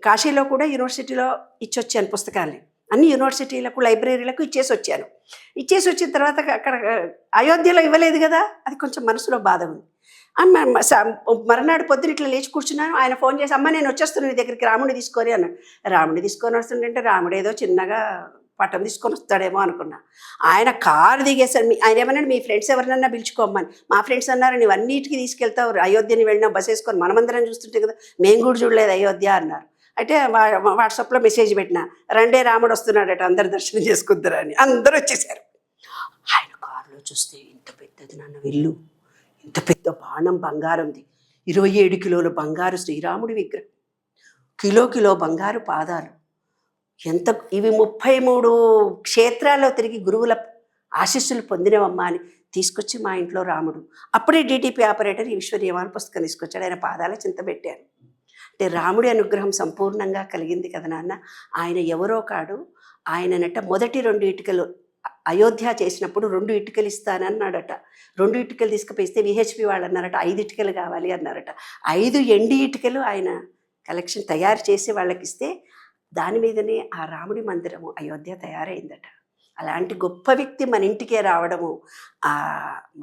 కాశీలో కూడా యూనివర్సిటీలో ఇచ్చొచ్చాను పుస్తకాన్ని. అన్ని యూనివర్సిటీలకు లైబ్రరీలకు ఇచ్చేసి వచ్చాను. ఇచ్చేసి వచ్చిన తర్వాత అక్కడ అయోధ్యలో ఇవ్వలేదు కదా, అది కొంచెం మనసులో బాధ ఉంది. మరునాడు పొద్దున ఇట్లా లేచి కూర్చున్నాను. ఆయన ఫోన్ చేసి, అమ్మ నేను వచ్చేస్తున్నాను నీ దగ్గరికి, రాముడిని తీసుకొని అన్నాడు. రాముడిని తీసుకొని వస్తుంటే రాముడు ఏదో చిన్నగా పట్టం తీసుకొని వస్తాడేమో అనుకున్నా. ఆయన కారు దిగేశారు. ఆయన ఏమన్నాడు, మీ ఫ్రెండ్స్ ఎవరినన్నా పిలుచుకోమ్మని. మా ఫ్రెండ్స్ అన్నారు, నువ్వు అన్నిటికీ తీసుకెళ్తావు, అయోధ్యని వెళ్ళినా బస్ వేసుకొని, మనమందరం చూస్తుంటే కదా, మేము కూడా చూడలేదు అయోధ్య అన్నారు. అయితే వాట్సాప్లో మెసేజ్ పెట్టిన, రండే రాముడు వస్తున్నాడట, అందరు దర్శనం చేసుకుంటారని. అందరూ వచ్చేసారు. ఆయన కారులో చూస్తే ఇంత పెద్దది నాన్న ఇల్లు, ఇంత పెద్ద బాణం బంగారంది, 27 కిలోల బంగారు శ్రీరాముడి విగ్రహం, కిలో బంగారు పాదాలు, ఎంత ఇవి 33 క్షేత్రాల్లో తిరిగి గురువుల ఆశీస్సులు పొందినవమ్మా అని తీసుకొచ్చి మా ఇంట్లో రాముడు. అప్పుడే DTP ఆపరేటర్ ఈ విశ్వ నియమాల పుస్తకం తీసుకొచ్చాడు. ఆయన పాదాల చింత పెట్టాను. అంటే రాముడి అనుగ్రహం సంపూర్ణంగా కలిగింది కదా నాన్న. ఆయన ఎవరో కాడు, ఆయననట మొదటి 2 ఇటుకలు అయోధ్య చేసినప్పుడు 2 ఇటుకలు ఇస్తానన్నాడట. 2 ఇటుకలు తీసుకుపోయిస్తే విహెచ్పి వాళ్ళు అన్నారట 5 ఇటుకలు కావాలి అన్నారట. 5 ఎండి ఇటుకలు ఆయన కలెక్షన్ తయారు చేసి వాళ్ళకిస్తే దాని మీదనే ఆ రాముడి మందిరము అయోధ్య తయారైందట. అలాంటి గొప్ప వ్యక్తి మన ఇంటికే రావడము,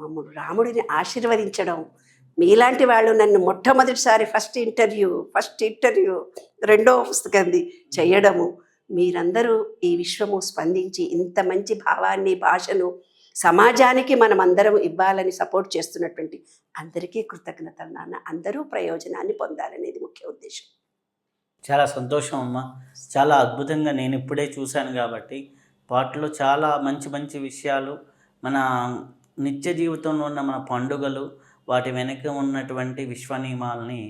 మమ్మల్ని రాముడిని ఆశీర్వదించడం, మీలాంటి వాళ్ళు నన్ను మొట్టమొదటిసారి ఫస్ట్ ఇంటర్వ్యూ రెండవ పుస్తకంది చేయడము, మీరందరూ ఈ విశ్వము స్పందించి ఇంత మంచి భావాన్ని భాషను సమాజానికి మనం అందరం ఇవ్వాలని సపోర్ట్ చేస్తున్నటువంటి అందరికీ కృతజ్ఞతలు నాన్న. అందరూ ప్రయోజనాన్ని పొందాలనేది ముఖ్య ఉద్దేశం. చాలా సంతోషం అమ్మ. చాలా అద్భుతంగా నేను ఇప్పుడే చూశాను కాబట్టి వాటిలో చాలా మంచి మంచి విషయాలు, మన నిత్య జీవితంలో ఉన్న మన పండుగలు, వాటి వెనక ఉన్నటువంటి విశ్వ నియమాలని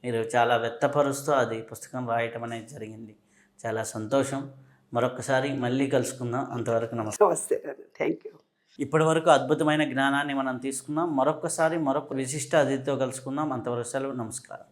మీరు చాలా వ్యక్తపరుస్తూ అది పుస్తకం రాయటం అనేది జరిగింది. చాలా సంతోషం. మరొకసారి మళ్ళీ కలుసుకుందాం. అంతవరకు నమస్తే. నమస్తే, థ్యాంక్ యూ. ఇప్పటి వరకు అద్భుతమైన జ్ఞానాన్ని మనం తీసుకున్నాం. మరొకసారి మరొక విశిష్ట అతిథితో కలుసుకుందాం. అంతవరకు సెలవు. నమస్కారం.